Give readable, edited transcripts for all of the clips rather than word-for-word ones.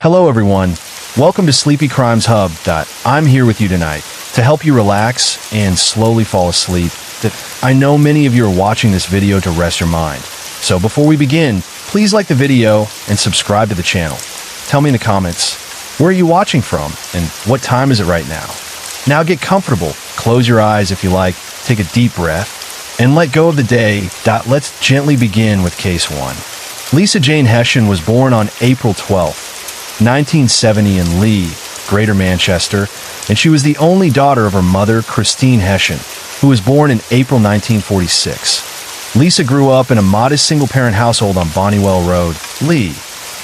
Hello everyone, welcome to Sleepy Crimes Hub. I'm here with you tonight to help you relax and slowly fall asleep. I know many of you are watching this video to rest your mind. So before we begin, please like the video and subscribe to the channel. Tell me in the comments, where are you watching from and what time is it right now? Now get comfortable, close your eyes if you like, take a deep breath, and let go of the day. Let's gently begin with case 1. Lisa Jane Hession was born on April 12th. 1970 in Lee, Greater Manchester, and she was the only daughter of her mother, Christine Hession, who was born in April 1946. Lisa grew up in a modest single-parent household on Bonnywell Road, Lee,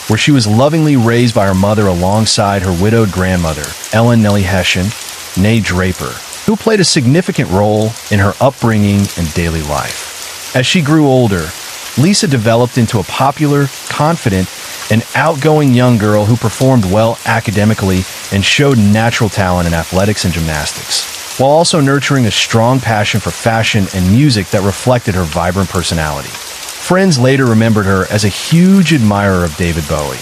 where she was lovingly raised by her mother alongside her widowed grandmother, Ellen Nellie Hession, née Draper, who played a significant role in her upbringing and daily life. As she grew older, Lisa developed into a popular, confident, an outgoing young girl who performed well academically and showed natural talent in athletics and gymnastics, while also nurturing a strong passion for fashion and music that reflected her vibrant personality. Friends later remembered her as a huge admirer of David Bowie,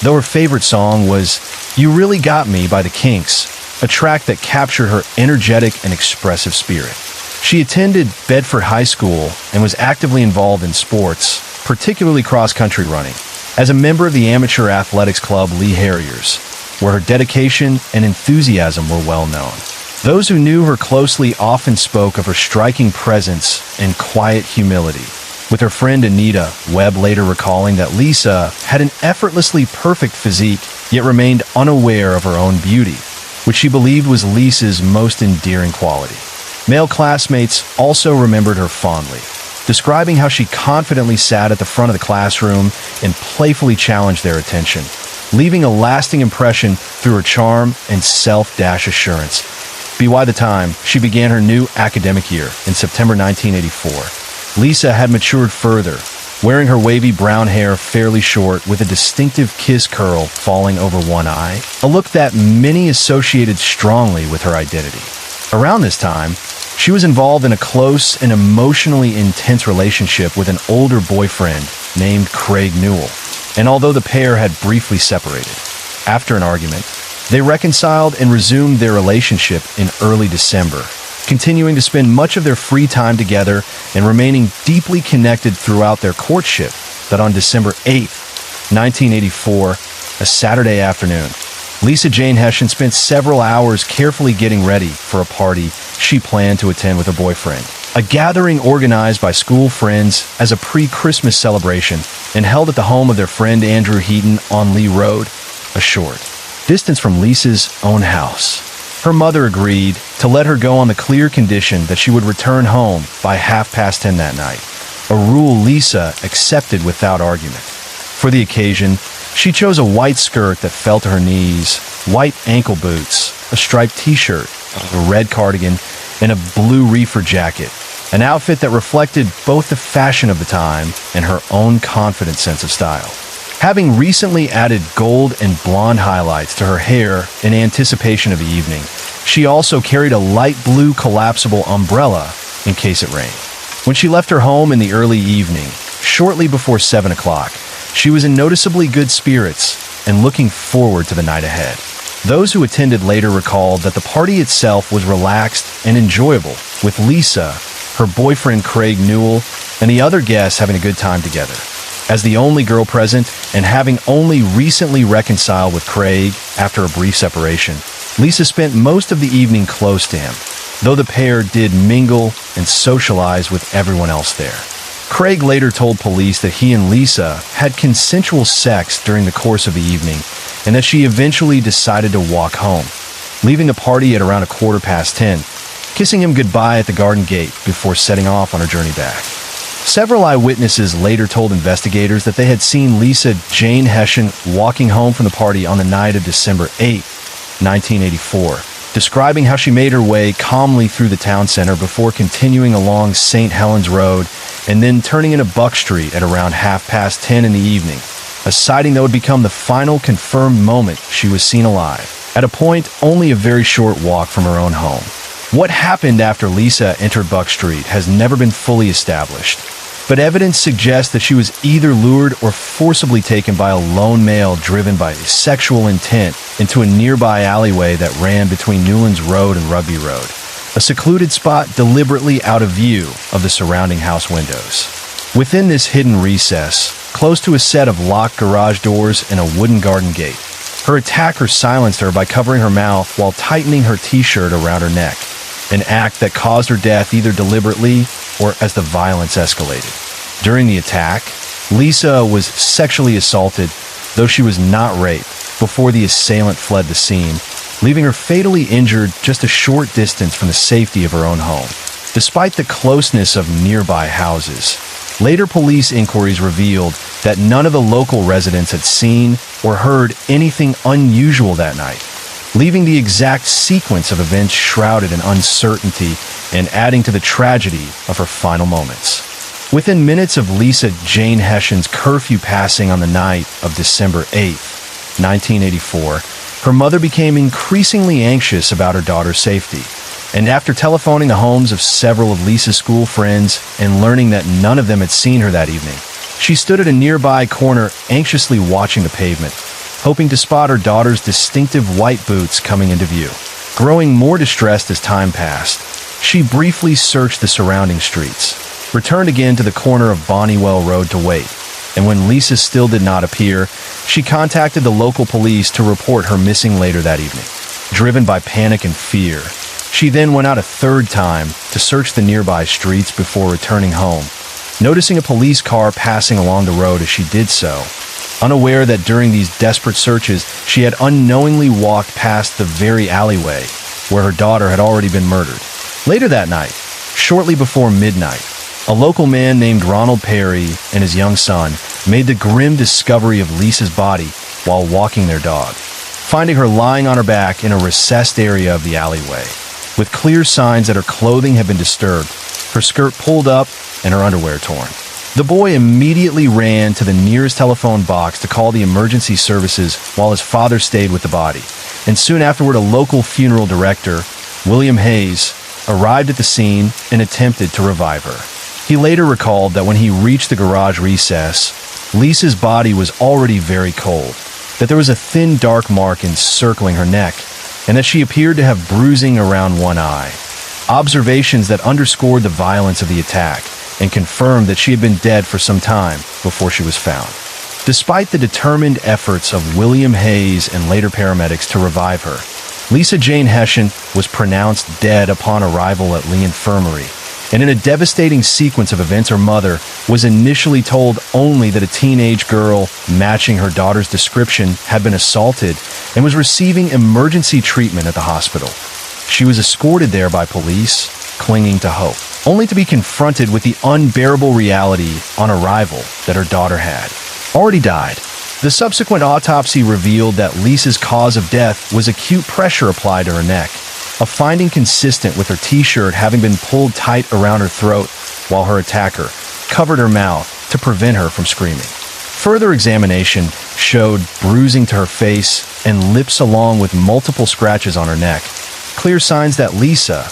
though her favorite song was "You Really Got Me" by the Kinks, a track that captured her energetic and expressive spirit. She attended Bedford High School and was actively involved in sports, particularly cross-country running, as a member of the amateur athletics club Lee Harriers, where her dedication and enthusiasm were well known. Those who knew her closely often spoke of her striking presence and quiet humility, with her friend Anita Webb later recalling that Lisa had an effortlessly perfect physique, yet remained unaware of her own beauty, which she believed was Lisa's most endearing quality. Male classmates also remembered her fondly, describing how she confidently sat at the front of the classroom and playfully challenged their attention, leaving a lasting impression through her charm and self-assurance. By the time she began her new academic year in September 1984, Lisa had matured further, wearing her wavy brown hair fairly short with a distinctive kiss curl falling over one eye, a look that many associated strongly with her identity. Around this time, she was involved in a close and emotionally intense relationship with an older boyfriend named Craig Newell, and although the pair had briefly separated, after an argument, they reconciled and resumed their relationship in early December, continuing to spend much of their free time together and remaining deeply connected throughout their courtship. That on December 8th, 1984, a Saturday afternoon, Lisa Jane Hession spent several hours carefully getting ready for a party she planned to attend with her boyfriend, a gathering organized by school friends as a pre-Christmas celebration and held at the home of their friend Andrew Heaton on Lee Road, a short distance from Lisa's own house. Her mother agreed to let her go on the clear condition that she would return home by 10:30 that night, a rule Lisa accepted without argument. For the occasion, she chose a white skirt that fell to her knees, white ankle boots, a striped t-shirt, a red cardigan, and a blue reefer jacket, an outfit that reflected both the fashion of the time and her own confident sense of style. Having recently added gold and blonde highlights to her hair in anticipation of the evening, she also carried a light blue collapsible umbrella in case it rained. When she left her home in the early evening, shortly before 7 o'clock, she was in noticeably good spirits and looking forward to the night ahead. Those who attended later recalled that the party itself was relaxed and enjoyable, with Lisa, her boyfriend Craig Newell, and the other guests having a good time together. As the only girl present and having only recently reconciled with Craig after a brief separation, Lisa spent most of the evening close to him, though the pair did mingle and socialize with everyone else there. Craig later told police that he and Lisa had consensual sex during the course of the evening and that she eventually decided to walk home, leaving the party at around 10:15, kissing him goodbye at the garden gate before setting off on her journey back. Several eyewitnesses later told investigators that they had seen Lisa Jane Hession walking home from the party on the night of December 8, 1984, describing how she made her way calmly through the town center before continuing along St. Helens Road and then turning into Buck Street at around 10:30 in the evening, a sighting that would become the final confirmed moment she was seen alive, at a point only a very short walk from her own home. What happened after Lisa entered Buck Street has never been fully established, but evidence suggests that she was either lured or forcibly taken by a lone male driven by sexual intent into a nearby alleyway that ran between Newlands Road and Rugby Road, a secluded spot deliberately out of view of the surrounding house windows. Within this hidden recess, close to a set of locked garage doors and a wooden garden gate, her attacker silenced her by covering her mouth while tightening her t-shirt around her neck, an act that caused her death either deliberately or as the violence escalated. During the attack, Lisa was sexually assaulted, though she was not raped, before the assailant fled the scene, leaving her fatally injured just a short distance from the safety of her own home. Despite the closeness of nearby houses, later police inquiries revealed that none of the local residents had seen or heard anything unusual that night, leaving the exact sequence of events shrouded in uncertainty and adding to the tragedy of her final moments. Within minutes of Lisa Jane Hession's curfew passing on the night of December 8, 1984, her mother became increasingly anxious about her daughter's safety. And after telephoning the homes of several of Lisa's school friends and learning that none of them had seen her that evening, she stood at a nearby corner anxiously watching the pavement, hoping to spot her daughter's distinctive white boots coming into view. Growing more distressed as time passed, she briefly searched the surrounding streets, returned again to the corner of Bonnywell Road to wait, and when Lisa still did not appear, she contacted the local police to report her missing later that evening. Driven by panic and fear, she then went out a third time to search the nearby streets before returning home, noticing a police car passing along the road as she did so, unaware that during these desperate searches she had unknowingly walked past the very alleyway where her daughter had already been murdered. Later that night, shortly before midnight, a local man named Ronald Perry and his young son made the grim discovery of Lisa's body while walking their dog, finding her lying on her back in a recessed area of the alleyway, with clear signs that her clothing had been disturbed, her skirt pulled up, and her underwear torn. The boy immediately ran to the nearest telephone box to call the emergency services while his father stayed with the body, and soon afterward a local funeral director, William Hayes, arrived at the scene and attempted to revive her. He later recalled that when he reached the garage recess, Lisa's body was already very cold, that there was a thin dark mark encircling her neck, and that she appeared to have bruising around one eye. Observations that underscored the violence of the attack and confirmed that she had been dead for some time before she was found. Despite the determined efforts of William Hayes and later paramedics to revive her, Lisa Jane Hession was pronounced dead upon arrival at Lee Infirmary, and in a devastating sequence of events, her mother was initially told only that a teenage girl matching her daughter's description had been assaulted and was receiving emergency treatment at the hospital. She was escorted there by police, clinging to hope, only to be confronted with the unbearable reality on arrival that her daughter had already died. The subsequent autopsy revealed that Lisa's cause of death was acute pressure applied to her neck, a finding consistent with her t-shirt having been pulled tight around her throat while her attacker covered her mouth to prevent her from screaming. Further examination showed bruising to her face and lips along with multiple scratches on her neck, clear signs that Lisa,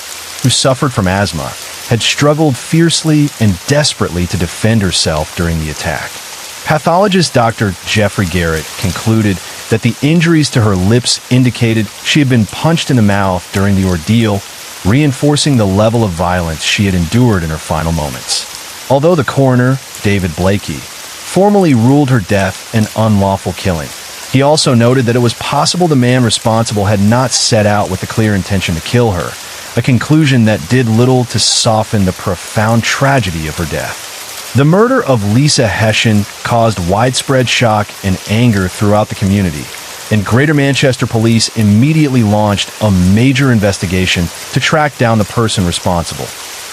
who suffered from asthma, had struggled fiercely and desperately to defend herself during the attack. Pathologist Dr. Jeffrey Garrett concluded that the injuries to her lips indicated she had been punched in the mouth during the ordeal, reinforcing the level of violence she had endured in her final moments. Although the coroner, David Blakey, formally ruled her death an unlawful killing, he also noted that it was possible the man responsible had not set out with the clear intention to kill her, a conclusion that did little to soften the profound tragedy of her death. The murder of Lisa Hession caused widespread shock and anger throughout the community, and Greater Manchester Police immediately launched a major investigation to track down the person responsible,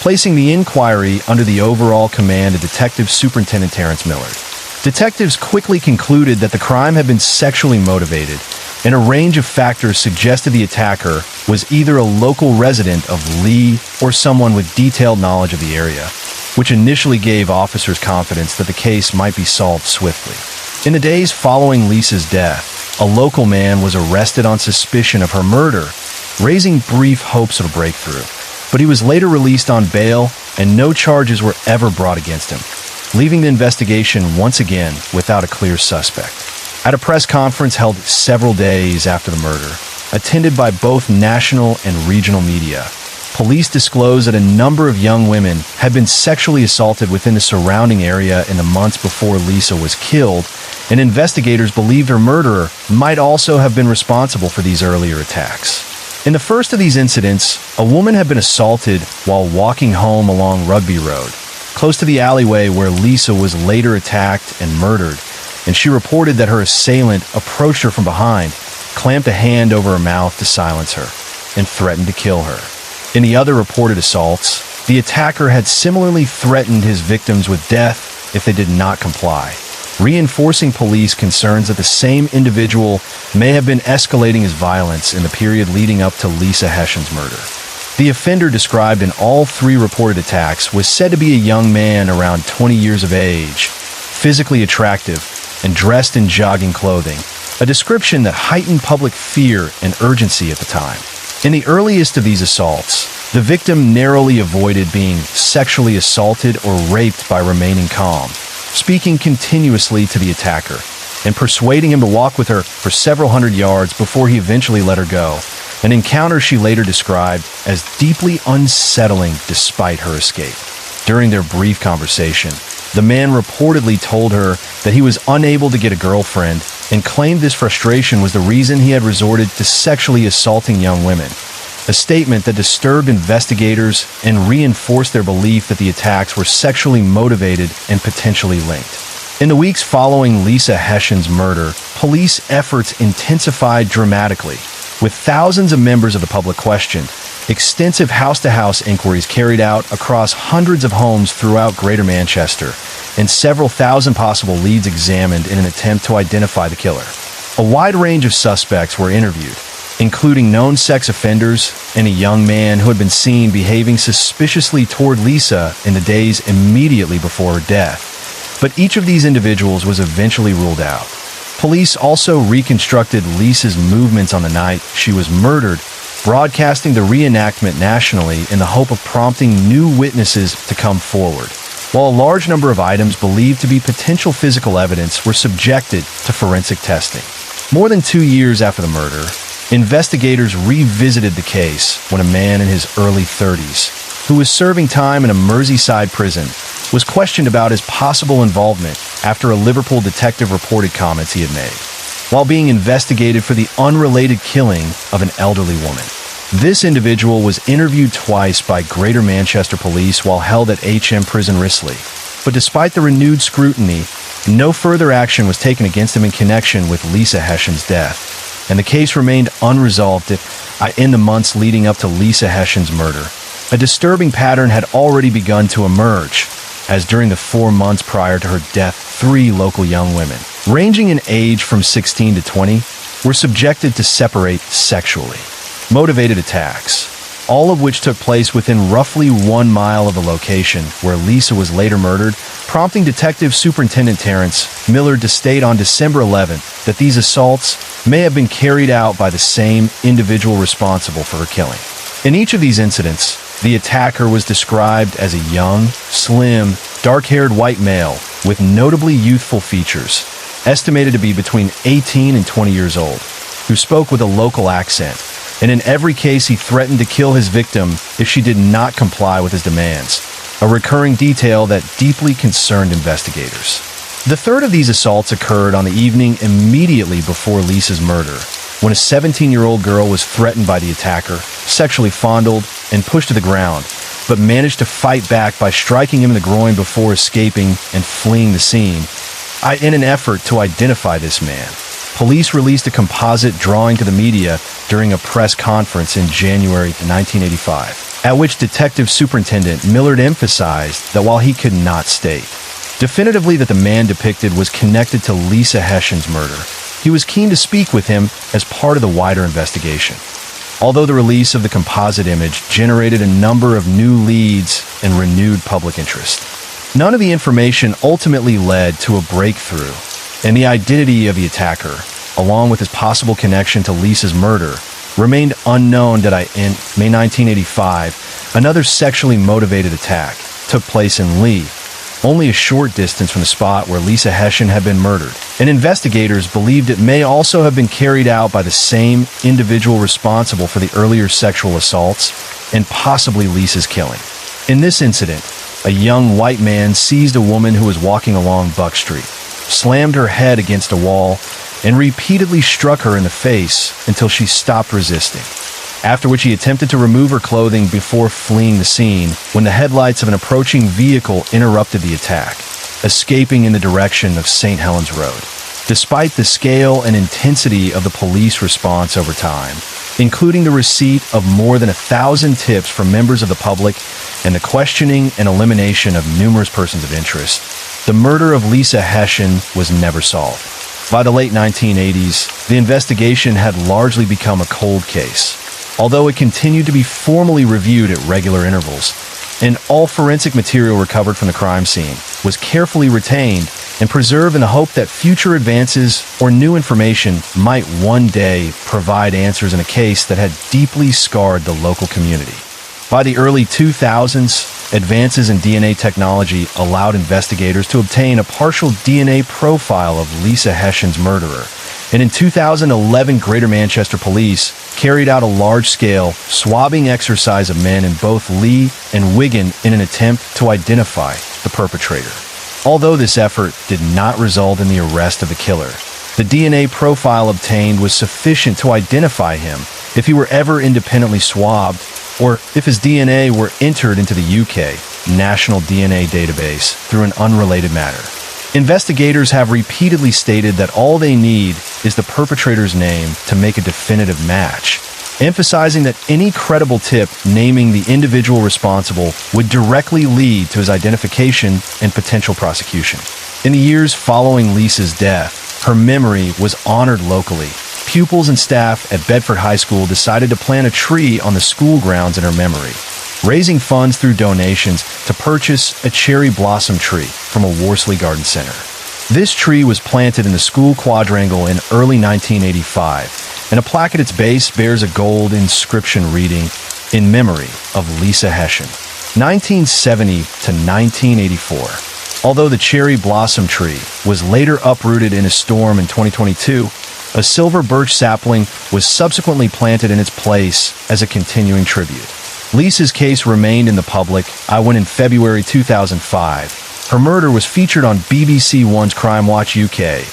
placing the inquiry under the overall command of Detective Superintendent Terrence Millard. Detectives quickly concluded that the crime had been sexually motivated, and a range of factors suggested the attacker was either a local resident of Lee or someone with detailed knowledge of the area, which initially gave officers confidence that the case might be solved swiftly. In the days following Lisa's death, a local man was arrested on suspicion of her murder, raising brief hopes of a breakthrough, but he was later released on bail and no charges were ever brought against him. leaving the investigation once again without a clear suspect. At a press conference held several days after the murder, attended by both national and regional media, police disclosed that a number of young women had been sexually assaulted within the surrounding area in the months before Lisa was killed, and investigators believed her murderer might also have been responsible for these earlier attacks. In the first of these incidents, a woman had been assaulted while walking home along Rugby Road, close to the alleyway where Lisa was later attacked and murdered, and she reported that her assailant approached her from behind, clamped a hand over her mouth to silence her, and threatened to kill her. In the other reported assaults, the attacker had similarly threatened his victims with death if they did not comply, reinforcing police concerns that the same individual may have been escalating his violence in the period leading up to Lisa Hession's murder. The offender described in all three reported attacks was said to be a young man around 20 years of age, physically attractive, and dressed in jogging clothing, a description that heightened public fear and urgency at the time. In the earliest of these assaults, the victim narrowly avoided being sexually assaulted or raped by remaining calm, speaking continuously to the attacker and persuading him to walk with her for several hundred yards before he eventually let her go, an encounter she later described as deeply unsettling despite her escape. During their brief conversation, the man reportedly told her that he was unable to get a girlfriend and claimed this frustration was the reason he had resorted to sexually assaulting young women, a statement that disturbed investigators and reinforced their belief that the attacks were sexually motivated and potentially linked. In the weeks following Lisa Hession's murder, police efforts intensified dramatically, with thousands of members of the public questioned, extensive house-to-house inquiries carried out across hundreds of homes throughout Greater Manchester, and several thousand possible leads examined in an attempt to identify the killer. A wide range of suspects were interviewed, including known sex offenders and a young man who had been seen behaving suspiciously toward Lisa in the days immediately before her death. But each of these individuals was eventually ruled out. Police also reconstructed Lisa's movements on the night she was murdered, broadcasting the reenactment nationally in the hope of prompting new witnesses to come forward, while a large number of items believed to be potential physical evidence were subjected to forensic testing. More than 2 years after the murder, investigators revisited the case when a man in his early 30s, who was serving time in a Merseyside prison, was questioned about his possible involvement after a Liverpool detective reported comments he had made, while being investigated for the unrelated killing of an elderly woman. This individual was interviewed twice by Greater Manchester Police while held at HM Prison Risley, but despite the renewed scrutiny, no further action was taken against him in connection with Lisa Hession's death, and the case remained unresolved in the months leading up to Lisa Hession's murder. A disturbing pattern had already begun to emerge, as during the 4 months prior to her death, 3 local young women, ranging in age from 16 to 20, were subjected to separate sexually motivated attacks, all of which took place within roughly 1 mile of the location where Lisa was later murdered, prompting Detective Superintendent Terrence Miller to state on December 11th that these assaults may have been carried out by the same individual responsible for her killing. In each of these incidents, the attacker was described as a young, slim, dark-haired white male with notably youthful features, estimated to be between 18 and 20 years old, who spoke with a local accent, and in every case he threatened to kill his victim if she did not comply with his demands, a recurring detail that deeply concerned investigators. The third of these assaults occurred on the evening immediately before Lisa's murder, when a 17-year-old girl was threatened by the attacker, sexually fondled, and pushed to the ground, but managed to fight back by striking him in the groin before escaping and fleeing the scene. In an effort to identify this man, police released a composite drawing to the media during a press conference in January 1985, at which Detective Superintendent Millard emphasized that while he could not state definitively that the man depicted was connected to Lisa Hession's murder, he was keen to speak with him as part of the wider investigation. Although the release of the composite image generated a number of new leads and renewed public interest, none of the information ultimately led to a breakthrough, and the identity of the attacker, along with his possible connection to Lisa's murder, remained unknown. In May 1985, another sexually motivated attack took place in Lee, only a short distance from the spot where Lisa Hession had been murdered, and investigators believed it may also have been carried out by the same individual responsible for the earlier sexual assaults and possibly Lisa's killing. In this incident, a young white man seized a woman who was walking along Buck Street, slammed her head against a wall, and repeatedly struck her in the face until she stopped resisting, after which he attempted to remove her clothing before fleeing the scene when the headlights of an approaching vehicle interrupted the attack, escaping in the direction of St. Helens Road. Despite the scale and intensity of the police response over time, including the receipt of more than 1,000 tips from members of the public and the questioning and elimination of numerous persons of interest, the murder of Lisa Hession was never solved. By the late 1980s, the investigation had largely become a cold case, although it continued to be formally reviewed at regular intervals, and all forensic material recovered from the crime scene was carefully retained and preserved in the hope that future advances or new information might one day provide answers in a case that had deeply scarred the local community. By the early 2000s, advances in DNA technology allowed investigators to obtain a partial DNA profile of Lisa Hession's murderer, and in 2011, Greater Manchester Police carried out a large-scale swabbing exercise of men in both Lee and Wigan in an attempt to identify the perpetrator. Although this effort did not result in the arrest of the killer, the DNA profile obtained was sufficient to identify him if he were ever independently swabbed or if his DNA were entered into the UK National DNA Database through an unrelated matter. Investigators have repeatedly stated that all they need is the perpetrator's name to make a definitive match, emphasizing that any credible tip naming the individual responsible would directly lead to his identification and potential prosecution. In the years following Lisa's death, her memory was honored locally. Pupils and staff at Bedford High School decided to plant a tree on the school grounds in her memory, raising funds through donations to purchase a cherry blossom tree from a Worsley Garden Center. This tree was planted in the school quadrangle in early 1985, and a plaque at its base bears a gold inscription reading, "In memory of Lisa Hession, 1970 to 1984. Although the cherry blossom tree was later uprooted in a storm in 2022, a silver birch sapling was subsequently planted in its place as a continuing tribute. Lisa's case remained in the public eye when in February 2005, her murder was featured on BBC One's Crime Watch UK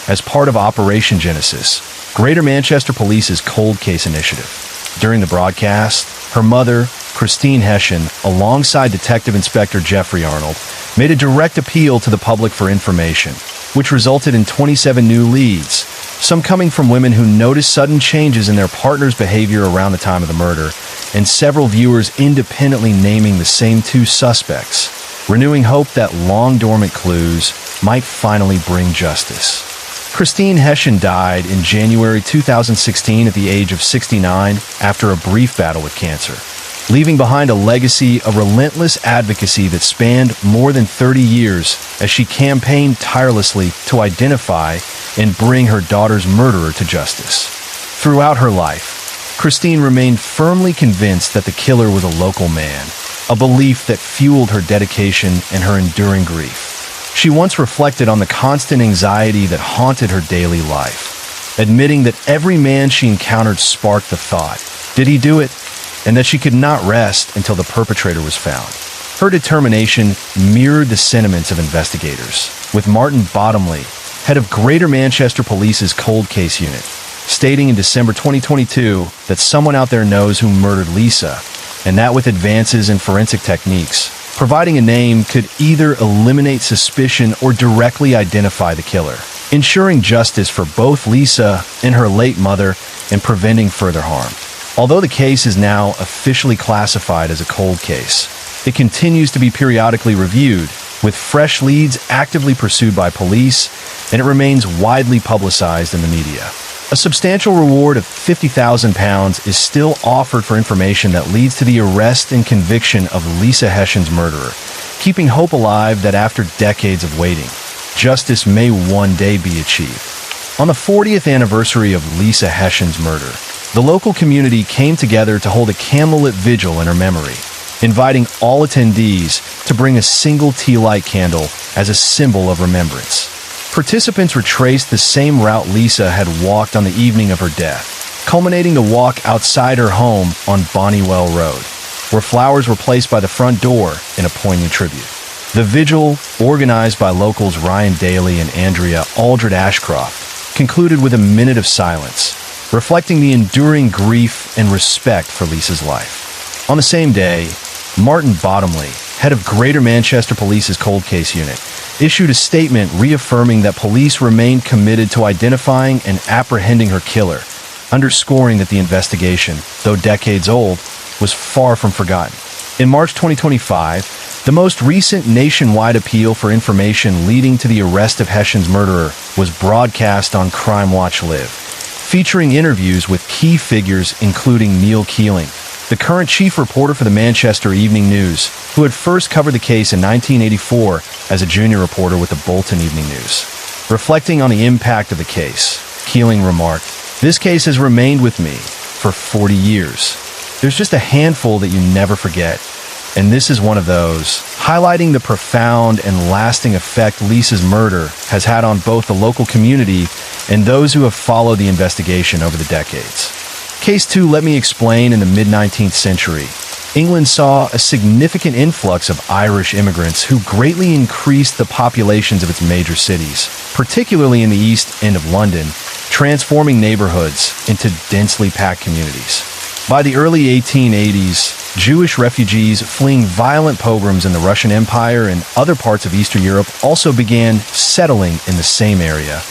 as part of Operation Genesis, Greater Manchester Police's cold case initiative. During the broadcast, her mother, Christine Hession, alongside Detective Inspector Jeffrey Arnold, made a direct appeal to the public for information, which resulted in 27 new leads, some coming from women who noticed sudden changes in their partner's behavior around the time of the murder, and several viewers independently naming the same two suspects, renewing hope that long-dormant clues might finally bring justice. Christine Hession died in January 2016 at the age of 69 after a brief battle with cancer, leaving behind a legacy of relentless advocacy that spanned more than 30 years as she campaigned tirelessly to identify and bring her daughter's murderer to justice. Throughout her life, Christine remained firmly convinced that the killer was a local man, a belief that fueled her dedication and her enduring grief. She once reflected on the constant anxiety that haunted her daily life, admitting that every man she encountered sparked the thought, did he do it? And that she could not rest until the perpetrator was found. Her determination mirrored the sentiments of investigators, with Martin Bottomley, head of Greater Manchester Police's cold case unit, stating in December 2022 that someone out there knows who murdered Lisa, and that with advances in forensic techniques, providing a name could either eliminate suspicion or directly identify the killer, ensuring justice for both Lisa and her late mother and preventing further harm. Although the case is now officially classified as a cold case, it continues to be periodically reviewed, with fresh leads actively pursued by police, and it remains widely publicized in the media. A substantial reward of £50,000 is still offered for information that leads to the arrest and conviction of Lisa Hession's murderer, keeping hope alive that after decades of waiting, justice may one day be achieved. On the 40th anniversary of Lisa Hession's murder, the local community came together to hold a candlelit vigil in her memory, inviting all attendees to bring a single tea light candle as a symbol of remembrance. Participants retraced the same route Lisa had walked on the evening of her death, culminating the walk outside her home on Bonnywell Road, where flowers were placed by the front door in a poignant tribute. The vigil, organized by locals Ryan Daly and Andrea Aldred Ashcroft, concluded with a minute of silence, reflecting the enduring grief and respect for Lisa's life. On the same day, Martin Bottomley, head of Greater Manchester Police's Cold Case Unit, issued a statement reaffirming that police remained committed to identifying and apprehending her killer, underscoring that the investigation, though decades old, was far from forgotten. In March 2025, the most recent nationwide appeal for information leading to the arrest of Hession's murderer was broadcast on Crime Watch Live, featuring interviews with key figures including Neil Keeling, the current chief reporter for the Manchester Evening News, who had first covered the case in 1984 as a junior reporter with the Bolton Evening News. Reflecting on the impact of the case, Keeling remarked, "This case has remained with me for 40 years. There's just a handful that you never forget, and this is one of those," highlighting the profound and lasting effect Lisa's murder has had on both the local community and those who have followed the investigation over the decades. Case 2, let me explain. In the mid-19th century, England saw a significant influx of Irish immigrants who greatly increased the populations of its major cities, particularly in the East End of London, transforming neighborhoods into densely packed communities. By the early 1880s, Jewish refugees fleeing violent pogroms in the Russian Empire and other parts of Eastern Europe also began settling in the same area,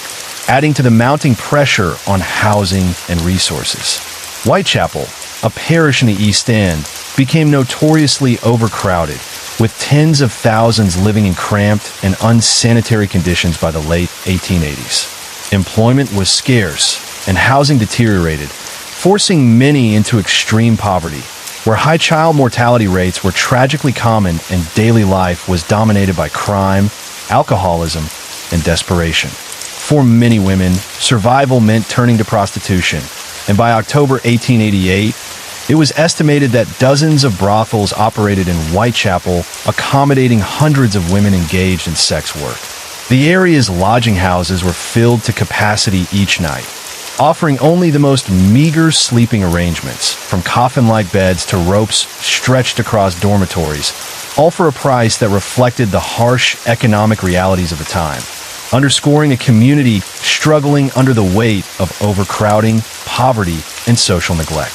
adding to the mounting pressure on housing and resources. Whitechapel, a parish in the East End, became notoriously overcrowded, with tens of thousands living in cramped and unsanitary conditions by the late 1880s. Employment was scarce, and housing deteriorated, forcing many into extreme poverty, where high child mortality rates were tragically common and daily life was dominated by crime, alcoholism, and desperation. For many women, survival meant turning to prostitution, and by October 1888, it was estimated that dozens of brothels operated in Whitechapel, accommodating hundreds of women engaged in sex work. The area's lodging houses were filled to capacity each night, offering only the most meager sleeping arrangements, from coffin-like beds to ropes stretched across dormitories, all for a price that reflected the harsh economic realities of the time, underscoring a community struggling under the weight of overcrowding, poverty, and social neglect.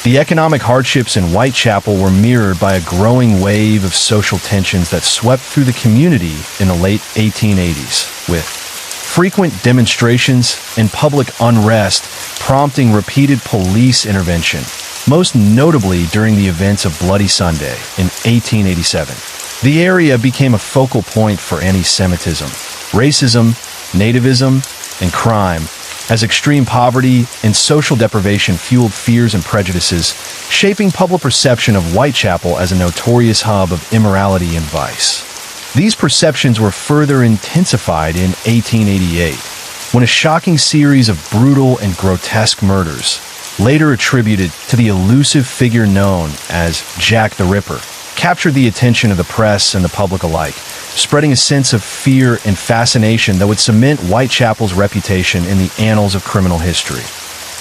The economic hardships in Whitechapel were mirrored by a growing wave of social tensions that swept through the community in the late 1880s, with frequent demonstrations and public unrest prompting repeated police intervention, most notably during the events of Bloody Sunday in 1887. The area became a focal point for anti-Semitism, racism, nativism, and crime, as extreme poverty and social deprivation fueled fears and prejudices, shaping public perception of Whitechapel as a notorious hub of immorality and vice. These perceptions were further intensified in 1888, when a shocking series of brutal and grotesque murders, later attributed to the elusive figure known as Jack the Ripper, captured the attention of the press and the public alike, spreading a sense of fear and fascination that would cement Whitechapel's reputation in the annals of criminal history.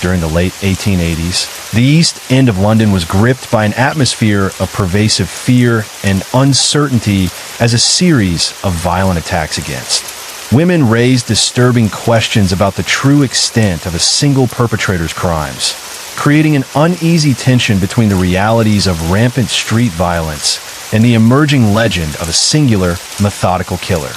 During the late 1880s, the East End of London was gripped by an atmosphere of pervasive fear and uncertainty as a series of violent attacks against women raised disturbing questions about the true extent of a single perpetrator's crimes, creating an uneasy tension between the realities of rampant street violence and the emerging legend of a singular, methodical killer.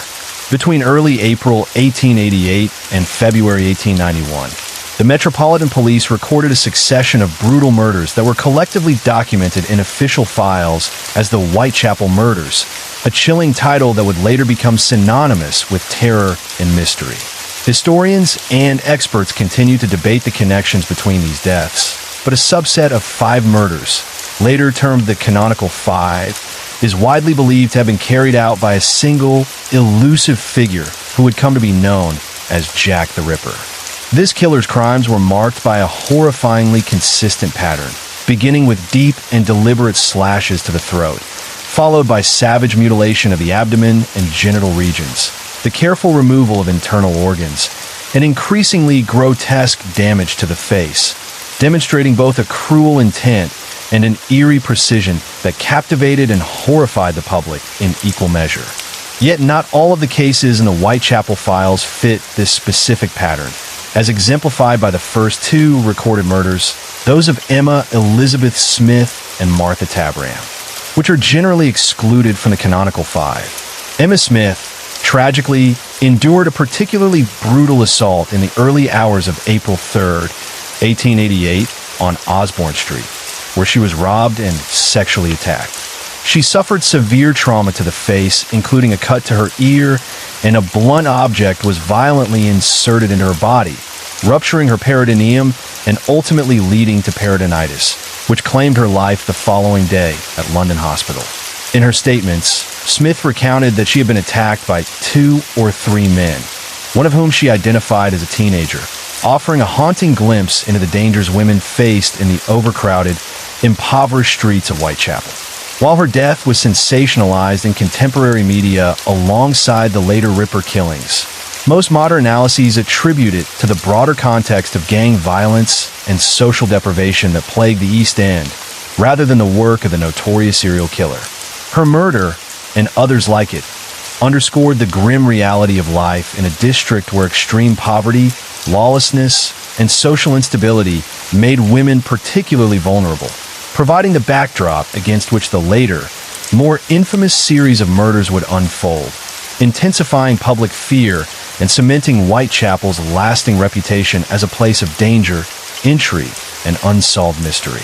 Between early April 1888 and February 1891, the Metropolitan Police recorded a succession of brutal murders that were collectively documented in official files as the Whitechapel Murders, a chilling title that would later become synonymous with terror and mystery. Historians and experts continue to debate the connections between these deaths, but a subset of 5 murders, later termed the Canonical Five, is widely believed to have been carried out by a single, elusive figure who would come to be known as Jack the Ripper. This killer's crimes were marked by a horrifyingly consistent pattern, beginning with deep and deliberate slashes to the throat, followed by savage mutilation of the abdomen and genital regions, the careful removal of internal organs, and increasingly grotesque damage to the face, demonstrating both a cruel intent and an eerie precision that captivated and horrified the public in equal measure. Yet not all of the cases in the Whitechapel files fit this specific pattern, as exemplified by the first two recorded murders, those of Emma Elizabeth Smith and Martha Tabram, which are generally excluded from the canonical five. Emma Smith, tragically, endured a particularly brutal assault in the early hours of April 3rd, 1888, on Osborne Street, where she was robbed and sexually attacked. She suffered severe trauma to the face, including a cut to her ear, and a blunt object was violently inserted into her body, rupturing her peritoneum and ultimately leading to peritonitis, which claimed her life the following day at London Hospital. In her statements, Smith recounted that she had been attacked by 2 or 3 men, one of whom she identified as a teenager, offering a haunting glimpse into the dangers women faced in the overcrowded, impoverished streets of Whitechapel. While her death was sensationalized in contemporary media alongside the later Ripper killings, most modern analyses attribute it to the broader context of gang violence and social deprivation that plagued the East End, rather than the work of the notorious serial killer. Her murder, and others like it, underscored the grim reality of life in a district where extreme poverty, lawlessness, and social instability made women particularly vulnerable, providing the backdrop against which the later, more infamous series of murders would unfold, intensifying public fear and cementing Whitechapel's lasting reputation as a place of danger, intrigue, and unsolved mystery.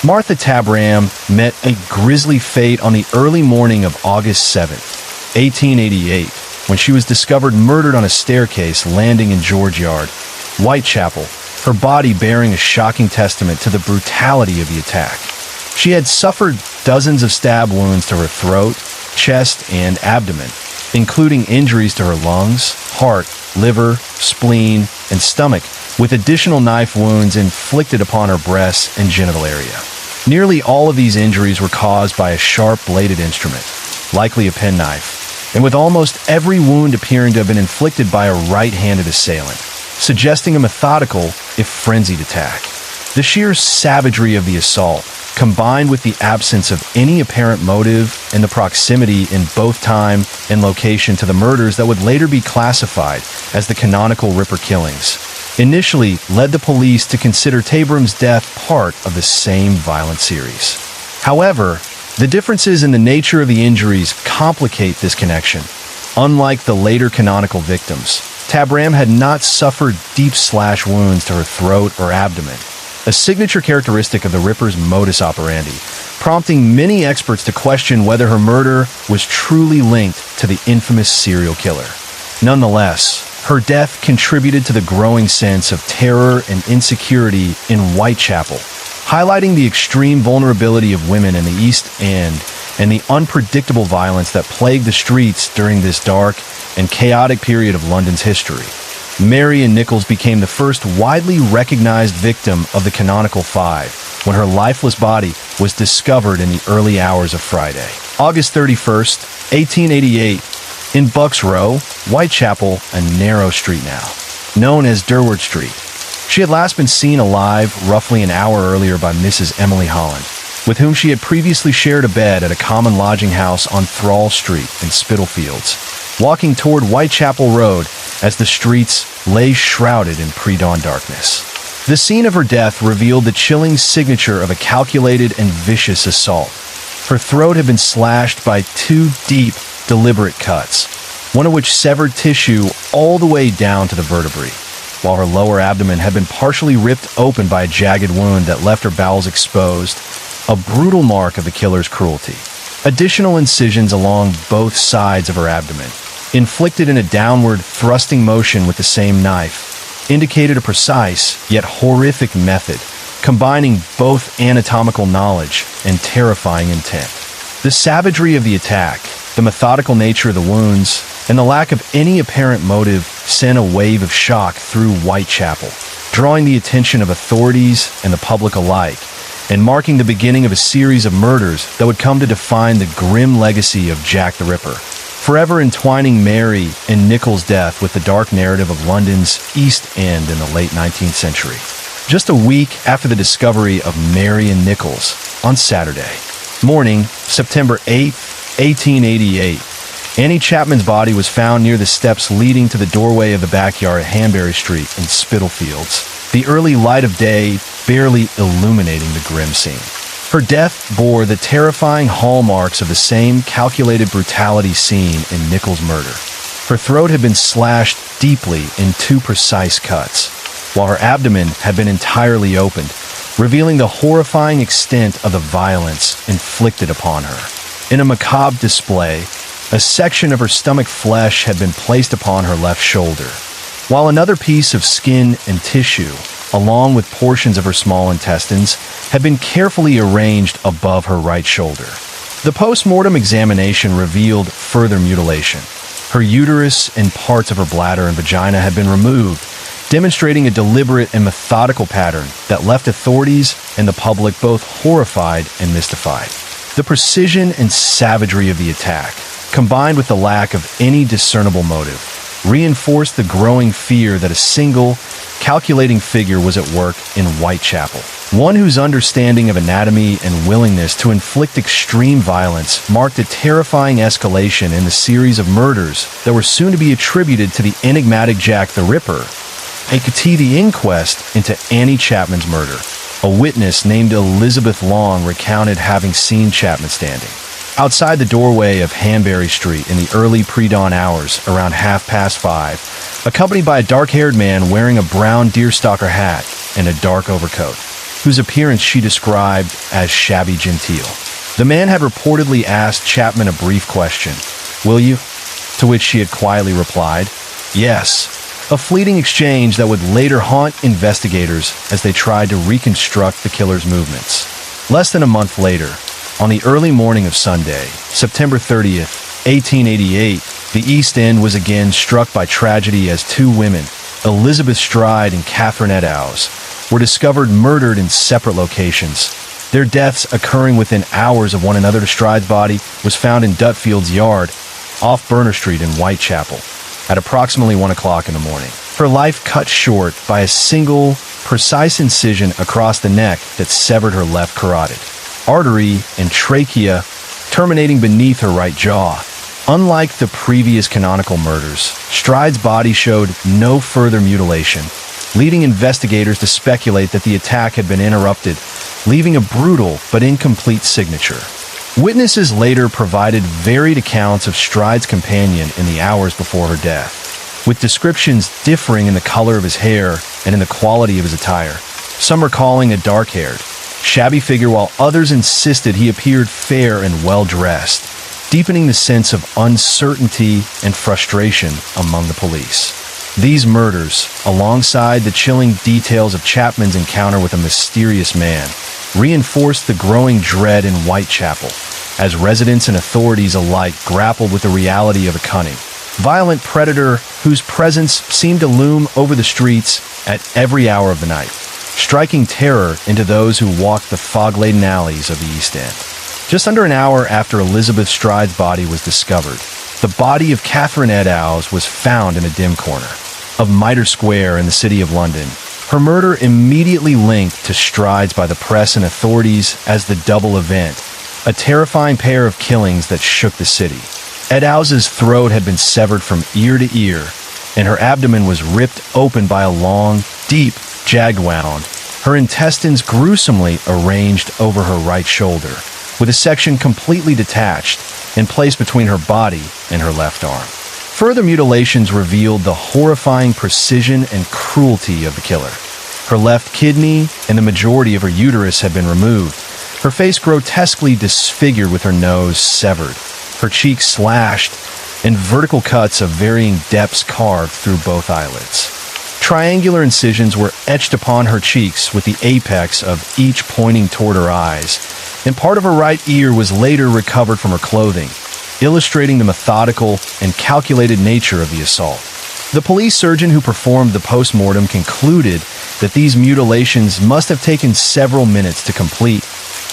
Martha Tabram met a grisly fate on the early morning of August 7, 1888, when she was discovered murdered on a staircase landing in George Yard, Whitechapel, her body bearing a shocking testament to the brutality of the attack. She had suffered dozens of stab wounds to her throat, chest, and abdomen, including injuries to her lungs, heart, liver, spleen, and stomach, with additional knife wounds inflicted upon her breasts and genital area. Nearly all of these injuries were caused by a sharp-bladed instrument, likely a penknife, and with almost every wound appearing to have been inflicted by a right-handed assailant, suggesting a methodical, if frenzied, attack. The sheer savagery of the assault, combined with the absence of any apparent motive and the proximity in both time and location to the murders that would later be classified as the canonical Ripper killings, initially led the police to consider Tabram's death part of the same violent series. However, the differences in the nature of the injuries complicate this connection. Unlike the later canonical victims, Tabram had not suffered deep slash wounds to her throat or abdomen, a signature characteristic of the Ripper's modus operandi, prompting many experts to question whether her murder was truly linked to the infamous serial killer. Nonetheless, her death contributed to the growing sense of terror and insecurity in Whitechapel, highlighting the extreme vulnerability of women in the East End and the unpredictable violence that plagued the streets during this dark and chaotic period of London's history. Marion Nichols became the first widely recognized victim of the canonical five when her lifeless body was discovered in the early hours of Friday, August 31st, 1888, in Bucks Row, Whitechapel, a narrow street now, known as Durward Street. She had last been seen alive roughly an hour earlier by Mrs. Emily Holland, with whom she had previously shared a bed at a common lodging house on Thrall Street in Spitalfields, walking toward Whitechapel Road as the streets lay shrouded in pre-dawn darkness. The scene of her death revealed the chilling signature of a calculated and vicious assault. Her throat had been slashed by 2 deep, deliberate cuts, one of which severed tissue all the way down to the vertebrae, while her lower abdomen had been partially ripped open by a jagged wound that left her bowels exposed, a brutal mark of the killer's cruelty. Additional incisions along both sides of her abdomen, inflicted in a downward thrusting motion with the same knife, indicated a precise yet horrific method, combining both anatomical knowledge and terrifying intent. The savagery of the attack, the methodical nature of the wounds, and the lack of any apparent motive sent a wave of shock through Whitechapel, drawing the attention of authorities and the public alike, and marking the beginning of a series of murders that would come to define the grim legacy of Jack the Ripper, forever entwining Mary and Nichols' death with the dark narrative of London's East End in the late 19th century. Just a week after the discovery of Mary and Nichols, on Saturday morning, September 8, 1888, Annie Chapman's body was found near the steps leading to the doorway of the backyard at Hanbury Street in Spitalfields, the early light of day barely illuminating the grim scene. Her death bore the terrifying hallmarks of the same calculated brutality seen in Nichols' murder. Her throat had been slashed deeply in 2 precise cuts, while her abdomen had been entirely opened, revealing the horrifying extent of the violence inflicted upon her. In a macabre display, a section of her stomach flesh had been placed upon her left shoulder, while another piece of skin and tissue, along with portions of her small intestines, had been carefully arranged above her right shoulder. The post-mortem examination revealed further mutilation. Her uterus and parts of her bladder and vagina had been removed, demonstrating a deliberate and methodical pattern that left authorities and the public both horrified and mystified. The precision and savagery of the attack, combined with the lack of any discernible motive, reinforced the growing fear that a single, calculating figure was at work in Whitechapel. One whose understanding of anatomy and willingness to inflict extreme violence marked a terrifying escalation in the series of murders that were soon to be attributed to the enigmatic Jack the Ripper, aka the inquest into Annie Chapman's murder. A witness named Elizabeth Long recounted having seen Chapman standing outside the doorway of Hanbury Street in the early pre-dawn hours around 5:30, accompanied by a dark-haired man wearing a brown deerstalker hat and a dark overcoat, whose appearance she described as shabby genteel. The man had reportedly asked Chapman a brief question, "Will you?" to which she had quietly replied, "Yes," a fleeting exchange that would later haunt investigators as they tried to reconstruct the killer's movements. Less than a month later, on the early morning of Sunday, September 30th, 1888, the East End was again struck by tragedy as 2 women, Elizabeth Stride and Catherine Eddowes, were discovered murdered in separate locations. Their deaths occurring within hours of one another. Stride's body was found in Dutfield's yard, off Burner Street in Whitechapel, at approximately 1 o'clock in the morning. Her life cut short by a single, precise incision across the neck that severed her left carotid artery and trachea, terminating beneath her right jaw. Unlike the previous canonical murders, Stride's body showed no further mutilation, leading investigators to speculate that the attack had been interrupted, leaving a brutal but incomplete signature. Witnesses later provided varied accounts of Stride's companion in the hours before her death, with descriptions differing in the color of his hair and in the quality of his attire, some recalling a dark-haired, shabby figure, while others insisted he appeared fair and well-dressed, deepening the sense of uncertainty and frustration among the police. These murders, alongside the chilling details of Chapman's encounter with a mysterious man, reinforced the growing dread in Whitechapel, as residents and authorities alike grappled with the reality of a cunning, violent predator whose presence seemed to loom over the streets at every hour of the night, striking terror into those who walked the fog-laden alleys of the East End. Just under an hour after Elizabeth Stride's body was discovered, the body of Catherine Eddowes was found in a dim corner of Mitre Square in the city of London. Her murder immediately linked to Stride's by the press and authorities as the double event, a terrifying pair of killings that shook the city. Eddowes' throat had been severed from ear to ear, and her abdomen was ripped open by a long, deep, jagged wound, her intestines gruesomely arranged over her right shoulder, with a section completely detached and placed between her body and her left arm. Further mutilations revealed the horrifying precision and cruelty of the killer. Her left kidney and the majority of her uterus had been removed, her face grotesquely disfigured with her nose severed, her cheeks slashed, and vertical cuts of varying depths carved through both eyelids. Triangular incisions were etched upon her cheeks, with the apex of each pointing toward her eyes, and part of her right ear was later recovered from her clothing, illustrating the methodical and calculated nature of the assault. The police surgeon who performed the post-mortem concluded that these mutilations must have taken several minutes to complete,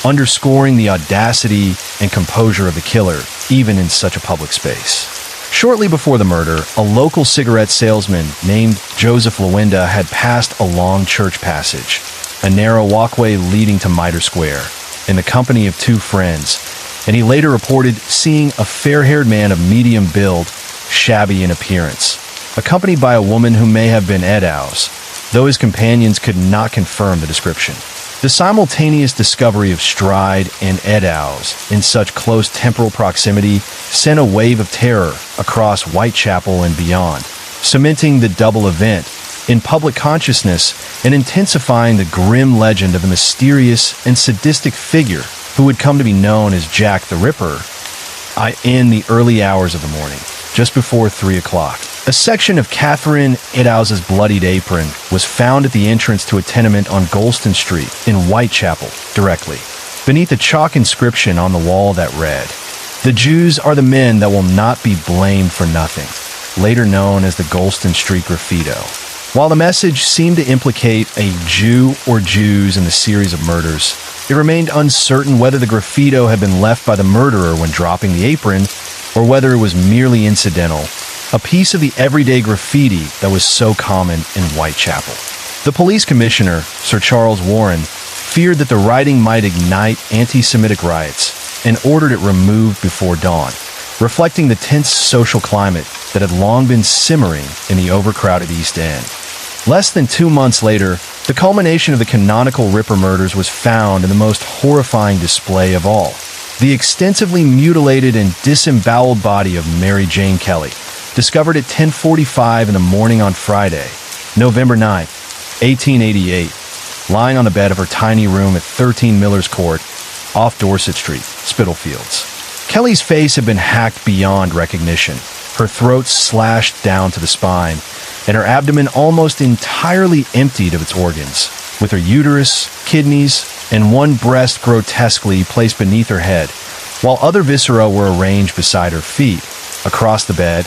underscoring the audacity and composure of the killer, even in such a public space. Shortly before the murder, a local cigarette salesman named Joseph Lewinda had passed along Church Passage, a narrow walkway leading to Mitre Square, in the company of two friends, and he later reported seeing a fair-haired man of medium build, shabby in appearance, accompanied by a woman who may have been Eddowes, though his companions could not confirm the description. The simultaneous discovery of Stride and Eddowes in such close temporal proximity sent a wave of terror across Whitechapel and beyond, cementing the double event in public consciousness and intensifying the grim legend of the mysterious and sadistic figure who would come to be known as Jack the Ripper in the early hours of the morning, just before 3 o'clock. A section of Catherine Eddowes' bloodied apron was found at the entrance to a tenement on Golston Street in Whitechapel, directly beneath a chalk inscription on the wall that read, "The Jews are the men that will not be blamed for nothing," later known as the Golston Street Graffito. While the message seemed to implicate a Jew or Jews in the series of murders, it remained uncertain whether the graffito had been left by the murderer when dropping the apron or whether it was merely incidental, a piece of the everyday graffiti that was so common in Whitechapel. The police commissioner, Sir Charles Warren, feared that the writing might ignite anti-Semitic riots and ordered it removed before dawn, reflecting the tense social climate that had long been simmering in the overcrowded East End. Less than 2 months later, the culmination of the canonical Ripper murders was found in the most horrifying display of all: the extensively mutilated and disemboweled body of Mary Jane Kelly, discovered at 10:45 in the morning on Friday, November 9, 1888, lying on the bed of her tiny room at 13 Miller's Court, off Dorset Street, Spitalfields. Kelly's face had been hacked beyond recognition, her throat slashed down to the spine, and her abdomen almost entirely emptied of its organs, with her uterus, kidneys, and one breast grotesquely placed beneath her head, while other viscera were arranged beside her feet, across the bed,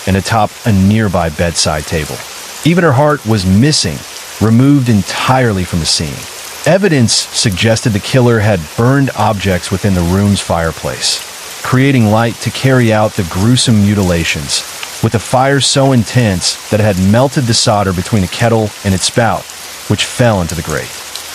and atop a nearby bedside table. Even her heart was missing, removed entirely from the scene. Evidence suggested the killer had burned objects within the room's fireplace, creating light to carry out the gruesome mutilations, with a fire so intense that it had melted the solder between the kettle and its spout, which fell into the grate.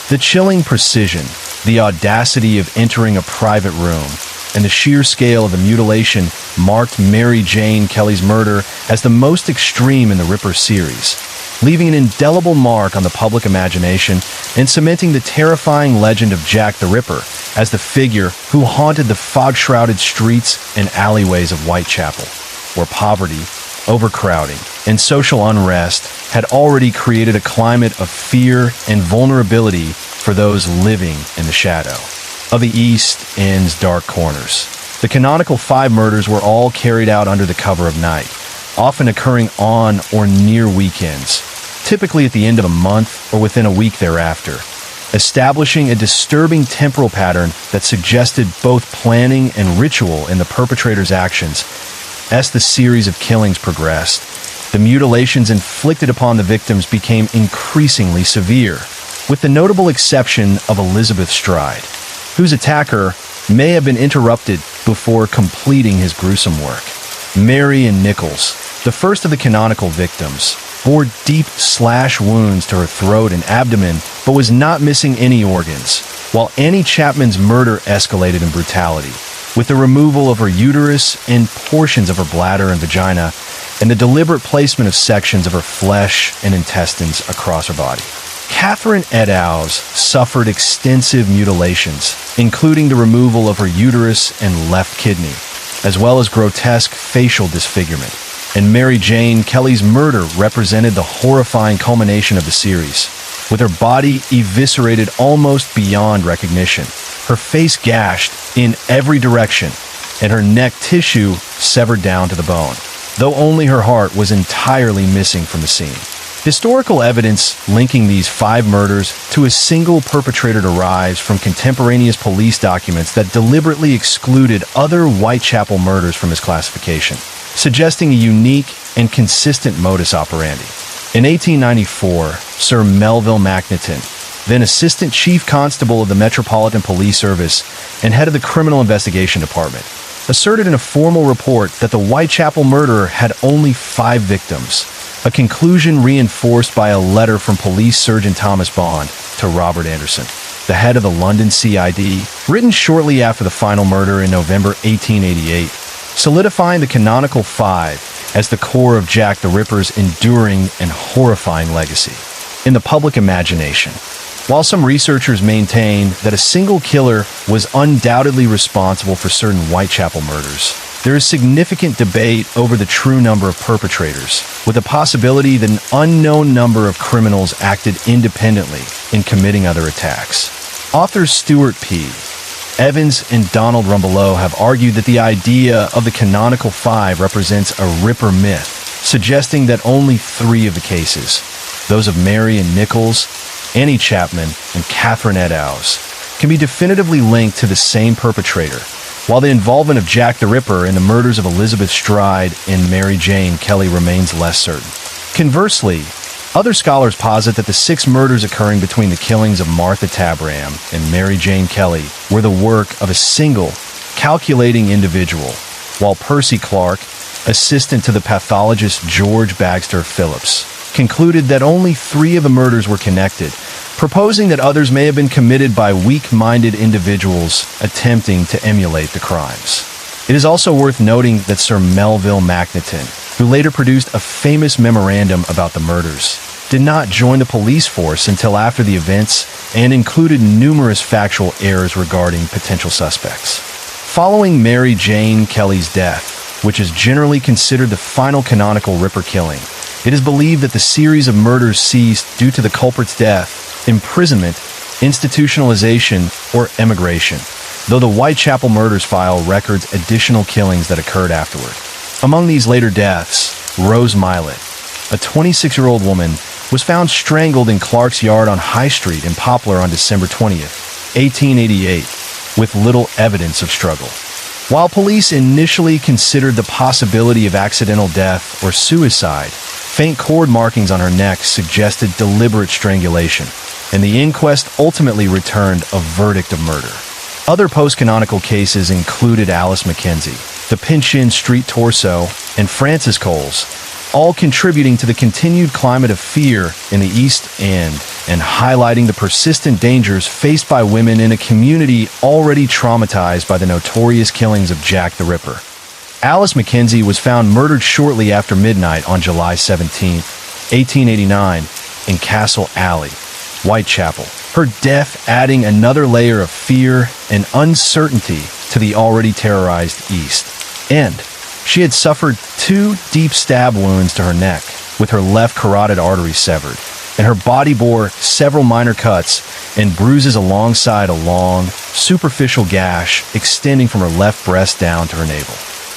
The chilling precision, the audacity of entering a private room, and the sheer scale of the mutilation marked Mary Jane Kelly's murder as the most extreme in the Ripper series, leaving an indelible mark on the public imagination and cementing the terrifying legend of Jack the Ripper as the figure who haunted the fog-shrouded streets and alleyways of Whitechapel, where poverty, overcrowding, and social unrest had already created a climate of fear and vulnerability for those living in the shadow of the East End's dark corners. The canonical 5 murders were all carried out under the cover of night, often occurring on or near weekends, typically at the end of a month or within a week thereafter, establishing a disturbing temporal pattern that suggested both planning and ritual in the perpetrator's actions. As the series of killings progressed, the mutilations inflicted upon the victims became increasingly severe, with the notable exception of Elizabeth Stride, whose attacker may have been interrupted before completing his gruesome work. Mary and Nichols, the first of the canonical victims, bore deep slash wounds to her throat and abdomen, but was not missing any organs, while Annie Chapman's murder escalated in brutality, with the removal of her uterus and portions of her bladder and vagina, and the deliberate placement of sections of her flesh and intestines across her body. Catherine Eddowes suffered extensive mutilations, including the removal of her uterus and left kidney, as well as grotesque facial disfigurement. And Mary Jane Kelly's murder represented the horrifying culmination of the series, with her body eviscerated almost beyond recognition, her face gashed in every direction, and her neck tissue severed down to the bone, though only her heart was entirely missing from the scene. Historical evidence linking these 5 murders to a single perpetrator derives from contemporaneous police documents that deliberately excluded other Whitechapel murders from his classification, suggesting a unique and consistent modus operandi. In 1894, Sir Melville Macnaghten, then Assistant Chief Constable of the Metropolitan Police Service and head of the Criminal Investigation Department, asserted in a formal report that the Whitechapel murderer had only 5 victims, a conclusion reinforced by a letter from Police Surgeon Thomas Bond to Robert Anderson, the head of the London CID, written shortly after the final murder in November 1888, solidifying the canonical 5 as the core of Jack the Ripper's enduring and horrifying legacy. In the public imagination, while some researchers maintain that a single killer was undoubtedly responsible for certain Whitechapel murders, there is significant debate over the true number of perpetrators, with the possibility that an unknown number of criminals acted independently in committing other attacks. Authors Stuart P. Evans and Donald Rumbelow have argued that the idea of the canonical 5 represents a Ripper myth, suggesting that only 3 of the cases, those of Mary and Nichols, Annie Chapman, and Catherine Eddowes, can be definitively linked to the same perpetrator, while the involvement of Jack the Ripper in the murders of Elizabeth Stride and Mary Jane Kelly remains less certain. Conversely, other scholars posit that the 6 murders occurring between the killings of Martha Tabram and Mary Jane Kelly were the work of a single, calculating individual, while Percy Clark, assistant to the pathologist George Bagster Phillips, concluded that only 3 of the murders were connected, proposing that others may have been committed by weak-minded individuals attempting to emulate the crimes. It is also worth noting that Sir Melville Macnaghten, who later produced a famous memorandum about the murders, did not join the police force until after the events and included numerous factual errors regarding potential suspects. Following Mary Jane Kelly's death, which is generally considered the final canonical Ripper killing, it is believed that the series of murders ceased due to the culprit's death, imprisonment, institutionalization, or emigration, though the Whitechapel murders file records additional killings that occurred afterward. Among these later deaths, Rose Milett, a 26-year-old woman, was found strangled in Clark's Yard on High Street in Poplar on December 20th, 1888, with little evidence of struggle. While police initially considered the possibility of accidental death or suicide, faint cord markings on her neck suggested deliberate strangulation, and the inquest ultimately returned a verdict of murder. Other post-canonical cases included Alice Mackenzie, the Pinchin Street torso, and Francis Coles, all contributing to the continued climate of fear in the East End and highlighting the persistent dangers faced by women in a community already traumatized by the notorious killings of Jack the Ripper. Alice Mackenzie was found murdered shortly after midnight on July 17, 1889, in Castle Alley, Whitechapel, her death adding another layer of fear and uncertainty to the already terrorized East End. She had suffered 2 deep stab wounds to her neck, with her left carotid artery severed, and her body bore several minor cuts and bruises alongside a long, superficial gash extending from her left breast down to her navel.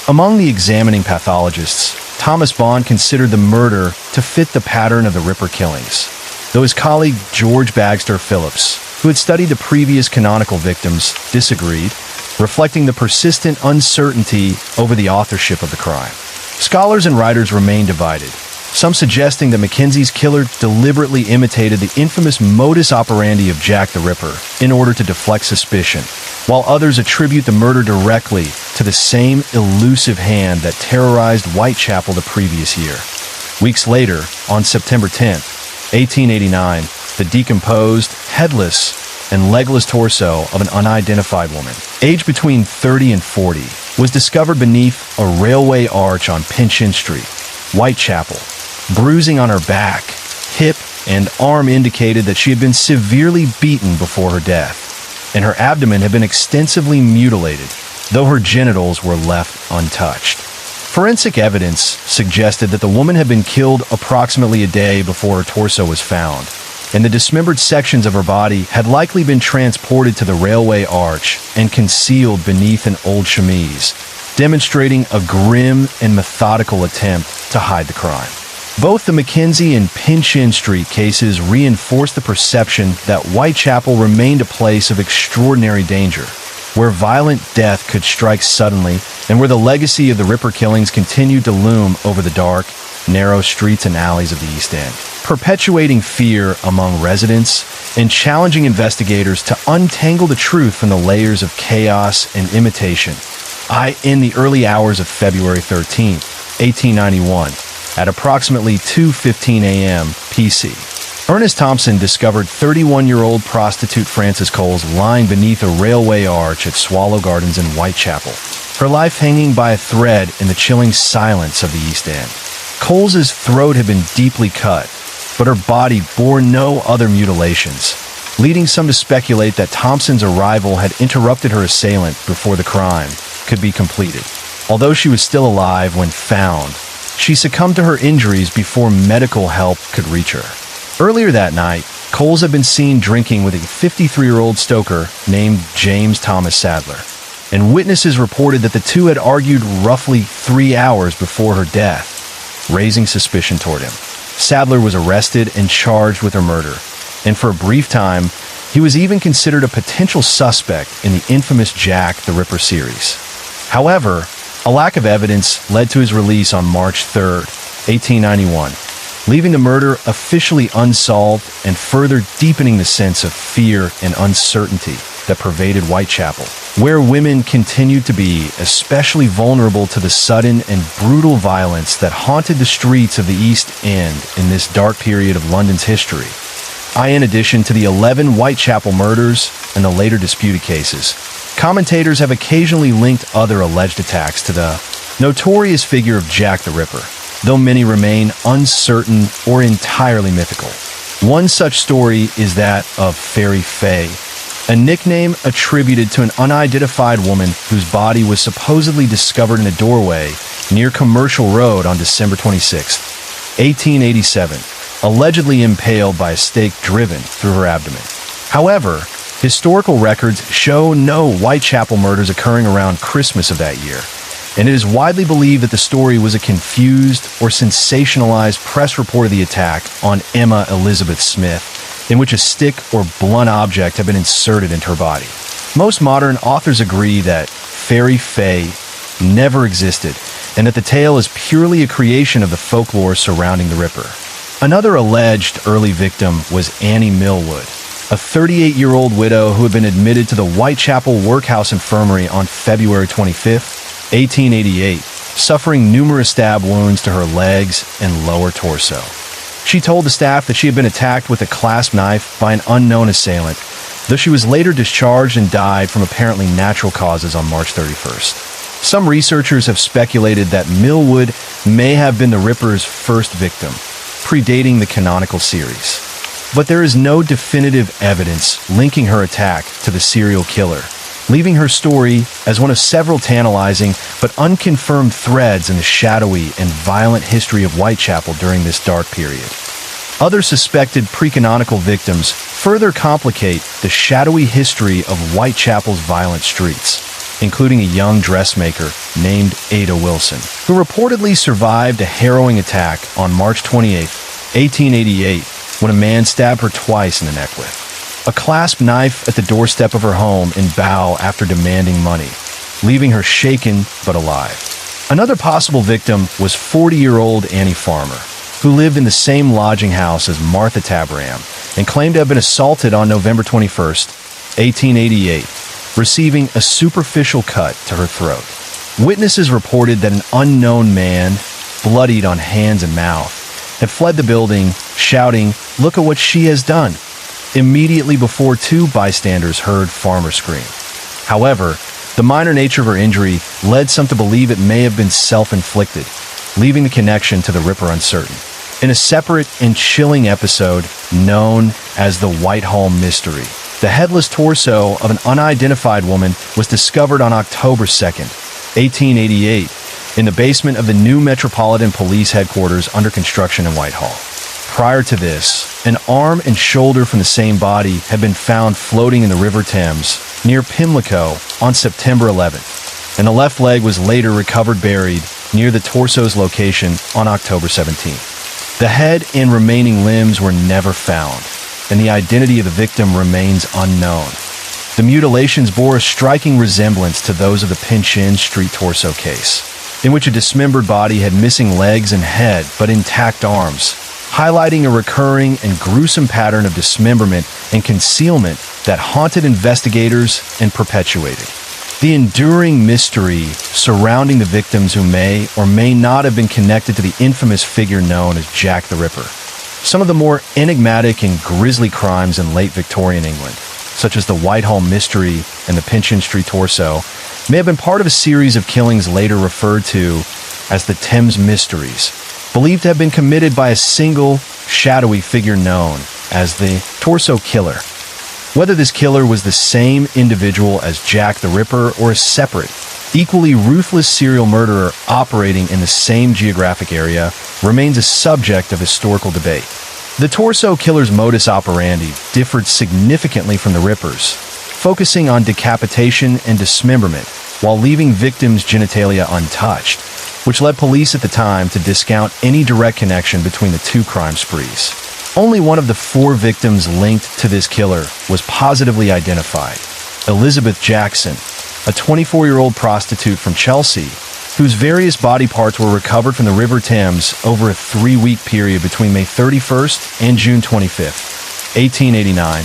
Among the examining pathologists, Thomas Bond considered the murder to fit the pattern of the Ripper killings, though his colleague George Bagster Phillips, who had studied the previous canonical victims, disagreed, reflecting the persistent uncertainty over the authorship of the crime. Scholars and writers remain divided, some suggesting that Mackenzie's killer deliberately imitated the infamous modus operandi of Jack the Ripper in order to deflect suspicion, while others attribute the murder directly to the same elusive hand that terrorized Whitechapel the previous year. Weeks later, on September 10, 1889, the decomposed, headless, and legless torso of an unidentified woman, aged between 30 and 40, was discovered beneath a railway arch on Pinchin Street, Whitechapel. Bruising on her back, hip, and arm indicated that she had been severely beaten before her death, and her abdomen had been extensively mutilated, though her genitals were left untouched. Forensic evidence suggested that the woman had been killed approximately a day before her torso was found, and the dismembered sections of her body had likely been transported to the railway arch and concealed beneath an old chemise, demonstrating a grim and methodical attempt to hide the crime. Both the Mackenzie and Pinchin Street cases reinforced the perception that Whitechapel remained a place of extraordinary danger, where violent death could strike suddenly and where the legacy of the Ripper killings continued to loom over the dark narrow streets and alleys of the East End, perpetuating fear among residents and challenging investigators to untangle the truth from the layers of chaos and imitation. In the early hours of February 13th, 1891, at approximately 2:15 a.m. PC, Ernest Thompson discovered 31-year-old prostitute Frances Coles lying beneath a railway arch at Swallow Gardens in Whitechapel, her life hanging by a thread in the chilling silence of the East End. Coles's throat had been deeply cut, but her body bore no other mutilations, leading some to speculate that Thompson's arrival had interrupted her assailant before the crime could be completed. Although she was still alive when found, she succumbed to her injuries before medical help could reach her. Earlier that night, Coles had been seen drinking with a 53-year-old stoker named James Thomas Sadler, and witnesses reported that the two had argued roughly 3 hours before her death, raising suspicion toward him. Sadler was arrested and charged with her murder, and for a brief time, he was even considered a potential suspect in the infamous Jack the Ripper series. However, a lack of evidence led to his release on March 3, 1891, leaving the murder officially unsolved and further deepening the sense of fear and uncertainty that pervaded Whitechapel, where women continued to be especially vulnerable to the sudden and brutal violence that haunted the streets of the East End in this dark period of London's history. In addition to the 11 Whitechapel murders and the later disputed cases, commentators have occasionally linked other alleged attacks to the notorious figure of Jack the Ripper, though many remain uncertain or entirely mythical. One such story is that of Fairy Faye, a nickname attributed to an unidentified woman whose body was supposedly discovered in a doorway near Commercial Road on December 26, 1887, allegedly impaled by a stake driven through her abdomen. However, historical records show no Whitechapel murders occurring around Christmas of that year, and it is widely believed that the story was a confused or sensationalized press report of the attack on Emma Elizabeth Smith, in which a stick or blunt object had been inserted into her body. Most modern authors agree that Fairy Faye never existed, and that the tale is purely a creation of the folklore surrounding the Ripper. Another alleged early victim was Annie Millwood, a 38-year-old widow who had been admitted to the Whitechapel Workhouse Infirmary on February 25, 1888, suffering numerous stab wounds to her legs and lower torso. She told the staff that she had been attacked with a clasp knife by an unknown assailant, though she was later discharged and died from apparently natural causes on March 31st. Some researchers have speculated that Millwood may have been the Ripper's first victim, predating the canonical series. But there is no definitive evidence linking her attack to the serial killer, leaving her story as one of several tantalizing but unconfirmed threads in the shadowy and violent history of Whitechapel during this dark period. Other suspected pre-canonical victims further complicate the shadowy history of Whitechapel's violent streets, including a young dressmaker named Ada Wilson, who reportedly survived a harrowing attack on March 28, 1888, when a man stabbed her twice in the neck with a clasp knife at the doorstep of her home in Bow after demanding money, leaving her shaken but alive. Another possible victim was 40-year-old Annie Farmer, who lived in the same lodging house as Martha Tabram and claimed to have been assaulted on November 21, 1888, receiving a superficial cut to her throat. Witnesses reported that an unknown man, bloodied on hands and mouth, had fled the building, shouting, "Look at what she has done," immediately before two bystanders heard Farmer scream. However, the minor nature of her injury led some to believe it may have been self-inflicted, leaving the connection to the Ripper uncertain. In a separate and chilling episode known as the Whitehall Mystery, the headless torso of an unidentified woman was discovered on October 2nd, 1888, in the basement of the new Metropolitan Police headquarters under construction in Whitehall. Prior to this, an arm and shoulder from the same body had been found floating in the River Thames near Pimlico on September 11th, and the left leg was later recovered buried near the torso's location on October 17th. The head and remaining limbs were never found, and the identity of the victim remains unknown. The mutilations bore a striking resemblance to those of the Pinchin Street torso case, in which a dismembered body had missing legs and head but intact arms, highlighting a recurring and gruesome pattern of dismemberment and concealment that haunted investigators and perpetuated the enduring mystery surrounding the victims who may or may not have been connected to the infamous figure known as Jack the Ripper. Some of the more enigmatic and grisly crimes in late Victorian England, such as the Whitehall Mystery and the Pinchin Street Torso, may have been part of a series of killings later referred to as the Thames Mysteries, believed to have been committed by a single, shadowy figure known as the Torso Killer. Whether this killer was the same individual as Jack the Ripper or a separate, equally ruthless serial murderer operating in the same geographic area remains a subject of historical debate. The Torso Killer's modus operandi differed significantly from the Ripper's, focusing on decapitation and dismemberment while leaving victims' genitalia untouched, which led police at the time to discount any direct connection between the two crime sprees. Only one of the 4 victims linked to this killer was positively identified, Elizabeth Jackson, a 24-year-old prostitute from Chelsea, whose various body parts were recovered from the River Thames over a 3-week period between May 31st and June 25th, 1889,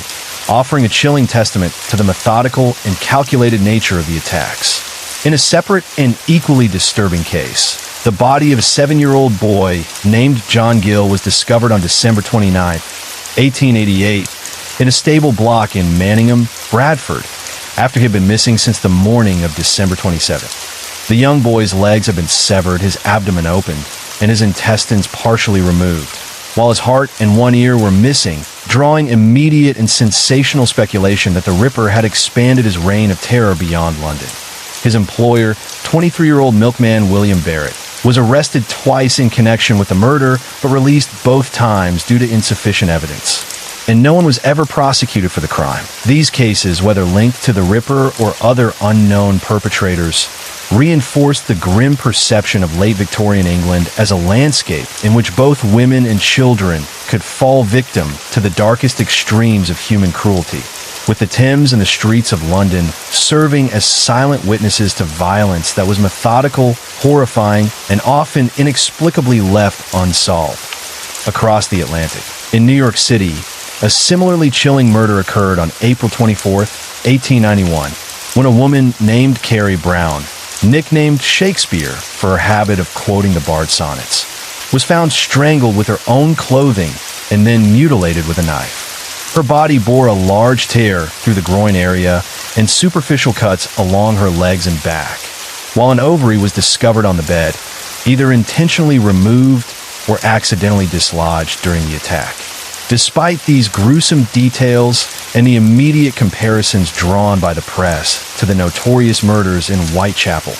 offering a chilling testament to the methodical and calculated nature of the attacks. In a separate and equally disturbing case, the body of a 7-year-old boy named John Gill was discovered on December 29, 1888, in a stable block in Manningham, Bradford, after he had been missing since the morning of December 27th. The young boy's legs had been severed, his abdomen opened, and his intestines partially removed, while his heart and one ear were missing, drawing immediate and sensational speculation that the Ripper had expanded his reign of terror beyond London. His employer, 23-year-old milkman William Barrett, was arrested twice in connection with the murder, but released both times due to insufficient evidence. And no one was ever prosecuted for the crime. These cases, whether linked to the Ripper or other unknown perpetrators, reinforced the grim perception of late Victorian England as a landscape in which both women and children could fall victim to the darkest extremes of human cruelty, with the Thames and the streets of London serving as silent witnesses to violence that was methodical, horrifying, and often inexplicably left unsolved. Across the Atlantic, in New York City, a similarly chilling murder occurred on April 24, 1891, when a woman named Carrie Brown, nicknamed Shakespeare for her habit of quoting the Bard sonnets, was found strangled with her own clothing and then mutilated with a knife. Her body bore a large tear through the groin area and superficial cuts along her legs and back, while an ovary was discovered on the bed, either intentionally removed or accidentally dislodged during the attack. Despite these gruesome details and the immediate comparisons drawn by the press to the notorious murders in Whitechapel,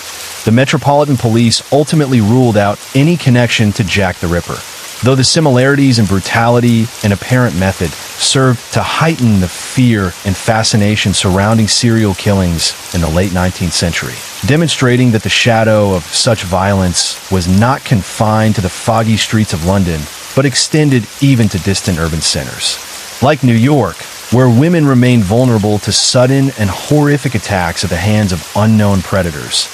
the Metropolitan Police ultimately ruled out any connection to Jack the Ripper, though the similarities in brutality and apparent method served to heighten the fear and fascination surrounding serial killings in the late 19th century, demonstrating that the shadow of such violence was not confined to the foggy streets of London, but extended even to distant urban centers. Like New York, where women remained vulnerable to sudden and horrific attacks at the hands of unknown predators,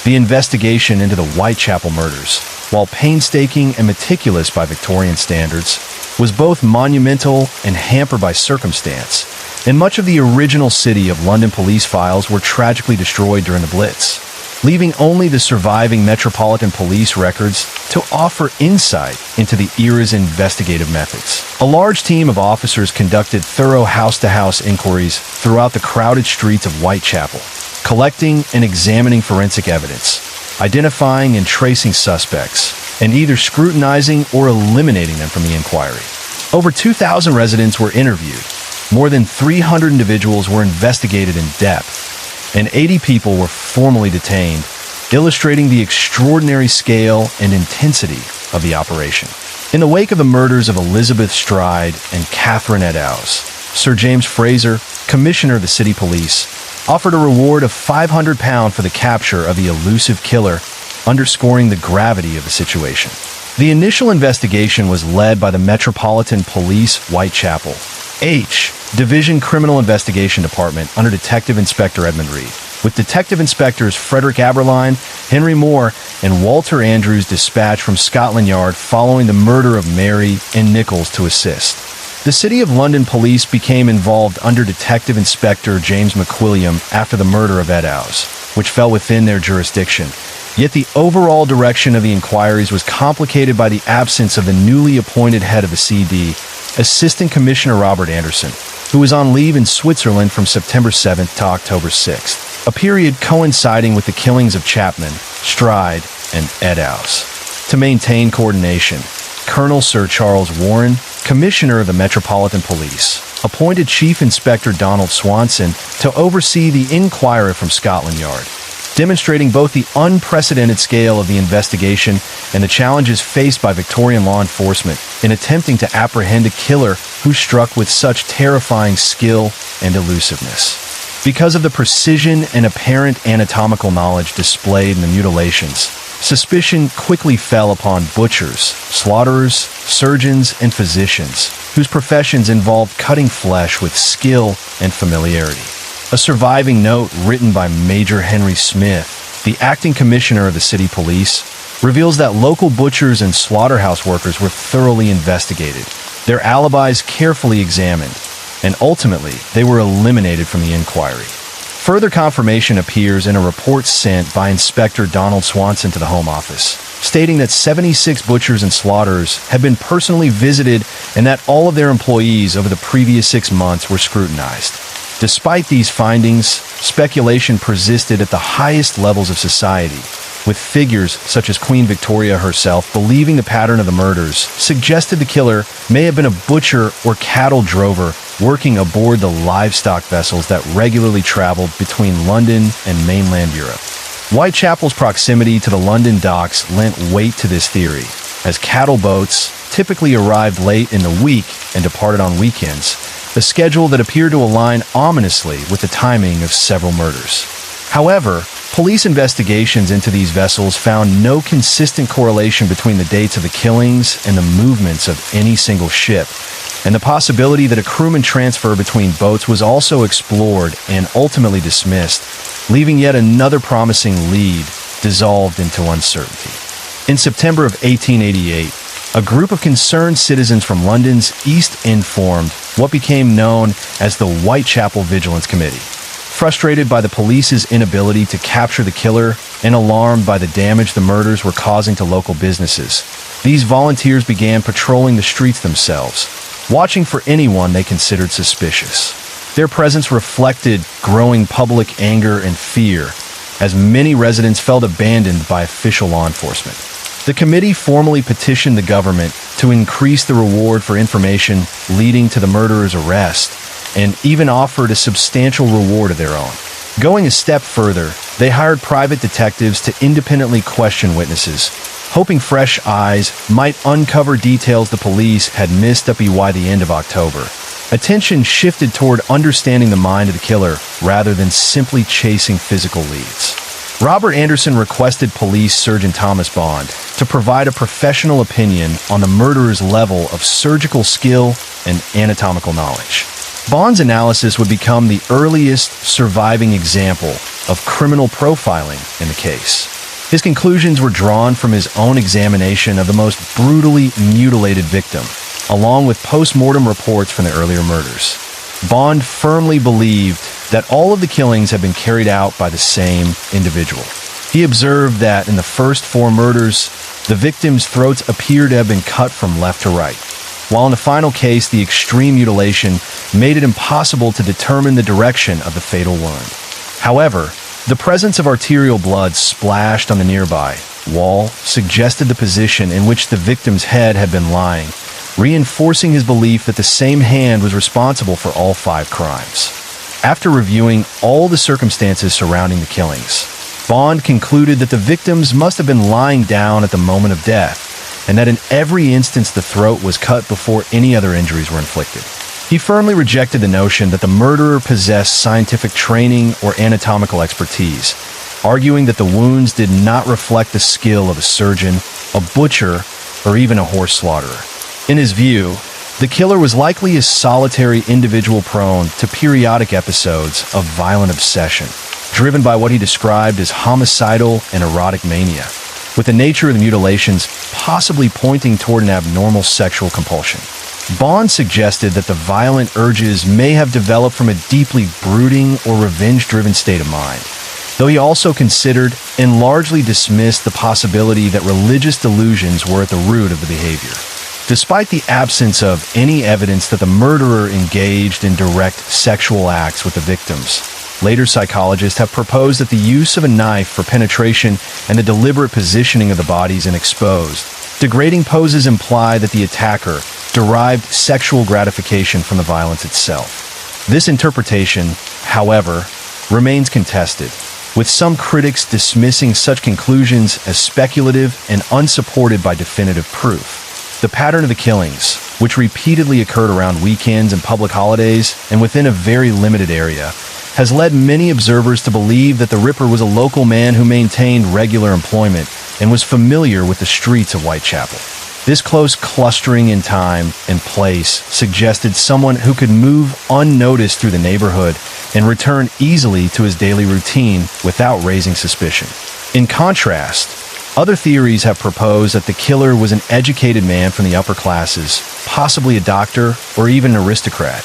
the investigation into the Whitechapel murders, while painstaking and meticulous by Victorian standards, was both monumental and hampered by circumstance, and much of the original city of London police files were tragically destroyed during the Blitz, leaving only the surviving Metropolitan Police records to offer insight into the era's investigative methods. A large team of officers conducted thorough house-to-house inquiries throughout the crowded streets of Whitechapel, collecting and examining forensic evidence, identifying and tracing suspects, and either scrutinizing or eliminating them from the inquiry. Over 2,000 residents were interviewed, more than 300 individuals were investigated in depth, and 80 people were formally detained, illustrating the extraordinary scale and intensity of the operation. In the wake of the murders of Elizabeth Stride and Catherine Eddowes, Sir James Fraser, Commissioner of the City Police, offered a reward of £500 for the capture of the elusive killer, underscoring the gravity of the situation. The initial investigation was led by the Metropolitan Police Whitechapel Division Criminal Investigation Department under Detective Inspector Edmund Reed. with Detective Inspectors Frederick Aberline, Henry Moore, and Walter Andrews dispatched from Scotland Yard following the murder of Mary and Nichols to assist. The City of London Police became involved under Detective Inspector James McWilliam after the murder of Eddowes, which fell within their jurisdiction. Yet the overall direction of the inquiries was complicated by the absence of the newly appointed head of the CD, Assistant Commissioner Robert Anderson, who was on leave in Switzerland from September 7th to October 6th, a period coinciding with the killings of Chapman, Stride, and Eddowes. To maintain coordination, Colonel Sir Charles Warren, Commissioner of the Metropolitan Police, appointed Chief Inspector Donald Swanson to oversee the inquiry from Scotland Yard, demonstrating both the unprecedented scale of the investigation and the challenges faced by Victorian law enforcement in attempting to apprehend a killer who struck with such terrifying skill and elusiveness. Because of the precision and apparent anatomical knowledge displayed in the mutilations, suspicion quickly fell upon butchers, slaughterers, surgeons, and physicians, whose professions involved cutting flesh with skill and familiarity. A surviving note written by Major Henry Smith, the acting commissioner of the city police, reveals that local butchers and slaughterhouse workers were thoroughly investigated, their alibis carefully examined, and ultimately they were eliminated from the inquiry. Further confirmation appears in a report sent by Inspector Donald Swanson to the Home Office, stating that 76 butchers and slaughterers had been personally visited and that all of their employees over the previous 6 months were scrutinized. Despite these findings, speculation persisted at the highest levels of society, with figures such as Queen Victoria herself believing the pattern of the murders suggested the killer may have been a butcher or cattle drover working aboard the livestock vessels that regularly traveled between London and mainland Europe. Whitechapel's proximity to the London docks lent weight to this theory, as cattle boats typically arrived late in the week and departed on weekends, a schedule that appeared to align ominously with the timing of several murders. However, police investigations into these vessels found no consistent correlation between the dates of the killings and the movements of any single ship, and the possibility that a crewman transfer between boats was also explored and ultimately dismissed, leaving yet another promising lead dissolved into uncertainty. In September of 1888, a group of concerned citizens from London's East End formed what became known as the Whitechapel Vigilance Committee. Frustrated by the police's inability to capture the killer and alarmed by the damage the murders were causing to local businesses, these volunteers began patrolling the streets themselves, watching for anyone they considered suspicious. Their presence reflected growing public anger and fear, as many residents felt abandoned by official law enforcement. The committee formally petitioned the government to increase the reward for information leading to the murderer's arrest, and even offered a substantial reward of their own. Going a step further, they hired private detectives to independently question witnesses, hoping fresh eyes might uncover details the police had missed up by the end of October. Attention shifted toward understanding the mind of the killer rather than simply chasing physical leads. Robert Anderson requested Police Surgeon Thomas Bond to provide a professional opinion on the murderer's level of surgical skill and anatomical knowledge. Bond's analysis would become the earliest surviving example of criminal profiling in the case. His conclusions were drawn from his own examination of the most brutally mutilated victim, along with post-mortem reports from the earlier murders. Bond firmly believed that all of the killings had been carried out by the same individual. He observed that in the first 4 murders, the victims' throats appeared to have been cut from left to right, while in the final case, the extreme mutilation made it impossible to determine the direction of the fatal wound. However, the presence of arterial blood splashed on the nearby wall suggested the position in which the victim's head had been lying, reinforcing his belief that the same hand was responsible for all 5 crimes. After reviewing all the circumstances surrounding the killings, Bond concluded that the victims must have been lying down at the moment of death, and that in every instance the throat was cut before any other injuries were inflicted. He firmly rejected the notion that the murderer possessed scientific training or anatomical expertise, arguing that the wounds did not reflect the skill of a surgeon, a butcher, or even a horse slaughterer. In his view, the killer was likely a solitary individual prone to periodic episodes of violent obsession, driven by what he described as homicidal and erotic mania, with the nature of the mutilations possibly pointing toward an abnormal sexual compulsion. Bond suggested that the violent urges may have developed from a deeply brooding or revenge-driven state of mind, though he also considered and largely dismissed the possibility that religious delusions were at the root of the behavior. Despite the absence of any evidence that the murderer engaged in direct sexual acts with the victims, later psychologists have proposed that the use of a knife for penetration and the deliberate positioning of the bodies in exposed, degrading poses imply that the attacker derived sexual gratification from the violence itself. This interpretation, however, remains contested, with some critics dismissing such conclusions as speculative and unsupported by definitive proof. The pattern of the killings, which repeatedly occurred around weekends and public holidays and within a very limited area, has led many observers to believe that the Ripper was a local man who maintained regular employment and was familiar with the streets of Whitechapel. This close clustering in time and place suggested someone who could move unnoticed through the neighborhood and return easily to his daily routine without raising suspicion. In contrast, other theories have proposed that the killer was an educated man from the upper classes, possibly a doctor or even an aristocrat,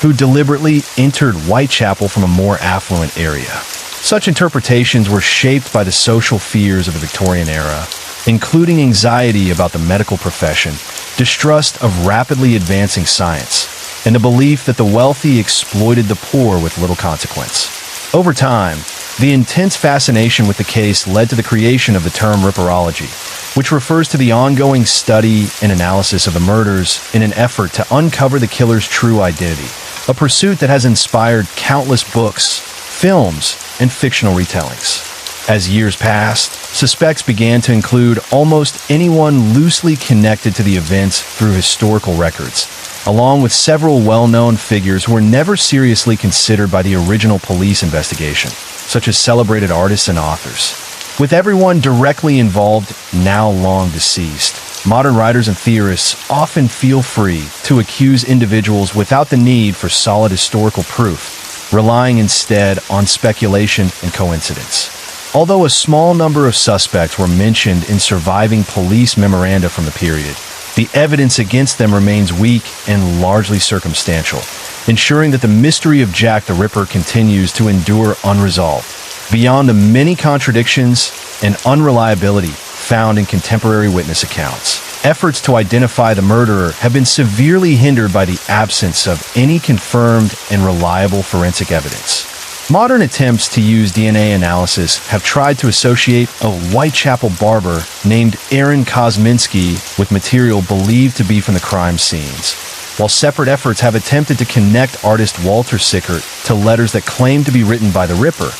who deliberately entered Whitechapel from a more affluent area. Such interpretations were shaped by the social fears of the Victorian era, including anxiety about the medical profession, distrust of rapidly advancing science, and the belief that the wealthy exploited the poor with little consequence. Over time, the intense fascination with the case led to the creation of the term ripperology, which refers to the ongoing study and analysis of the murders in an effort to uncover the killer's true identity, a pursuit that has inspired countless books, films, and fictional retellings. As years passed, suspects began to include almost anyone loosely connected to the events through historical records, along with several well-known figures who were never seriously considered by the original police investigation, such as celebrated artists and authors. With everyone directly involved now long deceased, modern writers and theorists often feel free to accuse individuals without the need for solid historical proof, relying instead on speculation and coincidence. Although a small number of suspects were mentioned in surviving police memoranda from the period, the evidence against them remains weak and largely circumstantial, ensuring that the mystery of Jack the Ripper continues to endure unresolved. Beyond the many contradictions and unreliability found in contemporary witness accounts, efforts to identify the murderer have been severely hindered by the absence of any confirmed and reliable forensic evidence. Modern attempts to use DNA analysis have tried to associate a Whitechapel barber named Aaron Kosminski with material believed to be from the crime scenes, while separate efforts have attempted to connect artist Walter Sickert to letters that claim to be written by the Ripper,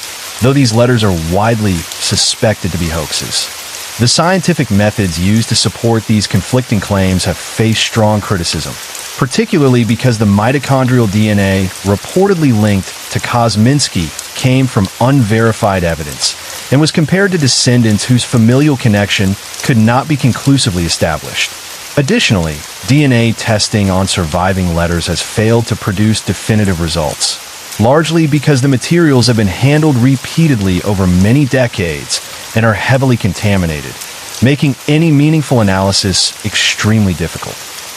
though these letters are widely suspected to be hoaxes. The scientific methods used to support these conflicting claims have faced strong criticism, particularly because the mitochondrial DNA reportedly linked to Kosminski came from unverified evidence and was compared to descendants whose familial connection could not be conclusively established. Additionally, DNA testing on surviving letters has failed to produce definitive results, largely because the materials have been handled repeatedly over many decades and are heavily contaminated, making any meaningful analysis extremely difficult.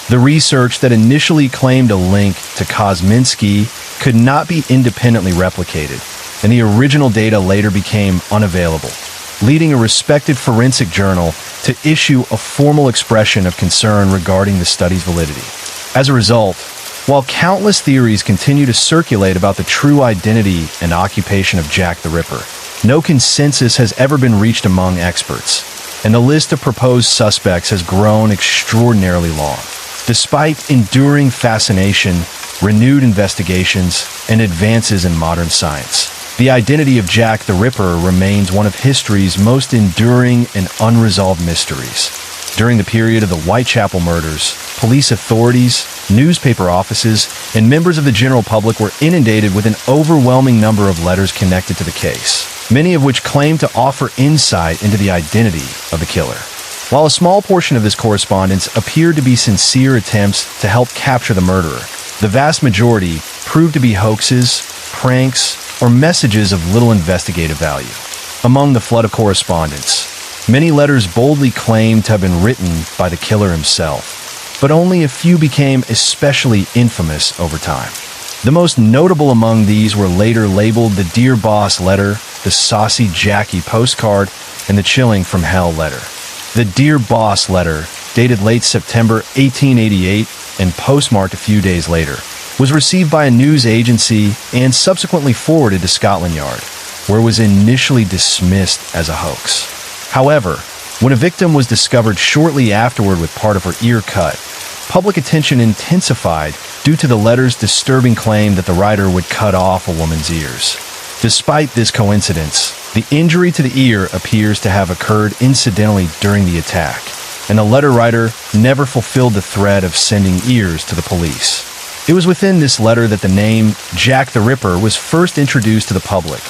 The research that initially claimed a link to Kosminski could not be independently replicated, and the original data later became unavailable, leading a respected forensic journal to issue a formal expression of concern regarding the study's validity. As a result, while countless theories continue to circulate about the true identity and occupation of Jack the Ripper, no consensus has ever been reached among experts, and the list of proposed suspects has grown extraordinarily long. Despite enduring fascination, renewed investigations, and advances in modern science, the identity of Jack the Ripper remains one of history's most enduring and unresolved mysteries. During the period of the Whitechapel murders, police authorities, newspaper offices, and members of the general public were inundated with an overwhelming number of letters connected to the case, many of which claim to offer insight into the identity of the killer. While a small portion of this correspondence appeared to be sincere attempts to help capture the murderer, the vast majority proved to be hoaxes, pranks, or messages of little investigative value. Among the flood of correspondence, many letters boldly claimed to have been written by the killer himself, but only a few became especially infamous over time. The most notable among these were later labeled the Dear Boss letter, the Saucy Jackie postcard, and the Chilling from Hell letter. The Dear Boss letter, dated late September 1888 and postmarked a few days later, was received by a news agency and subsequently forwarded to Scotland Yard, where it was initially dismissed as a hoax. However, when a victim was discovered shortly afterward with part of her ear cut, public attention intensified due to the letter's disturbing claim that the writer would cut off a woman's ears. Despite this coincidence, the injury to the ear appears to have occurred incidentally during the attack, and the letter writer never fulfilled the threat of sending ears to the police. It was within this letter that the name Jack the Ripper was first introduced to the public,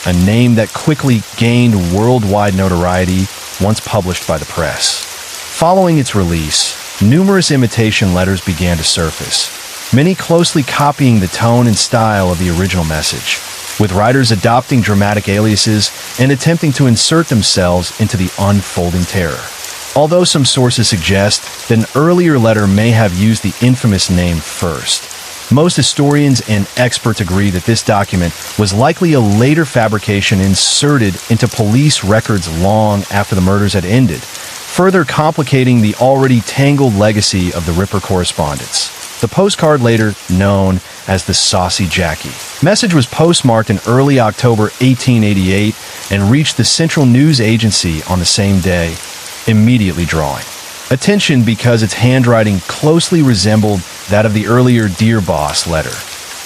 a name that quickly gained worldwide notoriety once published by the press. Following its release, numerous imitation letters began to surface, many closely copying the tone and style of the original message, with writers adopting dramatic aliases and attempting to insert themselves into the unfolding terror. Although some sources suggest that an earlier letter may have used the infamous name first, most historians and experts agree that this document was likely a later fabrication inserted into police records long after the murders had ended, further complicating the already tangled legacy of the Ripper correspondence. The postcard, later known as the Saucy Jackie message, was postmarked in early October 1888 and reached the Central News Agency on the same day, immediately drawing attention because its handwriting closely resembled that of the earlier Dear Boss letter.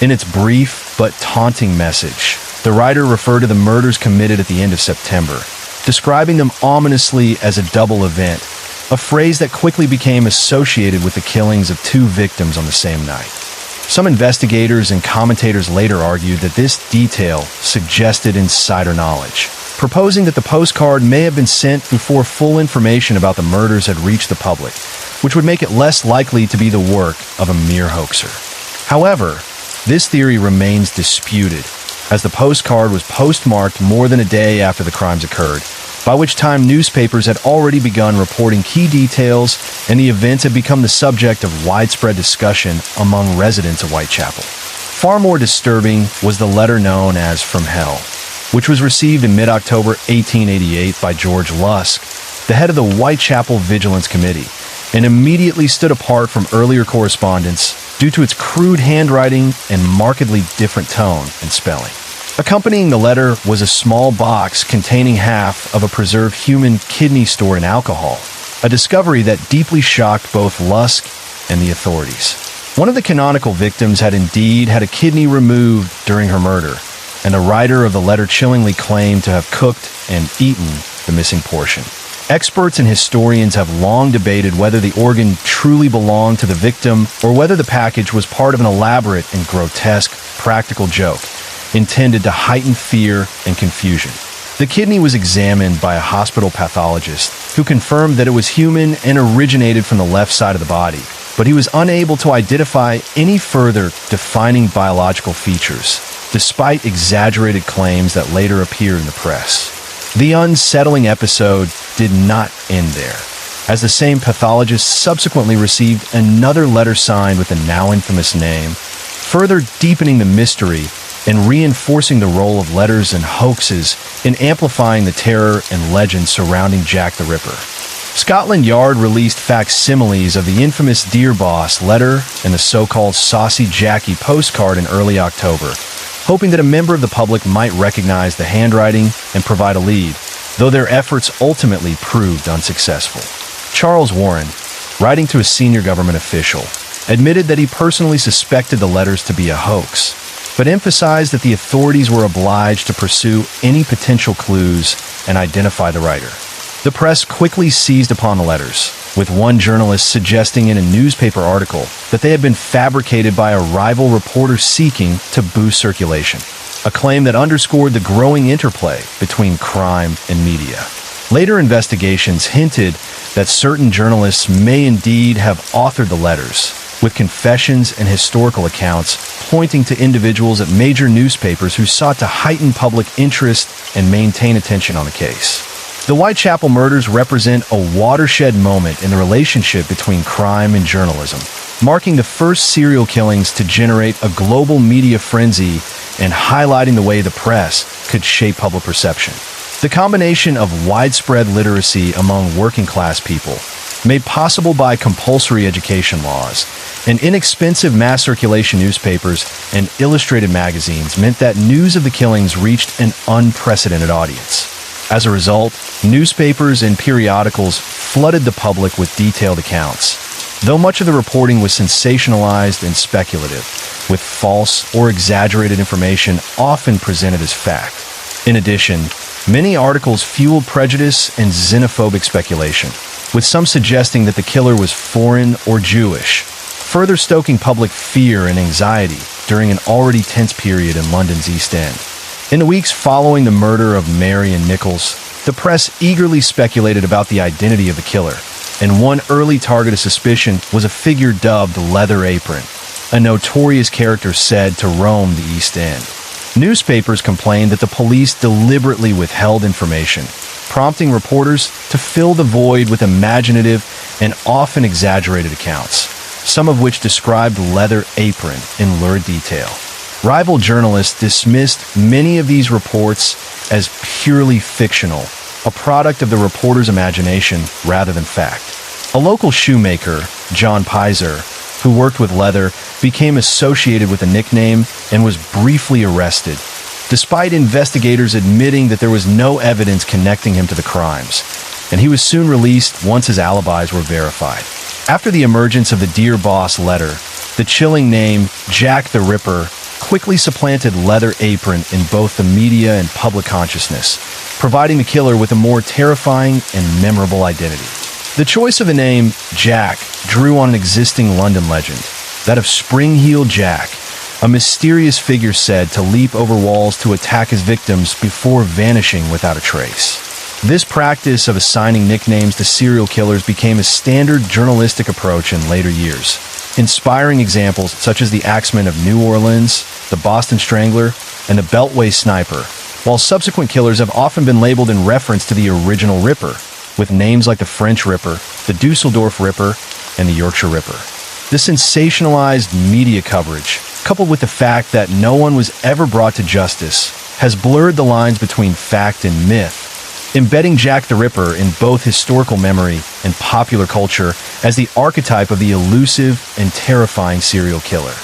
In its brief but taunting message, the writer referred to the murders committed at the end of September, describing them ominously as a double event, a phrase that quickly became associated with the killings of two victims on the same night. Some investigators and commentators later argued that this detail suggested insider knowledge, proposing that the postcard may have been sent before full information about the murders had reached the public, which would make it less likely to be the work of a mere hoaxer. However, this theory remains disputed, as the postcard was postmarked more than a day after the crimes occurred, by which time newspapers had already begun reporting key details and the events had become the subject of widespread discussion among residents of Whitechapel. Far more disturbing was the letter known as From Hell, which was received in mid-October 1888 by George Lusk, the head of the Whitechapel Vigilance Committee, and immediately stood apart from earlier correspondence due to its crude handwriting and markedly different tone and spelling. Accompanying the letter was a small box containing half of a preserved human kidney stored in alcohol, a discovery that deeply shocked both Lusk and the authorities. One of the canonical victims had indeed had a kidney removed during her murder, and the writer of the letter chillingly claimed to have cooked and eaten the missing portion. Experts and historians have long debated whether the organ truly belonged to the victim or whether the package was part of an elaborate and grotesque practical joke intended to heighten fear and confusion. The kidney was examined by a hospital pathologist who confirmed that it was human and originated from the left side of the body, but he was unable to identify any further defining biological features, despite exaggerated claims that later appeared in the press. The unsettling episode did not end there, as the same pathologist subsequently received another letter signed with the now infamous name, further deepening the mystery and reinforcing the role of letters and hoaxes in amplifying the terror and legend surrounding Jack the Ripper. Scotland Yard released facsimiles of the infamous Dear Boss letter and the so-called Saucy Jackie postcard in early October, hoping that a member of the public might recognize the handwriting and provide a lead, though their efforts ultimately proved unsuccessful. Charles Warren, writing to a senior government official, admitted that he personally suspected the letters to be a hoax, but emphasized that the authorities were obliged to pursue any potential clues and identify the writer. The press quickly seized upon the letters, with one journalist suggesting in a newspaper article that they had been fabricated by a rival reporter seeking to boost circulation, a claim that underscored the growing interplay between crime and media. Later investigations hinted that certain journalists may indeed have authored the letters, with confessions and historical accounts pointing to individuals at major newspapers who sought to heighten public interest and maintain attention on the case. The Whitechapel murders represent a watershed moment in the relationship between crime and journalism, marking the first serial killings to generate a global media frenzy and highlighting the way the press could shape public perception. The combination of widespread literacy among working-class people, made possible by compulsory education laws, and inexpensive mass circulation newspapers and illustrated magazines meant that news of the killings reached an unprecedented audience. As a result, newspapers and periodicals flooded the public with detailed accounts, though much of the reporting was sensationalized and speculative, with false or exaggerated information often presented as fact. In addition, many articles fueled prejudice and xenophobic speculation, with some suggesting that the killer was foreign or Jewish, further stoking public fear and anxiety during an already tense period in London's East End. In the weeks following the murder of Mary and Nichols, the press eagerly speculated about the identity of the killer, and one early target of suspicion was a figure dubbed Leather Apron, a notorious character said to roam the East End. Newspapers complained that the police deliberately withheld information, prompting reporters to fill the void with imaginative and often exaggerated accounts, some of which described Leather Apron in lurid detail. Rival journalists dismissed many of these reports as purely fictional, a product of the reporter's imagination rather than fact. A local shoemaker, John Pizer, who worked with leather, became associated with the nickname and was briefly arrested, despite investigators admitting that there was no evidence connecting him to the crimes, and he was soon released once his alibis were verified. After the emergence of the Dear Boss letter, the chilling name Jack the Ripper quickly supplanted Leather Apron in both the media and public consciousness, providing the killer with a more terrifying and memorable identity. The choice of the name Jack drew on an existing London legend, that of Spring-Heeled Jack, a mysterious figure said to leap over walls to attack his victims before vanishing without a trace. This practice of assigning nicknames to serial killers became a standard journalistic approach in later years, inspiring examples such as the Axeman of New Orleans, the Boston Strangler, and the Beltway Sniper, while subsequent killers have often been labeled in reference to the original Ripper, with names like the French Ripper, the Dusseldorf Ripper, and the Yorkshire Ripper. The sensationalized media coverage, coupled with the fact that no one was ever brought to justice, has blurred the lines between fact and myth, embedding Jack the Ripper in both historical memory and popular culture as the archetype of the elusive and terrifying serial killer.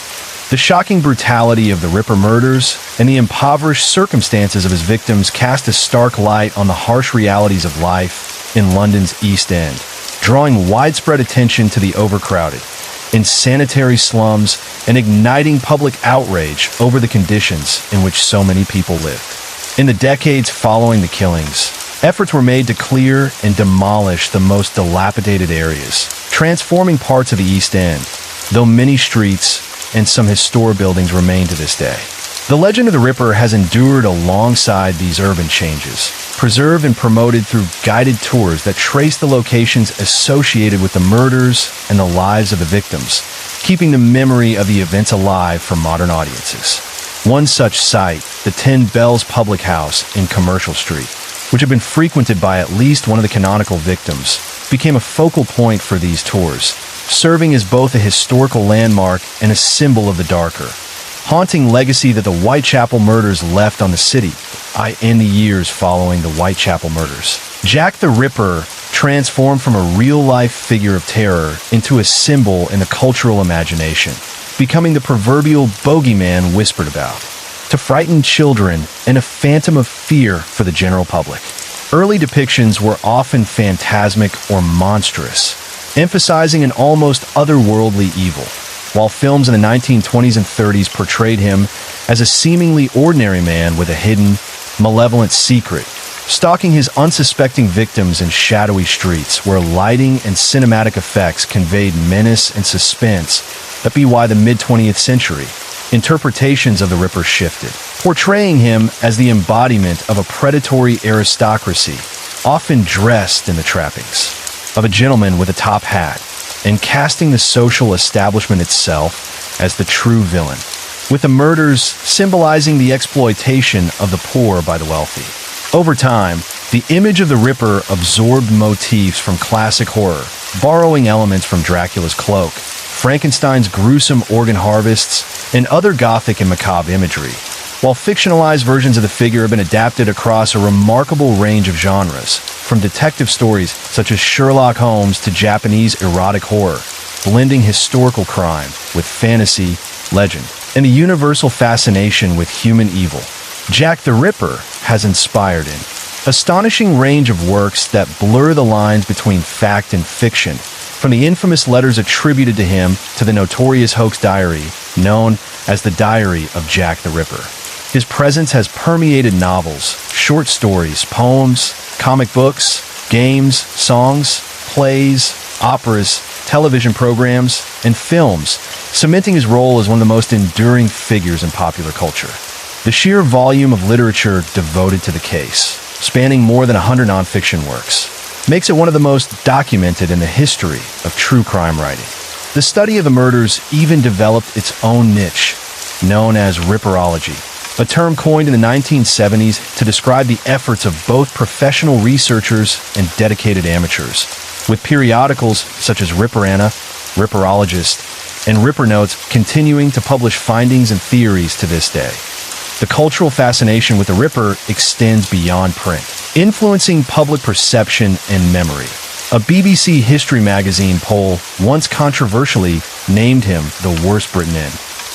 The shocking brutality of the Ripper murders and the impoverished circumstances of his victims cast a stark light on the harsh realities of life in London's East End, drawing widespread attention to the overcrowded, insanitary slums and igniting public outrage over the conditions in which so many people lived. In the decades following the killings, efforts were made to clear and demolish the most dilapidated areas, transforming parts of the East End, though many streets and some historic buildings remain to this day. The legend of the Ripper has endured alongside these urban changes, preserved and promoted through guided tours that trace the locations associated with the murders and the lives of the victims, keeping the memory of the events alive for modern audiences. One such site, the 10 Bells Public House in Commercial Street, which had been frequented by at least one of the canonical victims, became a focal point for these tours, serving as both a historical landmark and a symbol of the darker, haunting legacy that the Whitechapel murders left on the city in the years following the Whitechapel murders. Jack the Ripper transformed from a real-life figure of terror into a symbol in the cultural imagination, becoming the proverbial bogeyman whispered about, to frighten children and a phantom of fear for the general public. Early depictions were often phantasmic or monstrous, emphasizing an almost otherworldly evil, while films in the 1920s and 30s portrayed him as a seemingly ordinary man with a hidden, malevolent secret, stalking his unsuspecting victims in shadowy streets where lighting and cinematic effects conveyed menace and suspense. That be why the mid-20th century, interpretations of the Ripper shifted, portraying him as the embodiment of a predatory aristocracy, often dressed in the trappings of a gentleman with a top hat, and casting the social establishment itself as the true villain, with the murders symbolizing the exploitation of the poor by the wealthy. Over time, the image of the Ripper absorbed motifs from classic horror, borrowing elements from Dracula's cloak, Frankenstein's gruesome organ harvests, and other gothic and macabre imagery, while fictionalized versions of the figure have been adapted across a remarkable range of genres, from detective stories such as Sherlock Holmes to Japanese erotic horror, blending historical crime with fantasy, legend, and a universal fascination with human evil. Jack the Ripper has inspired an astonishing range of works that blur the lines between fact and fiction, from the infamous letters attributed to him to the notorious hoax diary known as the Diary of Jack the Ripper. His presence has permeated novels, short stories, poems, comic books, games, songs, plays, operas, television programs, and films, cementing his role as one of the most enduring figures in popular culture. The sheer volume of literature devoted to the case, spanning more than 100 nonfiction works, makes it one of the most documented in the history of true crime writing. The study of the murders even developed its own niche, known as Ripperology, a term coined in the 1970s to describe the efforts of both professional researchers and dedicated amateurs, with periodicals such as Ripperana, Ripperologist, and Ripper Notes continuing to publish findings and theories to this day. The cultural fascination with the Ripper extends beyond print, influencing public perception and memory. A BBC History magazine poll once controversially named him the worst Briton in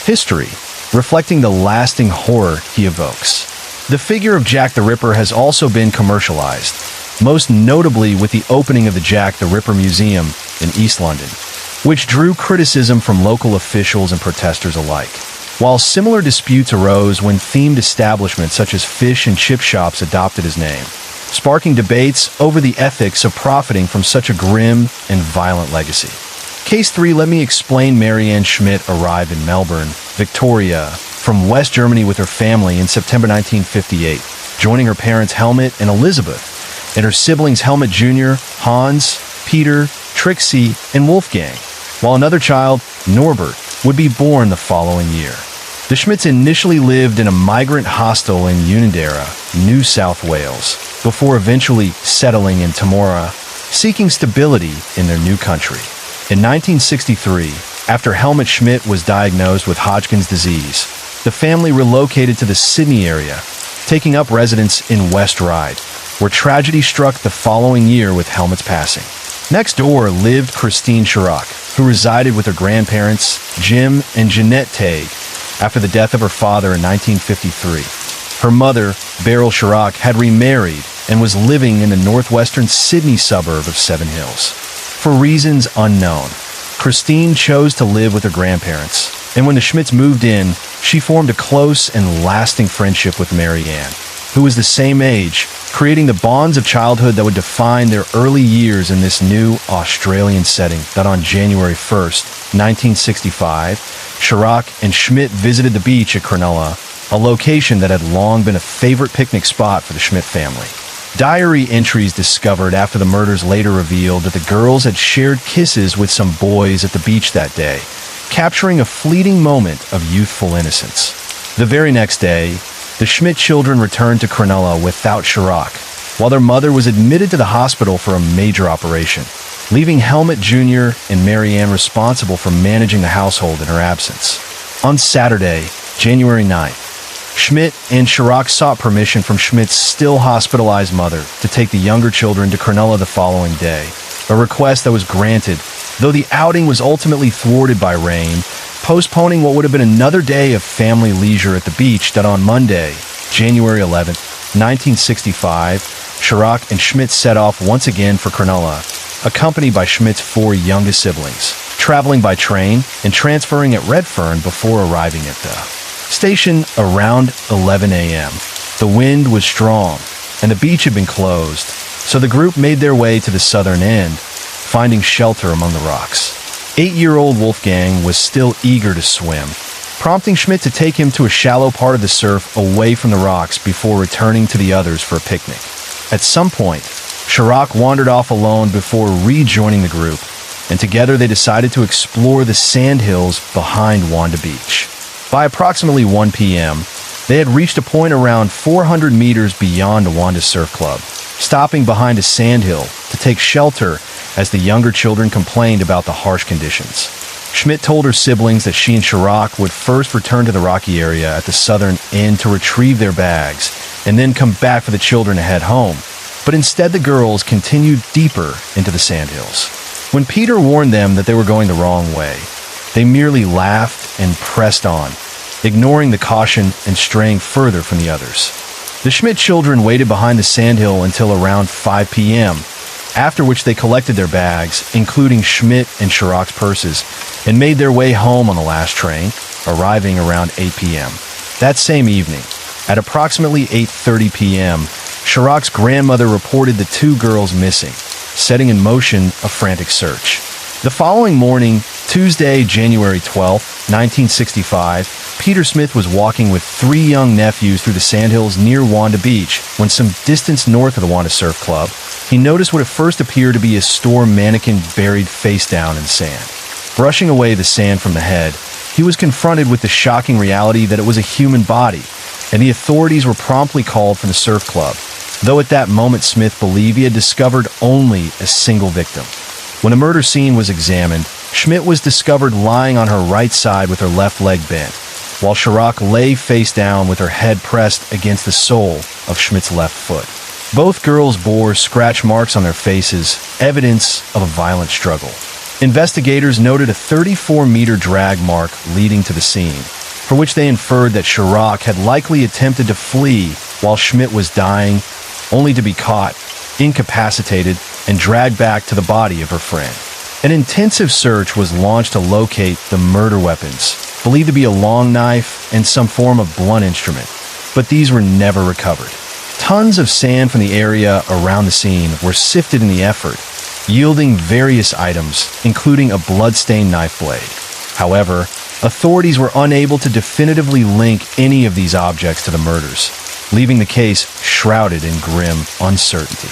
history, reflecting the lasting horror he evokes. The figure of Jack the Ripper has also been commercialized, most notably with the opening of the Jack the Ripper Museum in East London, which drew criticism from local officials and protesters alike. While similar disputes arose when themed establishments such as fish and chip shops adopted his name, sparking debates over the ethics of profiting from such a grim and violent legacy. Case 3, let me explain. Marianne Schmidt arrived in Melbourne, Victoria, from West Germany with her family in September 1958, joining her parents Helmut and Elizabeth, and her siblings Helmut Jr., Hans, Peter, Trixie, and Wolfgang, while another child, Norbert, would be born the following year. The Schmidts initially lived in a migrant hostel in Unanderra, New South Wales, before eventually settling in Temora, seeking stability in their new country. In 1963, after Helmut Schmidt was diagnosed with Hodgkin's disease, the family relocated to the Sydney area, taking up residence in West Ryde, where tragedy struck the following year with Helmut's passing. Next door lived Christine Chirac, who resided with her grandparents, Jim and Jeanette Tague, after the death of her father in 1953. Her mother, Beryl Chirac, had remarried and was living in the northwestern Sydney suburb of Seven Hills. For reasons unknown, Christine chose to live with her grandparents, and when the Schmidts moved in, she formed a close and lasting friendship with Marianne, who was the same age, creating the bonds of childhood that would define their early years in this new Australian setting. That on January 1st, 1965, Chirac and Schmidt visited the beach at Cronulla, a location that had long been a favorite picnic spot for the Schmidt family. Diary entries discovered after the murders later revealed that the girls had shared kisses with some boys at the beach that day, capturing a fleeting moment of youthful innocence. The very next day, the Schmidt children returned to Cronulla without Chirac, while their mother was admitted to the hospital for a major operation, leaving Helmut Jr. and Marianne responsible for managing the household in her absence. On Saturday, January 9th, Schmidt and Chirac sought permission from Schmidt's still hospitalized mother to take the younger children to Cronulla the following day, a request that was granted, though the outing was ultimately thwarted by rain, postponing what would have been another day of family leisure at the beach. That on Monday, January 11th, 1965, Chirac and Schmidt set off once again for Cronulla, accompanied by Schmidt's 4 youngest siblings, traveling by train and transferring at Redfern before arriving at the station around 11 a.m. The wind was strong, and the beach had been closed, so the group made their way to the southern end, finding shelter among the rocks. 8-year-old Wolfgang was still eager to swim, prompting Schmidt to take him to a shallow part of the surf away from the rocks before returning to the others for a picnic. At some point, Chirac wandered off alone before rejoining the group, and together they decided to explore the sandhills behind Wanda Beach. By approximately 1 p.m., they had reached a point around 400 meters beyond Wanda's surf club, stopping behind a sandhill to take shelter as the younger children complained about the harsh conditions. Schmidt told her siblings that she and Chirac would first return to the rocky area at the southern end to retrieve their bags and then come back for the children to head home. But instead the girls continued deeper into the sandhills. When Peter warned them that they were going the wrong way, they merely laughed and pressed on, ignoring the caution and straying further from the others. The Schmidt children waited behind the sandhill until around 5 p.m., after which they collected their bags, including Schmidt and Chirac's purses, and made their way home on the last train, arriving around 8 p.m. That same evening, at approximately 8:30 p.m., Chirac's grandmother reported the two girls missing, setting in motion a frantic search. The following morning, Tuesday, January 12, 1965, Peter Smith was walking with 3 young nephews through the sandhills near Wanda Beach when some distance north of the Wanda Surf Club, he noticed what at first appeared to be a store mannequin buried face down in sand. Brushing away the sand from the head, he was confronted with the shocking reality that it was a human body, and the authorities were promptly called from the surf club, though at that moment Smith believed he had discovered only a single victim. When the murder scene was examined, Schmidt was discovered lying on her right side with her left leg bent, while Chirac lay face down with her head pressed against the sole of Schmidt's left foot. Both girls bore scratch marks on their faces, evidence of a violent struggle. Investigators noted a 34-meter drag mark leading to the scene, for which they inferred that Chirac had likely attempted to flee while Schmidt was dying, only to be caught, incapacitated, and dragged back to the body of her friend. An intensive search was launched to locate the murder weapons, believed to be a long knife and some form of blunt instrument, but these were never recovered. Tons of sand from the area around the scene were sifted in the effort, yielding various items, including a blood-stained knife blade. However, authorities were unable to definitively link any of these objects to the murders, leaving the case shrouded in grim uncertainty.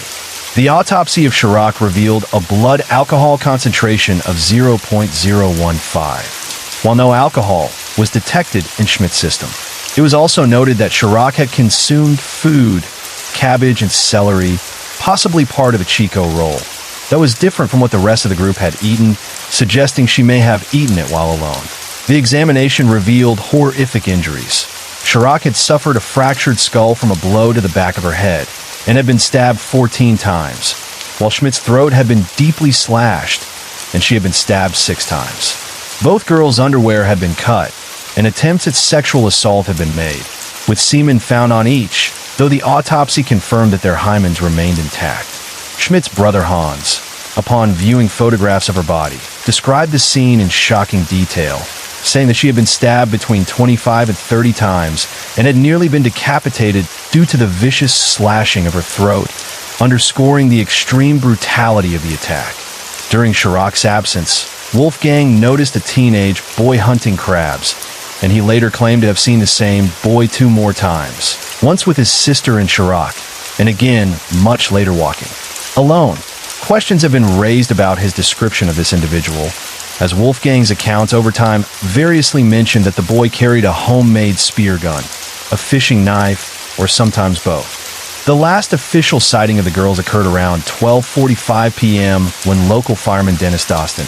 The autopsy of Chirac revealed a blood alcohol concentration of 0.015, while no alcohol was detected in Schmidt's system. It was also noted that Chirac had consumed food, cabbage and celery, possibly part of a Chico roll, that was different from what the rest of the group had eaten, suggesting she may have eaten it while alone. The examination revealed horrific injuries. Chirac had suffered a fractured skull from a blow to the back of her head and had been stabbed 14 times, while Schmidt's throat had been deeply slashed and she had been stabbed 6 times. Both girls' underwear had been cut, and attempts at sexual assault had been made, with semen found on each, though the autopsy confirmed that their hymens remained intact. Schmidt's brother Hans, upon viewing photographs of her body, described the scene in shocking detail, saying that she had been stabbed between 25 and 30 times and had nearly been decapitated due to the vicious slashing of her throat, underscoring the extreme brutality of the attack. During Chirac's absence, Wolfgang noticed a teenage boy hunting crabs, and he later claimed to have seen the same boy 2 more times, once with his sister and Chirac, and again much later walking alone. Questions have been raised about his description of this individual, as Wolfgang's accounts over time variously mentioned that the boy carried a homemade spear gun, a fishing knife, or sometimes both. The last official sighting of the girls occurred around 12:45 p.m. when local fireman Dennis Dostin,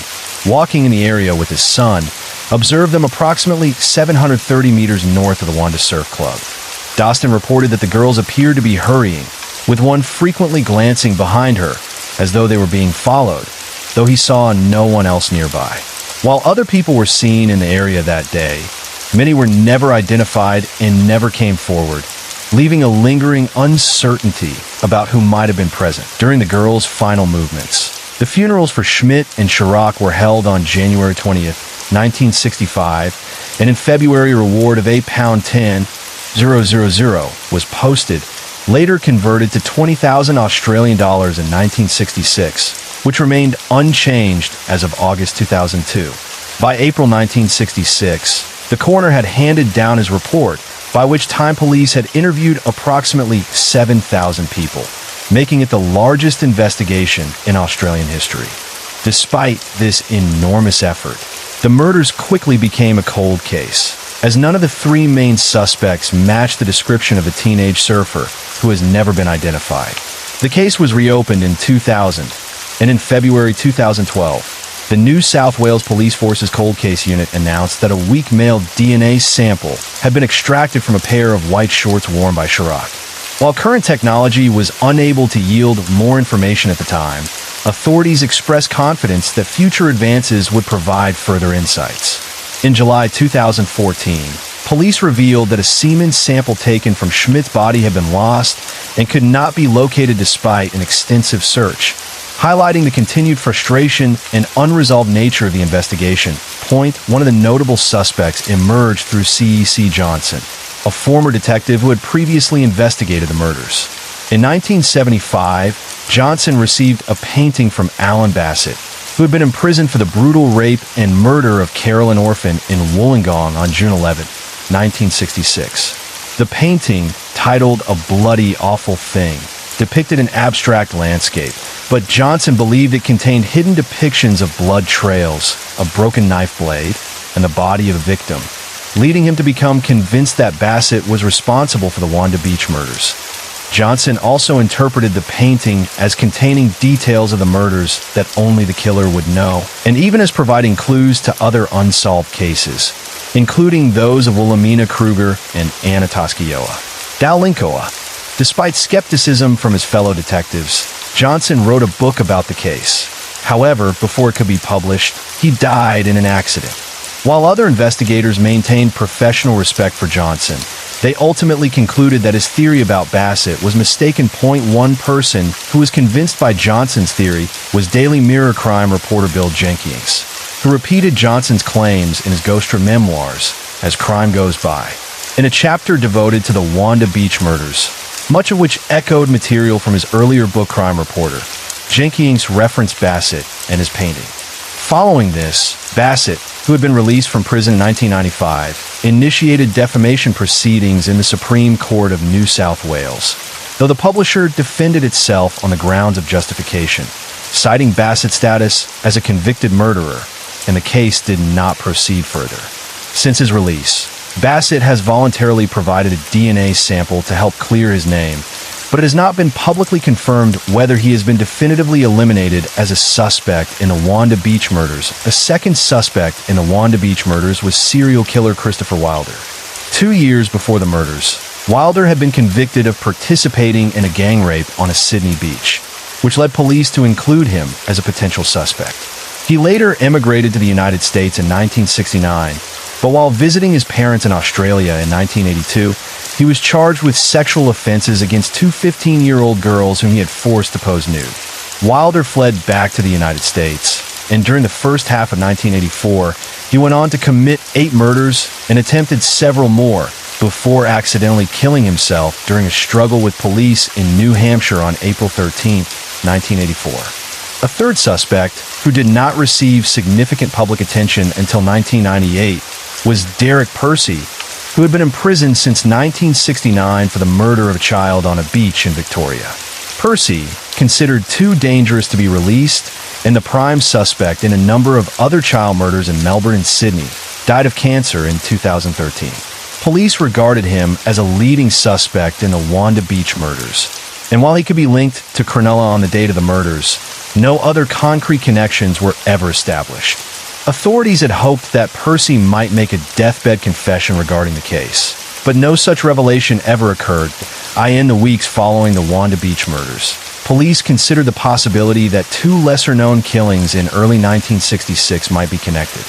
walking in the area with his son, observed them approximately 730 meters north of the Wanda Surf Club. Dostin reported that the girls appeared to be hurrying, with one frequently glancing behind her, as though they were being followed, though he saw no one else nearby. While other people were seen in the area that day, many were never identified and never came forward, leaving a lingering uncertainty about who might have been present during the girls' final movements. The funerals for Schmidt and Chirac were held on January 20th, 1965, and in February a reward of £8.10,000 was posted, later converted to 20,000 Australian dollars in 1966, which remained unchanged as of August 2002. By April 1966, the coroner had handed down his report, by which time police had interviewed approximately 7,000 people, making it the largest investigation in Australian history. Despite this enormous effort, the murders quickly became a cold case, as none of the three main suspects matched the description of a teenage surfer who has never been identified. The case was reopened in 2000, and in February 2012, the New South Wales Police Force's Cold Case Unit announced that a weak male DNA sample had been extracted from a pair of white shorts worn by Chirac. While current technology was unable to yield more information at the time, authorities expressed confidence that future advances would provide further insights. In July 2014, police revealed that a semen sample taken from Schmidt's body had been lost and could not be located despite an extensive search, highlighting the continued frustration and unresolved nature of the investigation. One of the notable suspects emerged through CEC Johnson, a former detective who had previously investigated the murders. In 1975, Johnson received a painting from Alan Bassett, who had been imprisoned for the brutal rape and murder of Carolyn Orphan in Wollongong on June 11, 1966. The painting, titled A Bloody Awful Thing, depicted an abstract landscape, but Johnson believed it contained hidden depictions of blood trails, a broken knife blade, and the body of a victim, leading him to become convinced that Bassett was responsible for the Wanda Beach murders. Johnson also interpreted the painting as containing details of the murders that only the killer would know, and even as providing clues to other unsolved cases, including those of Wilhelmina Kruger and Anna Dalinkoa. Despite skepticism from his fellow detectives, Johnson wrote a book about the case. However, before it could be published, he died in an accident. While other investigators maintained professional respect for Johnson, they ultimately concluded that his theory about Bassett was mistaken. One person who was convinced by Johnson's theory was Daily Mirror crime reporter Bill Jenkins, who repeated Johnson's claims in his ghost memoirs, As Crime Goes By, in a chapter devoted to the Wanda Beach murders, much of which echoed material from his earlier book Crime Reporter. Jenkins referenced Bassett and his painting. Following this, Bassett, who had been released from prison in 1995, initiated defamation proceedings in the Supreme Court of New South Wales, though the publisher defended itself on the grounds of justification, citing Bassett's status as a convicted murderer, and the case did not proceed further. Since his release, Bassett has voluntarily provided a DNA sample to help clear his name, but it has not been publicly confirmed whether he has been definitively eliminated as a suspect in the Wanda Beach murders. A second suspect in the Wanda Beach murders was serial killer Christopher Wilder. 2 years before the murders, Wilder had been convicted of participating in a gang rape on a Sydney beach, which led police to include him as a potential suspect. He later emigrated to the United States in 1969, but while visiting his parents in Australia in 1982, he was charged with sexual offenses against two 15-year-old girls whom he had forced to pose nude. Wilder fled back to the United States, and during the first half of 1984, he went on to commit 8 murders and attempted several more before accidentally killing himself during a struggle with police in New Hampshire on April 13, 1984. A third suspect, who did not receive significant public attention until 1998, was Derek Percy, who had been imprisoned since 1969 for the murder of a child on a beach in Victoria. Percy, considered too dangerous to be released, and the prime suspect in a number of other child murders in Melbourne and Sydney, died of cancer in 2013. Police regarded him as a leading suspect in the Wanda Beach murders, and while he could be linked to Cronulla on the date of the murders, no other concrete connections were ever established. Authorities had hoped that Percy might make a deathbed confession regarding the case, but no such revelation ever occurred. In the weeks following the Wanda Beach murders, police considered the possibility that 2 lesser-known killings in early 1966 might be connected.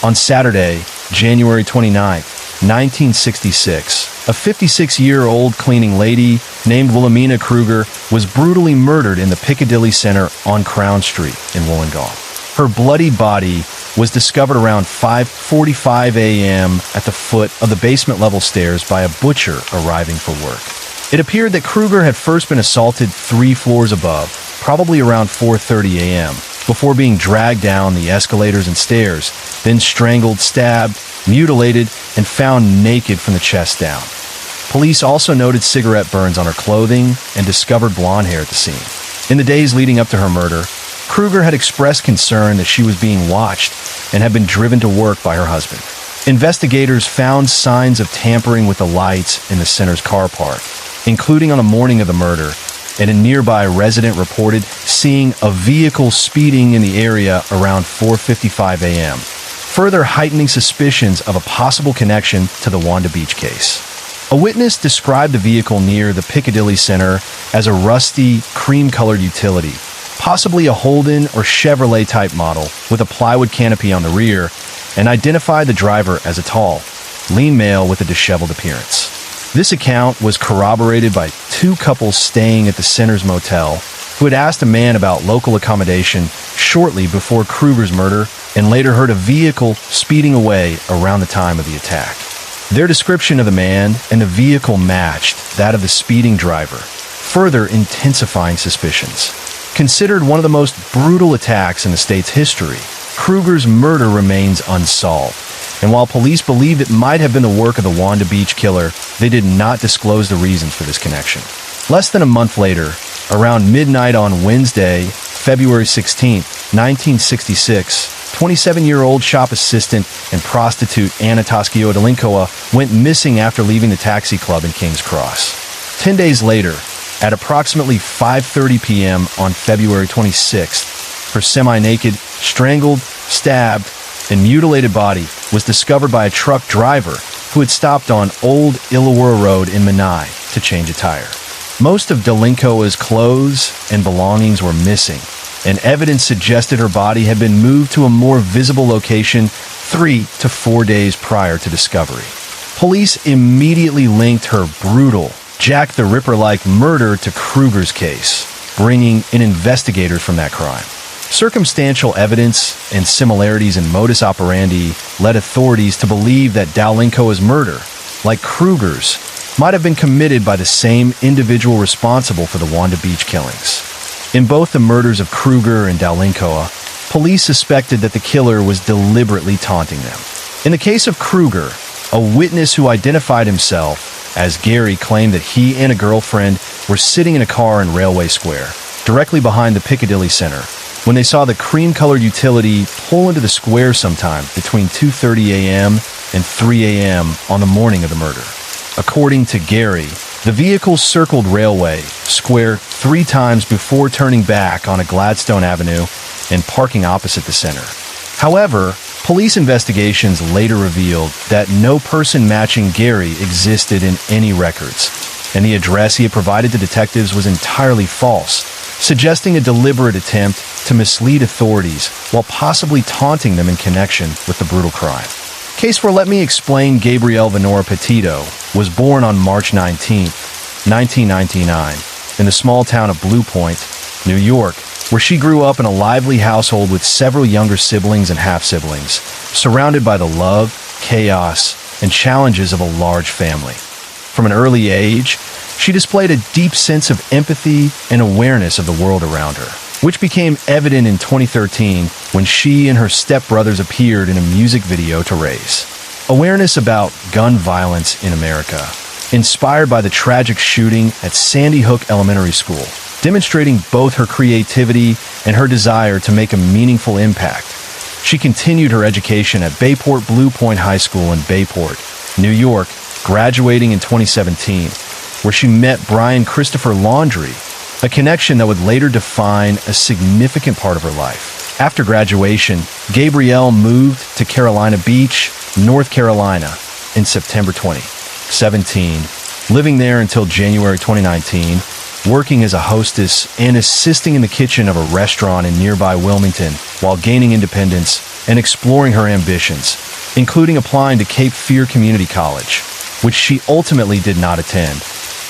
On Saturday, January 29, 1966, a 56-year-old cleaning lady named Wilhelmina Kruger was brutally murdered in the Piccadilly Centre on Crown Street in Wollongong. Her bloody body was discovered around 5:45 a.m. at the foot of the basement-level stairs by a butcher arriving for work. It appeared that Kruger had first been assaulted 3 floors above, probably around 4:30 a.m., before being dragged down the escalators and stairs, then strangled, stabbed, mutilated, and found naked from the chest down. Police also noted cigarette burns on her clothing and discovered blonde hair at the scene. In the days leading up to her murder, Kruger had expressed concern that she was being watched and had been driven to work by her husband. Investigators found signs of tampering with the lights in the center's car park, including on the morning of the murder, and a nearby resident reported seeing a vehicle speeding in the area around 4:55 a.m., further heightening suspicions of a possible connection to the Wanda Beach case. A witness described the vehicle near the Piccadilly Center as a rusty, cream-colored utility, possibly a Holden or Chevrolet-type model with a plywood canopy on the rear, and identified the driver as a tall, lean male with a disheveled appearance. This account was corroborated by two couples staying at the center's motel who had asked a man about local accommodation shortly before Kruger's murder and later heard a vehicle speeding away around the time of the attack. Their description of the man and the vehicle matched that of the speeding driver, further intensifying suspicions. Considered one of the most brutal attacks in the state's history, Kruger's murder remains unsolved, and while police believe it might have been the work of the Wanda Beach killer, they did not disclose the reasons for this connection. Less than a month later, around midnight on Wednesday, February 16, 1966, 27-year-old shop assistant and prostitute Anna Toscio Delincoa went missing after leaving the taxi club in King's Cross. 10 days later, at approximately 5:30 p.m. on February 26th, her semi-naked, strangled, stabbed, and mutilated body was discovered by a truck driver who had stopped on Old Illawarra Road in Menai to change a tire. Most of Delincoa's clothes and belongings were missing, and evidence suggested her body had been moved to a more visible location 3 to 4 days prior to discovery. Police immediately linked her brutal, Jack the Ripper-like murder to Kruger's case, bringing in investigators from that crime. Circumstantial evidence and similarities in modus operandi led authorities to believe that Delincoa's murder, like Kruger's, might have been committed by the same individual responsible for the Wanda Beach killings. In both the murders of Kruger and Delincoa, police suspected that the killer was deliberately taunting them. In the case of Kruger, a witness who identified himself as Gary claimed that he and a girlfriend were sitting in a car in Railway Square, directly behind the Piccadilly Center, when they saw the cream-colored utility pull into the square sometime between 2:30 a.m. and 3 a.m. on the morning of the murder. According to Gary, the vehicle circled Railway Square 3 times before turning back on a Gladstone Avenue and parking opposite the center. However, police investigations later revealed that no person matching Gary existed in any records, and the address he had provided to detectives was entirely false, suggesting a deliberate attempt to mislead authorities while possibly taunting them in connection with the brutal crime. Case for Let Me Explain Gabrielle Venora Petito was born on March 19, 1999, in the small town of Blue Point, New York, where she grew up in a lively household with several younger siblings and half-siblings, surrounded by the love, chaos, and challenges of a large family. From an early age, she displayed a deep sense of empathy and awareness of the world around her, which became evident in 2013 when she and her stepbrothers appeared in a music video to raise awareness about gun violence in America, inspired by the tragic shooting at Sandy Hook Elementary School, demonstrating both her creativity and her desire to make a meaningful impact. She continued her education at Bayport Blue Point High School in Bayport, New York, graduating in 2017, where she met Brian Christopher Laundrie, a connection that would later define a significant part of her life. After graduation, Gabrielle moved to Carolina Beach, North Carolina, in September 2017, living there until January 2019, working as a hostess and assisting in the kitchen of a restaurant in nearby Wilmington while gaining independence and exploring her ambitions, including applying to Cape Fear Community College, which she ultimately did not attend.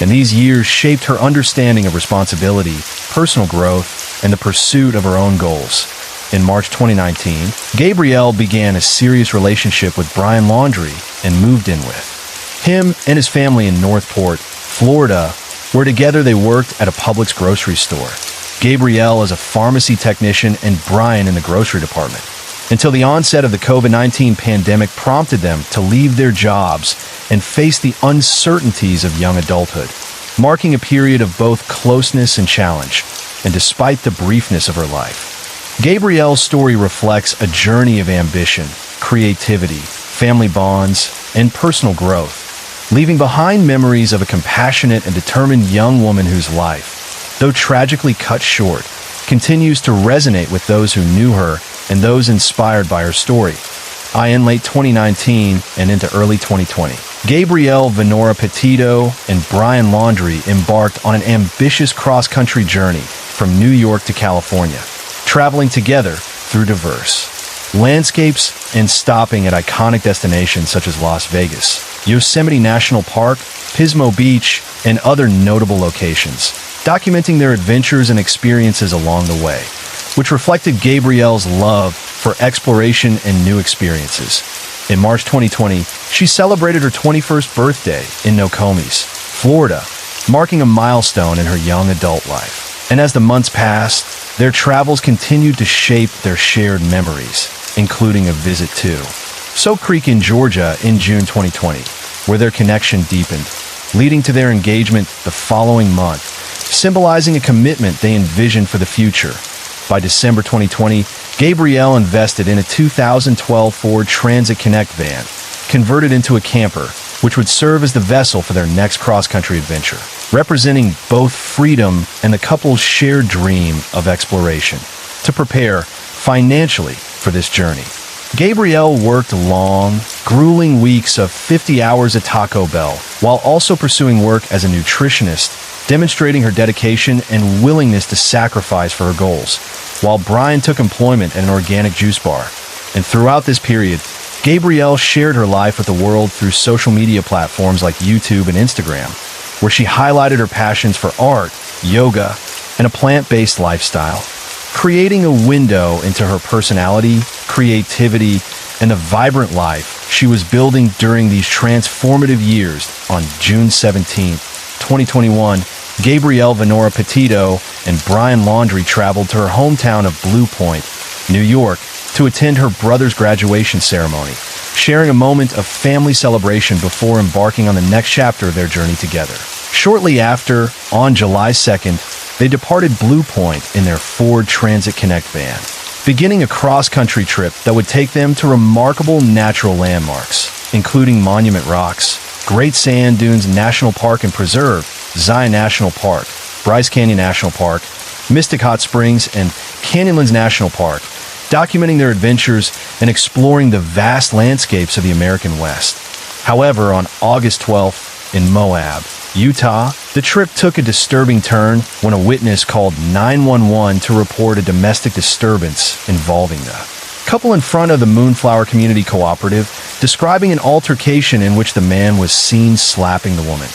And these years shaped her understanding of responsibility, personal growth, and the pursuit of her own goals. In March 2019, Gabrielle began a serious relationship with Brian Laundrie and moved in with him and his family in Northport, Florida, where together they worked at a Publix grocery store. Gabrielle as a pharmacy technician and Brian in the grocery department, until the onset of the COVID-19 pandemic prompted them to leave their jobs and face the uncertainties of young adulthood, marking a period of both closeness and challenge. And despite the briefness of her life, Gabrielle's story reflects a journey of ambition, creativity, family bonds, and personal growth, leaving behind memories of a compassionate and determined young woman whose life, though tragically cut short, continues to resonate with those who knew her and those inspired by her story. In late 2019 and into early 2020, Gabrielle Venora Petito and Brian Laundrie embarked on an ambitious cross-country journey from New York to California, traveling together through diverse landscapes and stopping at iconic destinations such as Las Vegas, Yosemite National Park, Pismo Beach, and other notable locations, documenting their adventures and experiences along the way, which reflected Gabrielle's love for exploration and new experiences. In March 2020, she celebrated her 21st birthday in Nokomis, Florida, marking a milestone in her young adult life. And as the months passed, their travels continued to shape their shared memories, including a visit to Soap Creek in Georgia in June 2020, where their connection deepened, leading to their engagement the following month, symbolizing a commitment they envisioned for the future. By December 2020, Gabrielle invested in a 2012 Ford Transit Connect van, converted into a camper, which would serve as the vessel for their next cross-country adventure, representing both freedom and the couple's shared dream of exploration. To prepare financially for this journey, Gabrielle worked long, grueling weeks of 50 hours at Taco Bell, while also pursuing work as a nutritionist, demonstrating her dedication and willingness to sacrifice for her goals, while Brian took employment at an organic juice bar. And throughout this period, Gabrielle shared her life with the world through social media platforms like YouTube and Instagram, where she highlighted her passions for art, yoga, and a plant-based lifestyle, creating a window into her personality, creativity, and the vibrant life she was building during these transformative years. On June 17, 2021, Gabrielle Venora Petito and Brian Laundrie traveled to her hometown of Blue Point, New York, to attend her brother's graduation ceremony, sharing a moment of family celebration before embarking on the next chapter of their journey together. Shortly after, on July 2nd, they departed Blue Point in their Ford Transit Connect van, beginning a cross-country trip that would take them to remarkable natural landmarks, including Monument Rocks, Great Sand Dunes National Park and Preserve, Zion National Park, Bryce Canyon National Park, Mystic Hot Springs, and Canyonlands National Park, documenting their adventures and exploring the vast landscapes of the American West. However, on August 12th, in Moab, Utah, the trip took a disturbing turn when a witness called 911 to report a domestic disturbance involving the couple in front of the Moonflower Community Cooperative, describing an altercation in which the man was seen slapping the woman,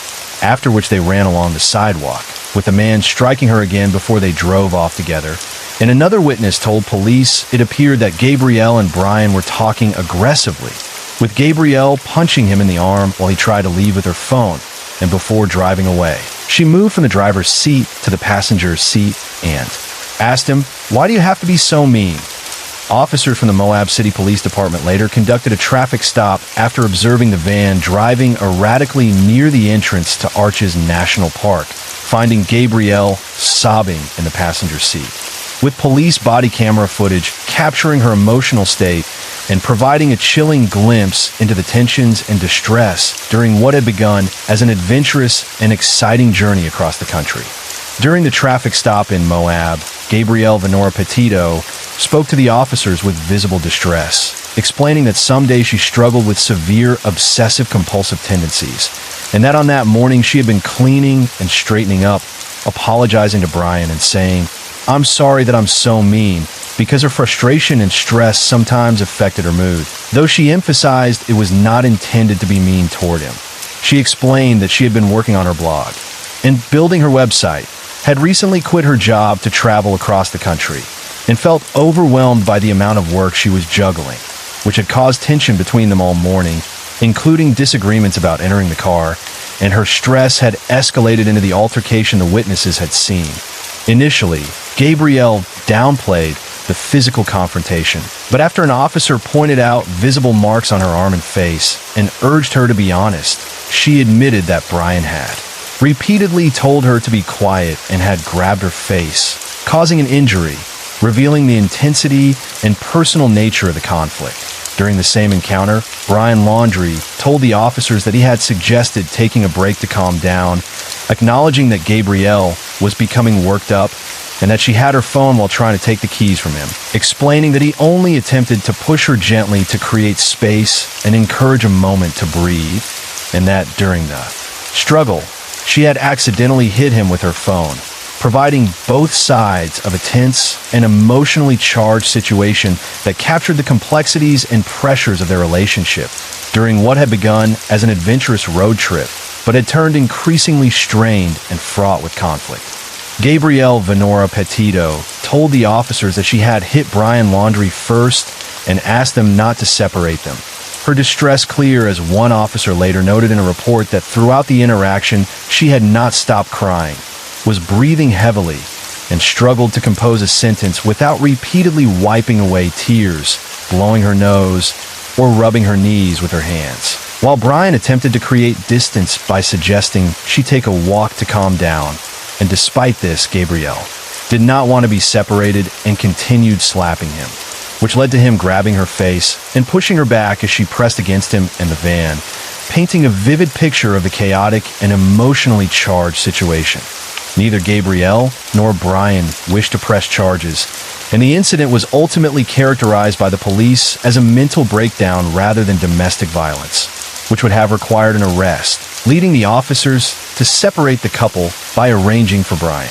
after which they ran along the sidewalk, with the man striking her again before they drove off together. And another witness told police it appeared that Gabrielle and Brian were talking aggressively, with Gabrielle punching him in the arm while he tried to leave with her phone, and before driving away, she moved from the driver's seat to the passenger's seat and asked him, "Why do you have to be so mean?" Officers from the Moab City Police Department later conducted a traffic stop after observing the van driving erratically near the entrance to Arches National Park, finding Gabrielle sobbing in the passenger seat, with police body camera footage capturing her emotional state and providing a chilling glimpse into the tensions and distress during what had begun as an adventurous and exciting journey across the country. During the traffic stop in Moab, Gabrielle Venora Petito spoke to the officers with visible distress, explaining that some days she struggled with severe obsessive-compulsive tendencies, and that on that morning she had been cleaning and straightening up, apologizing to Brian and saying, "I'm sorry that I'm so mean," because her frustration and stress sometimes affected her mood, though she emphasized it was not intended to be mean toward him. She explained that she had been working on her blog and building her website, had recently quit her job to travel across the country, and felt overwhelmed by the amount of work she was juggling, which had caused tension between them all morning, including disagreements about entering the car, and her stress had escalated into the altercation the witnesses had seen. Initially, Gabrielle downplayed the physical confrontation, but after an officer pointed out visible marks on her arm and face and urged her to be honest, she admitted that Brian had repeatedly told her to be quiet and had grabbed her face, causing an injury, revealing the intensity and personal nature of the conflict. During the same encounter, Brian Laundrie told the officers that he had suggested taking a break to calm down, acknowledging that Gabrielle was becoming worked up and that she had her phone while trying to take the keys from him, explaining that he only attempted to push her gently to create space and encourage a moment to breathe, and that during the struggle, she had accidentally hit him with her phone, providing both sides of a tense and emotionally charged situation that captured the complexities and pressures of their relationship during what had begun as an adventurous road trip, but had turned increasingly strained and fraught with conflict. Gabrielle Venora Petito told the officers that she had hit Brian Laundrie first and asked them not to separate them. Her distress clear as one officer later noted in a report that throughout the interaction, she had not stopped crying, was breathing heavily, and struggled to compose a sentence without repeatedly wiping away tears, blowing her nose, or rubbing her knees with her hands. While Brian attempted to create distance by suggesting she take a walk to calm down, and despite this, Gabrielle did not want to be separated and continued slapping him, which led to him grabbing her face and pushing her back as she pressed against him in the van, painting a vivid picture of the chaotic and emotionally charged situation. Neither Gabrielle nor Brian wished to press charges, and the incident was ultimately characterized by the police as a mental breakdown rather than domestic violence, which would have required an arrest, leading the officers to separate the couple by arranging for Brian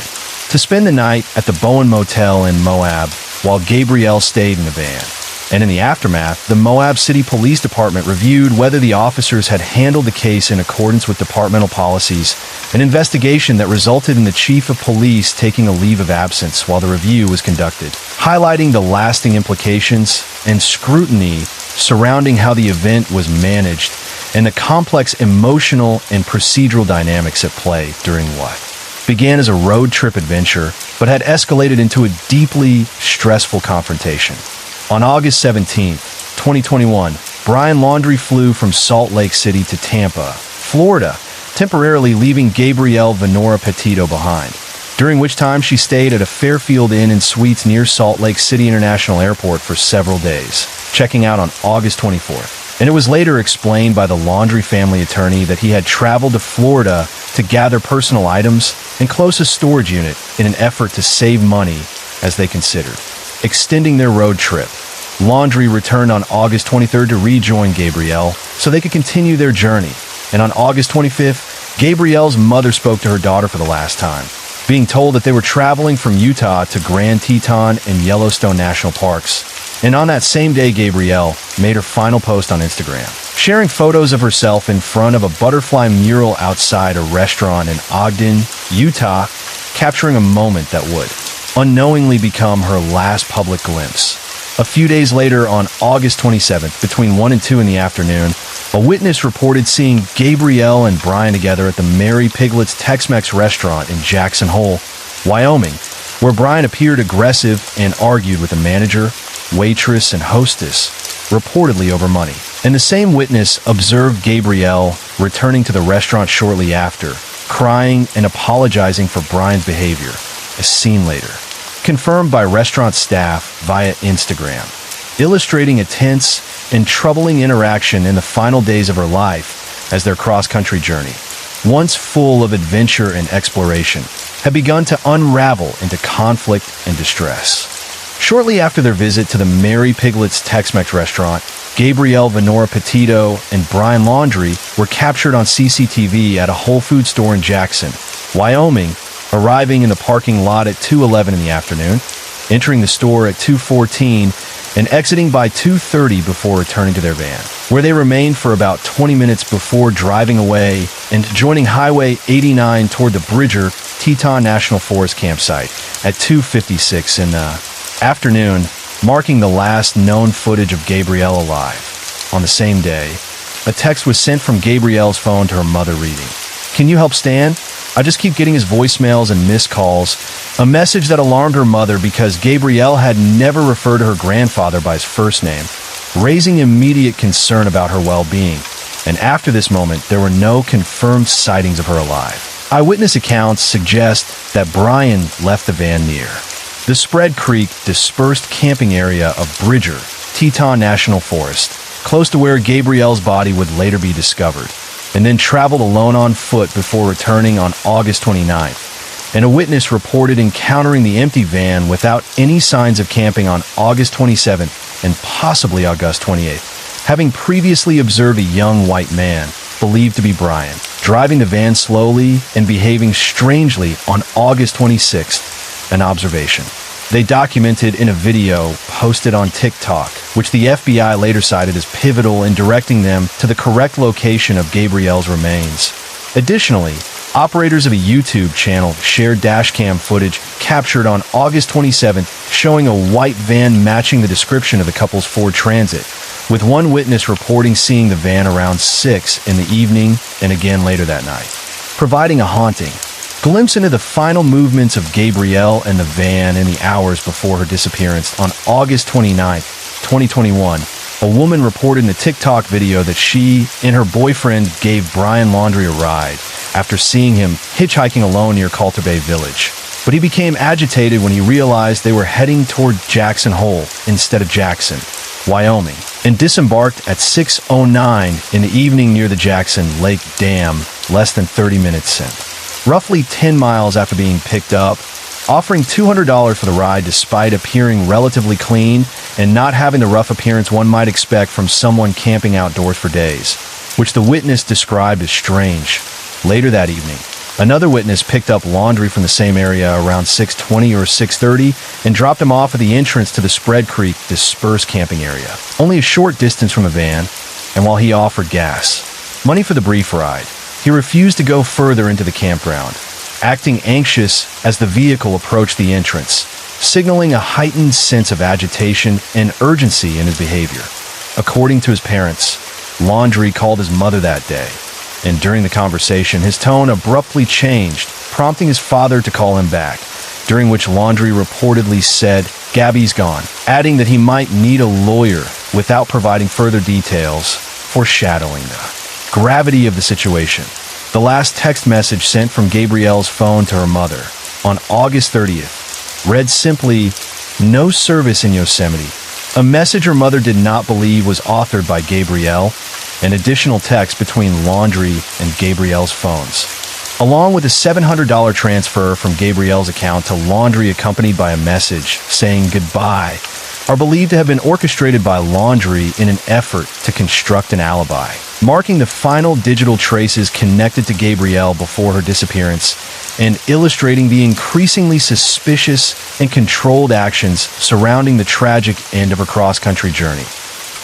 to spend the night at the Bowen Motel in Moab while Gabrielle stayed in the van. And in the aftermath, the Moab City Police Department reviewed whether the officers had handled the case in accordance with departmental policies, an investigation that resulted in the chief of police taking a leave of absence while the review was conducted, highlighting the lasting implications and scrutiny surrounding how the event was managed and the complex emotional and procedural dynamics at play during what began as a road trip adventure but had escalated into a deeply stressful confrontation. On August 17, 2021, Brian Laundrie flew from Salt Lake City to Tampa, Florida, temporarily leaving Gabrielle Venora Petito behind, during which time she stayed at a Fairfield Inn and Suites near Salt Lake City International Airport for several days, checking out on August 24th. And it was later explained by the Laundrie family attorney that he had traveled to Florida to gather personal items and close a storage unit in an effort to save money, as they considered extending their road trip. Laundrie returned on August 23rd to rejoin Gabrielle so they could continue their journey. And on August 25th, Gabrielle's mother spoke to her daughter for the last time, being told that they were traveling from Utah to Grand Teton and Yellowstone National Parks. And on that same day, Gabrielle made her final post on Instagram, sharing photos of herself in front of a butterfly mural outside a restaurant in Ogden, Utah, capturing a moment that would unknowingly become her last public glimpse. A few days later, on August 27th, between 1 and 2 in the afternoon, a witness reported seeing Gabrielle and Brian together at the Mary Piglet's Tex-Mex restaurant in Jackson Hole, Wyoming, where Brian appeared aggressive and argued with a manager, waitress, and hostess, reportedly over money. And the same witness observed Gabrielle returning to the restaurant shortly after, crying and apologizing for Brian's behavior, as seen later, confirmed by restaurant staff via Instagram, illustrating a tense and troubling interaction in the final days of her life as their cross-country journey, once full of adventure and exploration, had begun to unravel into conflict and distress. Shortly after their visit to the Mary Piglet's Tex-Mex restaurant, Gabrielle Venora Petito and Brian Laundrie were captured on CCTV at a Whole Foods store in Jackson, Wyoming, arriving in the parking lot at 2:11 in the afternoon, entering the store at 2:14, and exiting by 2:30 before returning to their van, where they remained for about 20 minutes before driving away and joining Highway 89 toward the Bridger Teton National Forest campsite at 2:56 in the afternoon, marking the last known footage of Gabrielle alive. On the same day, a text was sent from Gabrielle's phone to her mother reading, "Can you help Stan? I just keep getting his voicemails and missed calls," a message that alarmed her mother because Gabrielle had never referred to her grandfather by his first name, raising immediate concern about her well-being. And after this moment, there were no confirmed sightings of her alive. Eyewitness accounts suggest that Brian left the van near The Spread Creek dispersed camping area of Bridger, Teton National Forest, close to where Gabrielle's body would later be discovered, and then traveled alone on foot before returning on August 29th. And a witness reported encountering the empty van without any signs of camping on August 27th and possibly August 28th, having previously observed a young white man, believed to be Brian, driving the van slowly and behaving strangely on August 26th, an observation they documented in a video posted on TikTok, which the FBI later cited as pivotal in directing them to the correct location of Gabrielle's remains. Additionally, operators of a YouTube channel shared dashcam footage captured on August 27th showing a white van matching the description of the couple's Ford Transit, with one witness reporting seeing the van around 6 in the evening and again later that night, providing a haunting glimpse into the final movements of Gabrielle and the van in the hours before her disappearance. On August 29, 2021, a woman reported in a TikTok video that she and her boyfriend gave Brian Laundrie a ride after seeing him hitchhiking alone near Coulter Bay Village. But he became agitated when he realized they were heading toward Jackson Hole instead of Jackson, Wyoming, and disembarked at 6:09 in the evening near the Jackson Lake Dam, less than 30 minutes in. Roughly 10 miles after being picked up, offering $200 for the ride despite appearing relatively clean and not having the rough appearance one might expect from someone camping outdoors for days, which the witness described as strange. Later that evening, another witness picked up Laundrie from the same area around 6:20 or 6:30 and dropped him off at the entrance to the Spread Creek dispersed camping area, only a short distance from the van, and while he offered gas, money for the brief ride, he refused to go further into the campground, acting anxious as the vehicle approached the entrance, signaling a heightened sense of agitation and urgency in his behavior. According to his parents, Laundrie called his mother that day, and during the conversation, his tone abruptly changed, prompting his father to call him back, during which Laundrie reportedly said, "Gabby's gone," adding that he might need a lawyer without providing further details, foreshadowing the gravity of the situation. The last text message sent from Gabrielle's phone to her mother on August 30th read simply, "No service in Yosemite," a message her mother did not believe was authored by Gabrielle, an additional text between Laundrie and Gabrielle's phones, along with a $700 transfer from Gabrielle's account to Laundrie accompanied by a message saying goodbye, are believed to have been orchestrated by Laundrie in an effort to construct an alibi, marking the final digital traces connected to Gabrielle before her disappearance and illustrating the increasingly suspicious and controlled actions surrounding the tragic end of her cross-country journey.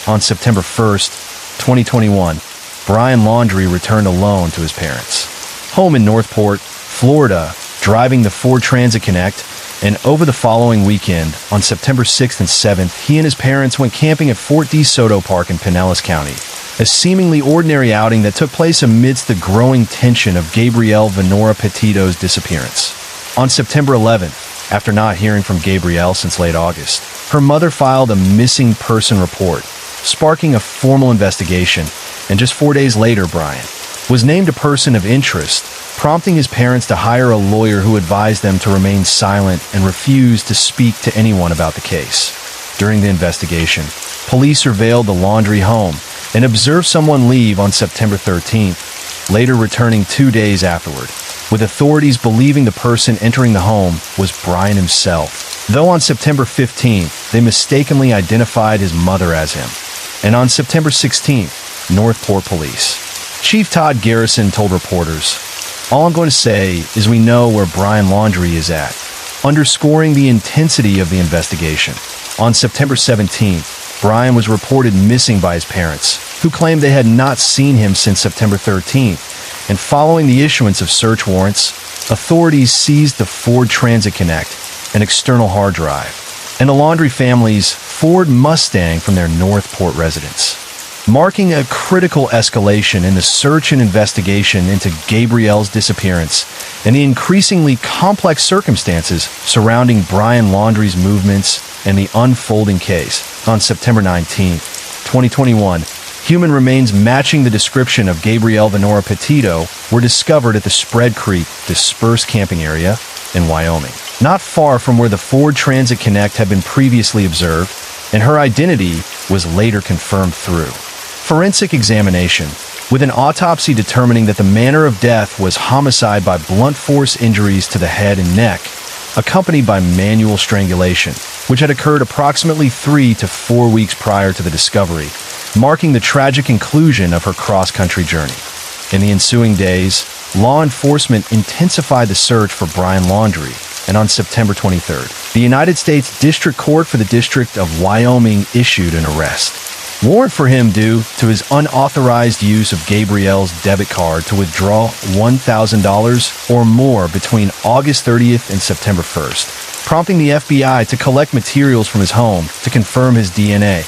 On September 1st, 2021, Brian Laundrie returned alone to his parents' home in Northport, Florida, driving the Ford Transit Connect, and over the following weekend, on September 6th and 7th, he and his parents went camping at Fort De Soto Park in Pinellas County, a seemingly ordinary outing that took place amidst the growing tension of Gabrielle Venora Petito's disappearance. On September 11th, after not hearing from Gabrielle since late August, her mother filed a missing person report, sparking a formal investigation, and just 4 days later, Brian was named a person of interest, prompting his parents to hire a lawyer who advised them to remain silent and refuse to speak to anyone about the case. During the investigation, police surveilled the Laundrie home and observed someone leave on September 13th, later returning 2 days afterward, with authorities believing the person entering the home was Brian himself, though on September 15th, they mistakenly identified his mother as him. And on September 16th, Northport Police Chief Todd Garrison told reporters, "All I'm going to say is we know where Brian Laundrie is at," underscoring the intensity of the investigation. On September 17th, Brian was reported missing by his parents, who claimed they had not seen him since September 13th, and following the issuance of search warrants, authorities seized the Ford Transit Connect, an external hard drive, and the Laundrie family's Ford Mustang from their Northport residence, marking a critical escalation in the search and investigation into Gabrielle's disappearance and the increasingly complex circumstances surrounding Brian Laundrie's movements and the unfolding case. On September 19th, 2021, human remains matching the description of Gabrielle Venora Petito were discovered at the Spread Creek dispersed camping area in Wyoming. not far from where the Ford Transit Connect had been previously observed, and her identity was later confirmed through forensic examination, with an autopsy determining that the manner of death was homicide by blunt force injuries to the head and neck, accompanied by manual strangulation, which had occurred approximately 3 to 4 weeks prior to the discovery, marking the tragic conclusion of her cross-country journey. In the ensuing days, law enforcement intensified the search for Brian Laundrie, and on September 23rd, the United States District Court for the District of Wyoming issued an arrest warrant for him due to his unauthorized use of Gabrielle's debit card to withdraw $1,000 or more between August 30th and September 1st, prompting the FBI to collect materials from his home to confirm his DNA.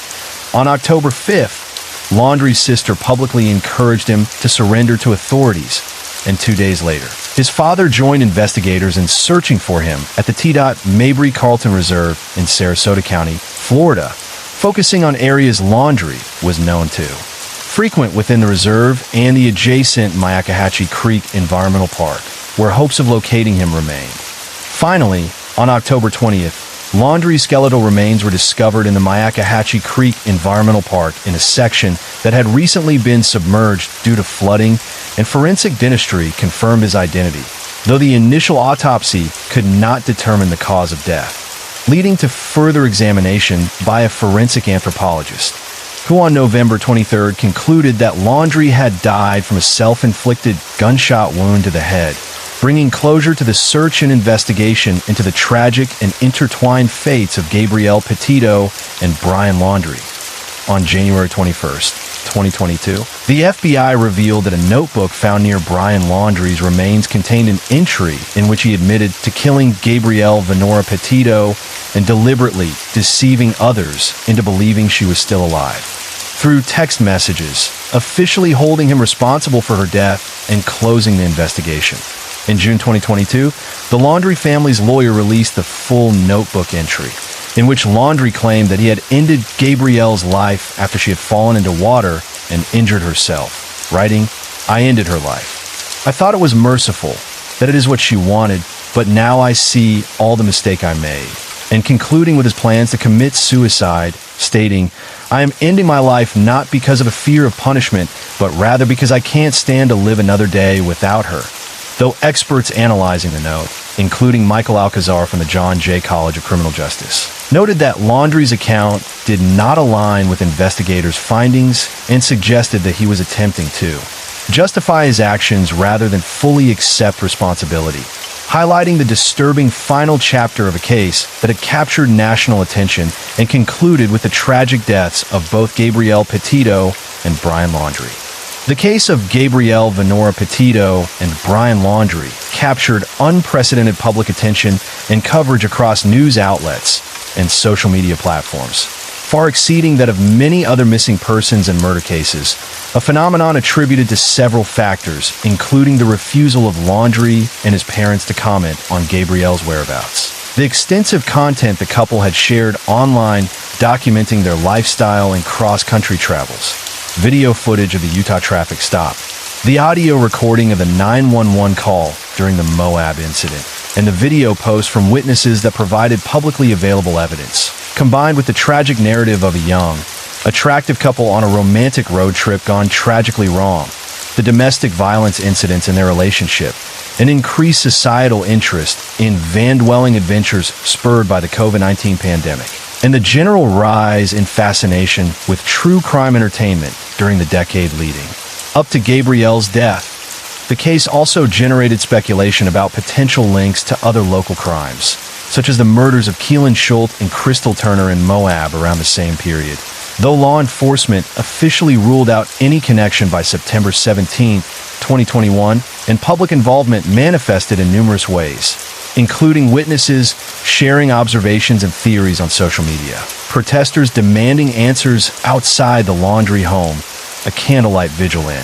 On October 5th, Laundrie's sister publicly encouraged him to surrender to authorities, and 2 days later, his father joined investigators in searching for him at the T-Dot Mabry-Carlton Reserve in Sarasota County, Florida, focusing on areas Laundrie was known to, frequent within the reserve and the adjacent Myakkahatchee Creek Environmental Park, where hopes of locating him remained. Finally, on October 20th, Laundrie's skeletal remains were discovered in the Myakkahatchee Creek Environmental Park in a section that had recently been submerged due to flooding, and forensic dentistry confirmed his identity, though the initial autopsy could not determine the cause of death, leading to further examination by a forensic anthropologist, who on November 23rd concluded that Laundrie had died from a self-inflicted gunshot wound to the head, bringing closure to the search and investigation into the tragic and intertwined fates of Gabrielle Petito and Brian Laundrie. On January 21st, 2022, the FBI revealed that a notebook found near Brian Laundrie's remains contained an entry in which he admitted to killing Gabrielle Venora Petito and deliberately deceiving others into believing she was still alive, through text messages, officially holding him responsible for her death and closing the investigation. In June 2022, the Laundrie family's lawyer released the full notebook entry, in which Laundrie claimed that he had ended Gabrielle's life after she had fallen into water and injured herself, writing, "I ended her life. I thought it was merciful, that it is what she wanted, but now I see all the mistake I made," and concluding with his plans to commit suicide, stating, "I am ending my life not because of a fear of punishment, but rather because I can't stand to live another day without her." Though experts analyzing the note, including Michael Alcazar from the John Jay College of Criminal Justice, noted that Laundrie's account did not align with investigators' findings and suggested that he was attempting to justify his actions rather than fully accept responsibility, highlighting the disturbing final chapter of a case that had captured national attention and concluded with the tragic deaths of both Gabrielle Petito and Brian Laundrie. The case of Gabrielle Venora Petito and Brian Laundrie captured unprecedented public attention and coverage across news outlets and social media platforms, far exceeding that of many other missing persons and murder cases, a phenomenon attributed to several factors, including the refusal of Laundrie and his parents to comment on Gabrielle's whereabouts, the extensive content the couple had shared online documenting their lifestyle and cross-country travels, video footage of the Utah traffic stop, the audio recording of the 911 call during the Moab incident, and the video posts from witnesses that provided publicly available evidence, combined with the tragic narrative of a young, attractive couple on a romantic road trip gone tragically wrong, the domestic violence incidents in their relationship, and increased societal interest in van-dwelling adventures spurred by the COVID-19 pandemic, and the general rise in fascination with true crime entertainment during the decade leading up to Gabrielle's death. The case also generated speculation about potential links to other local crimes, such as the murders of Keelan Schultz and Crystal Turner in Moab around the same period, though law enforcement officially ruled out any connection by September 17, 2021, and public involvement manifested in numerous ways, including witnesses sharing observations and theories on social media, protesters demanding answers outside the Laundrie home, a candlelight vigil in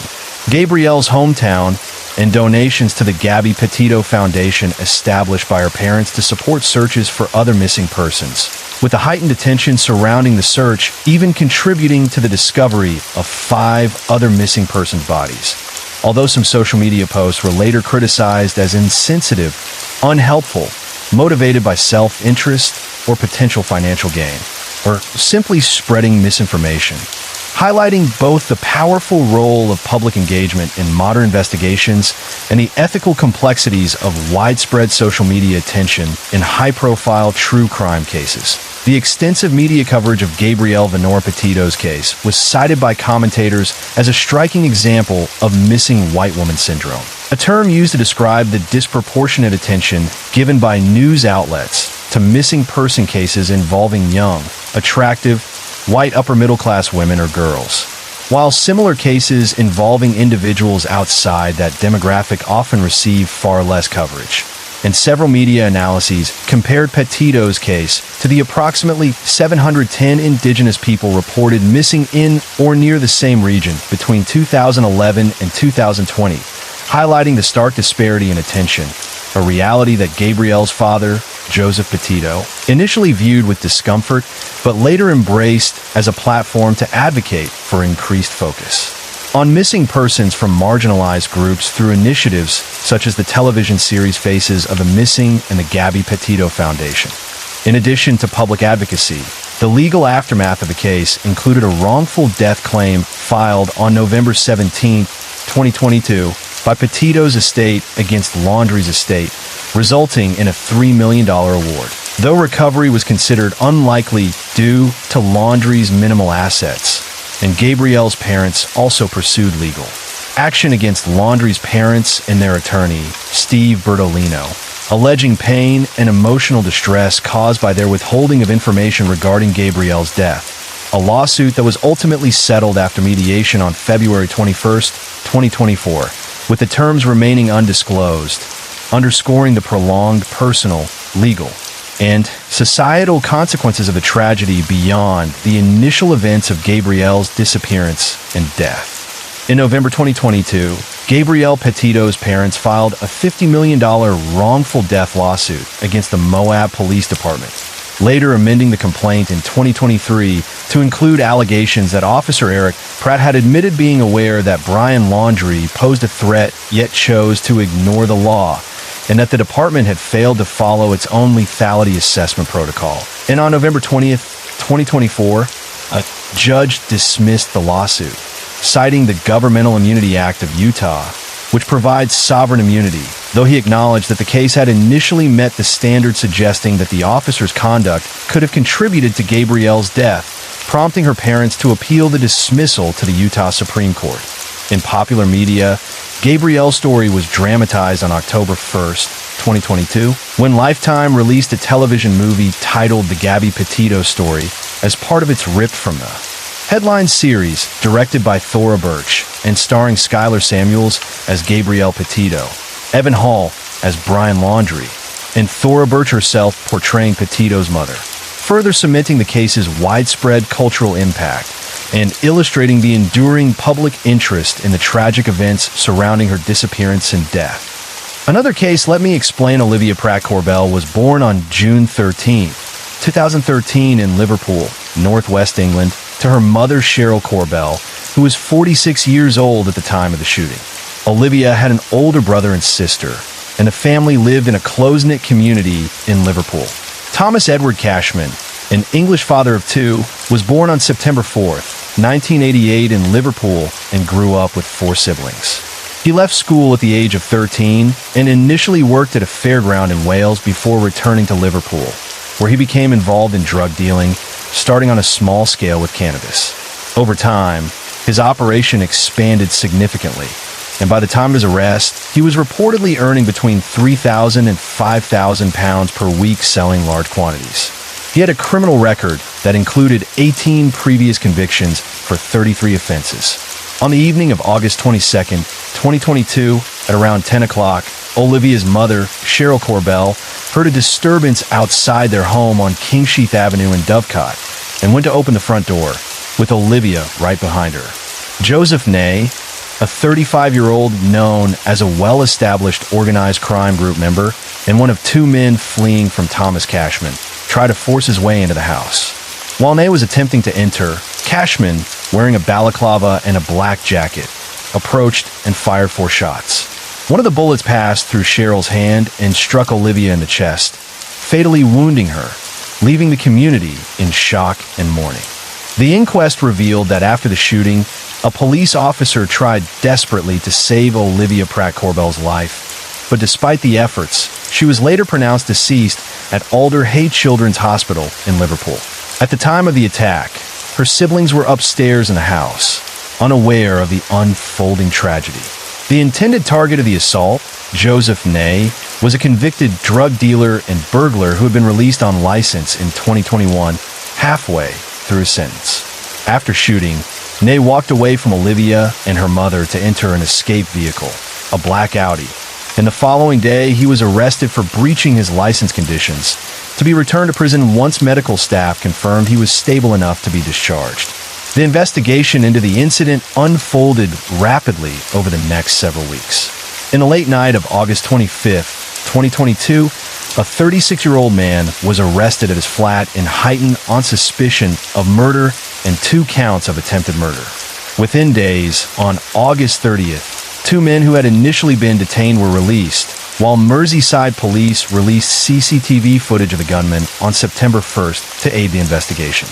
Gabrielle's hometown, and donations to the Gabby Petito Foundation established by her parents to support searches for other missing persons, with the heightened attention surrounding the search even contributing to the discovery of 5 other missing persons' bodies. Although some social media posts were later criticized as insensitive, unhelpful, motivated by self-interest or potential financial gain, or simply spreading misinformation, highlighting both the powerful role of public engagement in modern investigations and the ethical complexities of widespread social media attention in high-profile true crime cases. The extensive media coverage of Gabrielle Venora-Petito's case was cited by commentators as a striking example of missing white woman syndrome, a term used to describe the disproportionate attention given by news outlets to missing person cases involving young, attractive, white upper-middle-class women or girls. While similar cases involving individuals outside that demographic often receive far less coverage, and several media analyses compared Petito's case to the approximately 710 indigenous people reported missing in or near the same region between 2011 and 2020, highlighting the stark disparity in attention, a reality that Gabrielle's father, Joseph Petito, initially viewed with discomfort, but later embraced as a platform to advocate for increased focus on missing persons from marginalized groups through initiatives such as the television series Faces of the Missing and the Gabby Petito Foundation. In addition to public advocacy, the legal aftermath of the case included a wrongful death claim filed on November 17, 2022, by Petito's estate against Laundrie's estate, resulting in a $3 million award. Though recovery was considered unlikely due to Laundrie's minimal assets, and Gabrielle's parents also pursued legal action against Laundrie's parents and their attorney, Steve Bertolino, alleging pain and emotional distress caused by their withholding of information regarding Gabrielle's death, a lawsuit that was ultimately settled after mediation on February 21, 2024, with the terms remaining undisclosed, underscoring the prolonged personal, legal, and societal consequences of the tragedy beyond the initial events of Gabrielle's disappearance and death. In November 2022, Gabrielle Petito's parents filed a $50 million wrongful death lawsuit against the Moab Police Department, later amending the complaint in 2023 to include allegations that Officer Eric Pratt had admitted being aware that Brian Laundrie posed a threat yet chose to ignore the law, and that the department had failed to follow its own lethality assessment protocol. And on November 20th, 2024, a judge dismissed the lawsuit, citing the Governmental Immunity Act of Utah, which provides sovereign immunity, though he acknowledged that the case had initially met the standard suggesting that the officer's conduct could have contributed to Gabrielle's death, prompting her parents to appeal the dismissal to the Utah Supreme Court. In popular media, Gabrielle's story was dramatized on October 1st, 2022, when Lifetime released a television movie titled The Gabby Petito Story as part of its Ripped from the Headline series, directed by Thora Birch and starring Skylar Samuels as Gabrielle Petito, Evan Hall as Brian Laundrie, and Thora Birch herself portraying Petito's mother, further cementing the case's widespread cultural impact and illustrating the enduring public interest in the tragic events surrounding her disappearance and death. Another case, Let Me Explain. Olivia Pratt Corbell was born on June 13, 2013 in Liverpool, northwest England, to her mother Cheryl Corbell, who was 46 years old at the time of the shooting. Olivia had an older brother and sister, and the family lived in a close-knit community in Liverpool. Thomas Edward Cashman, an English father of two, was born on September 4th, 1988 in Liverpool and grew up with 4 siblings. He left school at the age of 13 and initially worked at a fairground in Wales before returning to Liverpool, where he became involved in drug dealing, starting on a small scale with cannabis. Over time, his operation expanded significantly, and by the time of his arrest, he was reportedly earning between £3,000 and £5,000 per week selling large quantities. He had a criminal record that included 18 previous convictions for 33 offenses. On the evening of August 22, 2022, at around 10 o'clock, Olivia's mother, Cheryl Corbell, heard a disturbance outside their home on Kingsheath Avenue in Dovecot and went to open the front door, with Olivia right behind her. Joseph Ney, a 35-year-old known as a well-established organized crime group member and one of 2 men fleeing from Thomas Cashman, tried to force his way into the house. While Ney was attempting to enter, Cashman, wearing a balaclava and a black jacket, approached and fired 4 shots. One of the bullets passed through Cheryl's hand and struck Olivia in the chest, fatally wounding her, leaving the community in shock and mourning. The inquest revealed that after the shooting, a police officer tried desperately to save Olivia Pratt-Corbell's life, but despite the efforts, she was later pronounced deceased at Alder Hey Children's Hospital in Liverpool. At the time of the attack, her siblings were upstairs in the house, unaware of the unfolding tragedy. The intended target of the assault, Joseph Ney, was a convicted drug dealer and burglar who had been released on license in 2021, halfway through his sentence. After shooting, Ney walked away from Olivia and her mother to enter an escape vehicle, a black Audi. And the following day, he was arrested for breaching his license conditions, to be returned to prison once medical staff confirmed he was stable enough to be discharged. The investigation into the incident unfolded rapidly over the next several weeks. In the late night of August 25th, 2022, a 36-year-old man was arrested at his flat in Huyton on suspicion of murder and 2 counts of attempted murder. Within days, on August 30th, 2 men who had initially been detained were released, while Merseyside police released CCTV footage of the gunman on September 1st to aid the investigation.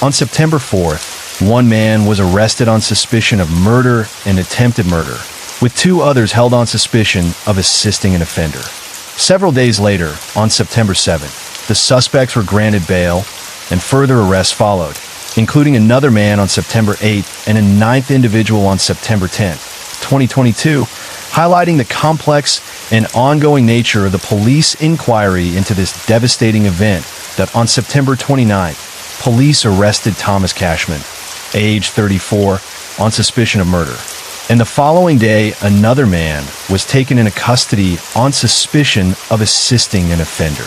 On September 4th, 1 man was arrested on suspicion of murder and attempted murder, with 2 others held on suspicion of assisting an offender. Several days later, on September 7th, the suspects were granted bail, and further arrests followed, including another man on September 8th and a 9th individual on September 10th, 2022, highlighting the complex and ongoing nature of the police inquiry into this devastating event that on September 29th, police arrested Thomas Cashman, age 34, on suspicion of murder. And the following day, another man was taken into custody on suspicion of assisting an offender.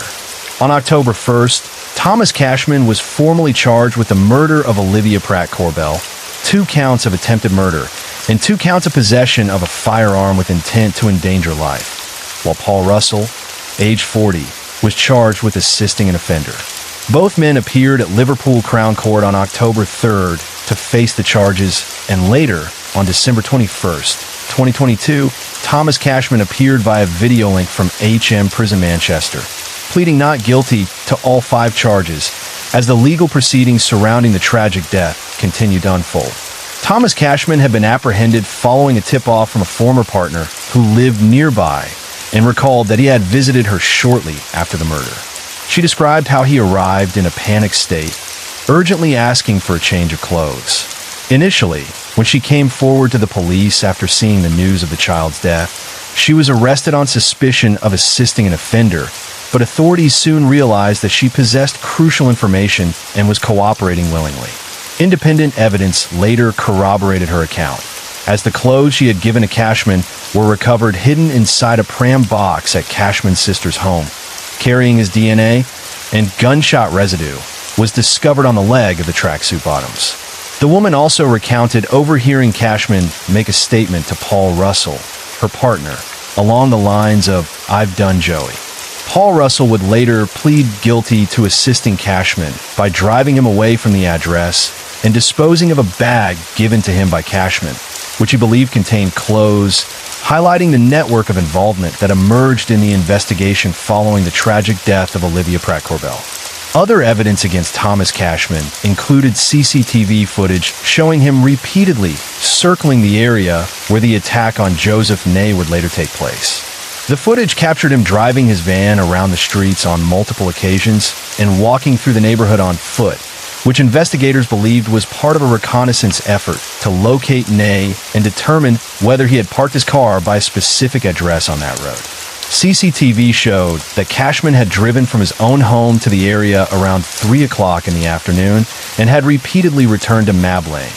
On October 1st, Thomas Cashman was formally charged with the murder of Olivia Pratt-Corbell, 2 counts of attempted murder, and 2 counts of possession of a firearm with intent to endanger life, while Paul Russell, age 40, was charged with assisting an offender. Both men appeared at Liverpool Crown Court on October 3rd to face the charges, and later, on December 21st, 2022, Thomas Cashman appeared via video link from HM Prison Manchester, pleading not guilty to all 5 charges as the legal proceedings surrounding the tragic death continued to unfold. Thomas Cashman had been apprehended following a tip-off from a former partner who lived nearby and recalled that he had visited her shortly after the murder. She described how he arrived in a panicked state, urgently asking for a change of clothes. Initially, when she came forward to the police after seeing the news of the child's death, she was arrested on suspicion of assisting an offender, but authorities soon realized that she possessed crucial information and was cooperating willingly. Independent evidence later corroborated her account, as the clothes she had given to Cashman were recovered hidden inside a pram box at Cashman's sister's home. Carrying his DNA and gunshot residue was discovered on the leg of the tracksuit bottoms. The woman also recounted overhearing Cashman make a statement to Paul Russell, her partner, along the lines of, "I've done Joey." Paul Russell would later plead guilty to assisting Cashman by driving him away from the address and disposing of a bag given to him by Cashman, which he believed contained clothes, highlighting the network of involvement that emerged in the investigation following the tragic death of Olivia Pratt-Corbell. Other evidence against Thomas Cashman included CCTV footage showing him repeatedly circling the area where the attack on Joseph Ney would later take place. The footage captured him driving his van around the streets on multiple occasions and walking through the neighborhood on foot, which investigators believed was part of a reconnaissance effort to locate Ney and determine whether he had parked his car by a specific address on that road. CCTV showed that Cashman had driven from his own home to the area around 3 o'clock in the afternoon and had repeatedly returned to Mab Lane,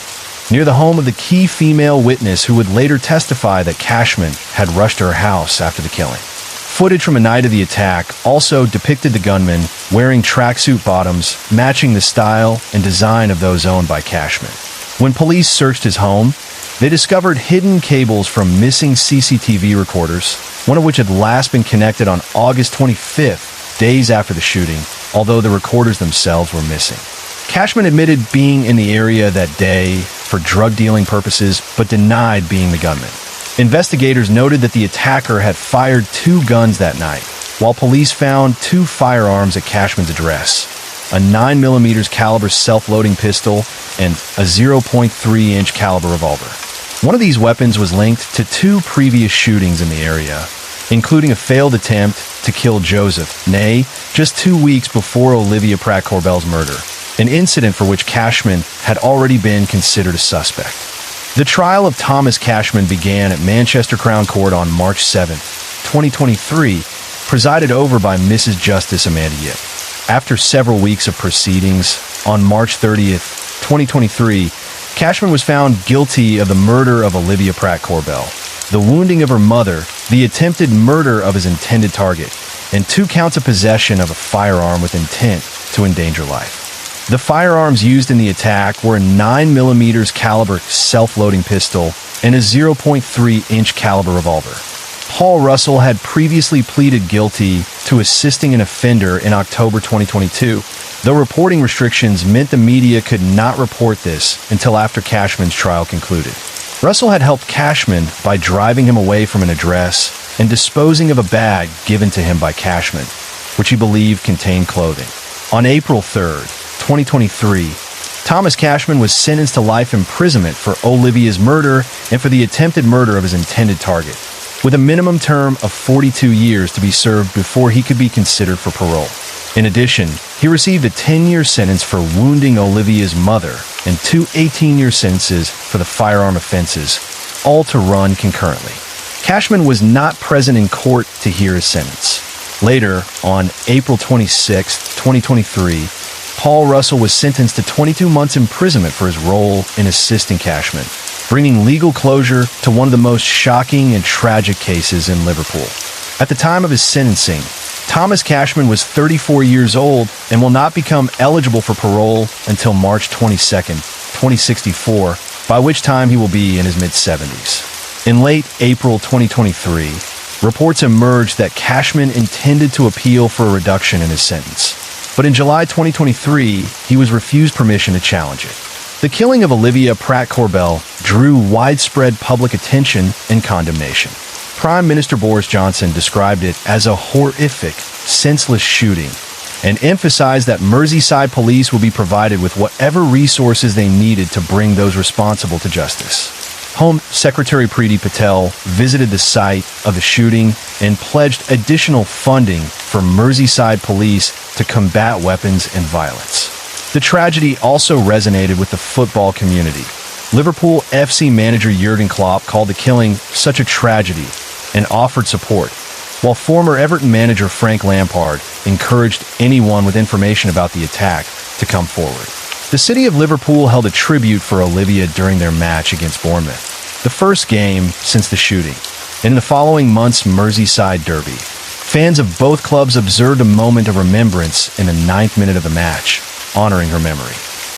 near the home of the key female witness who would later testify that Cashman had rushed to her house after the killing. Footage from a night of the attack also depicted the gunman wearing tracksuit bottoms matching the style and design of those owned by Cashman. When police searched his home, they discovered hidden cables from missing CCTV recorders, one of which had last been connected on August 25th, days after the shooting, although the recorders themselves were missing. Cashman admitted being in the area that day for drug dealing purposes, but denied being the gunman. Investigators noted that the attacker had fired 2 guns that night, while police found two firearms at Cashman's address: a 9mm caliber self-loading pistol and a 0.3-inch caliber revolver. One of these weapons was linked to two previous shootings in the area, including a failed attempt to kill Joseph Ney just 2 weeks before Olivia Pratt Corbell's murder, an incident for which Cashman had already been considered a suspect. The trial of Thomas Cashman began at Manchester Crown Court on March 7, 2023, presided over by Mrs. Justice Amanda Yip. After several weeks of proceedings, on March 30th, 2023, Cashman was found guilty of the murder of Olivia Pratt Corbell, the wounding of her mother, the attempted murder of his intended target, and 2 counts of possession of a firearm with intent to endanger life. The firearms used in the attack were a 9mm caliber self-loading pistol and a 0.3-inch caliber revolver. Paul Russell had previously pleaded guilty to assisting an offender in October 2022, though reporting restrictions meant the media could not report this until after Cashman's trial concluded. Russell had helped Cashman by driving him away from an address and disposing of a bag given to him by Cashman, which he believed contained clothing. On April 3rd, 2023, Thomas Cashman was sentenced to life imprisonment for Olivia's murder and for the attempted murder of his intended target, with a minimum term of 42 years to be served before he could be considered for parole. In addition, he received a 10-year sentence for wounding Olivia's mother and 2 18-year sentences for the firearm offenses, all to run concurrently. Cashman was not present in court to hear his sentence. Later, on April 26, 2023, Paul Russell was sentenced to 22 months imprisonment for his role in assisting Cashman, bringing legal closure to one of the most shocking and tragic cases in Liverpool. At the time of his sentencing, Thomas Cashman was 34 years old and will not become eligible for parole until March 22, 2064, by which time he will be in his mid-70s. In late April 2023, reports emerged that Cashman intended to appeal for a reduction in his sentence. But in July 2023, he was refused permission to challenge it. The killing of Olivia Pratt Corbell drew widespread public attention and condemnation. Prime Minister Boris Johnson described it as a horrific, senseless shooting and emphasized that Merseyside police would be provided with whatever resources they needed to bring those responsible to justice. Home Secretary Priti Patel visited the site of the shooting and pledged additional funding for Merseyside police to combat weapons and violence. The tragedy also resonated with the football community. Liverpool FC manager Jurgen Klopp called the killing such a tragedy and offered support, while former Everton manager Frank Lampard encouraged anyone with information about the attack to come forward. The city of Liverpool held a tribute for Olivia during their match against Bournemouth, the first game since the shooting. In the following month's Merseyside derby, fans of both clubs observed a moment of remembrance in the 9th minute of the match, honoring her memory.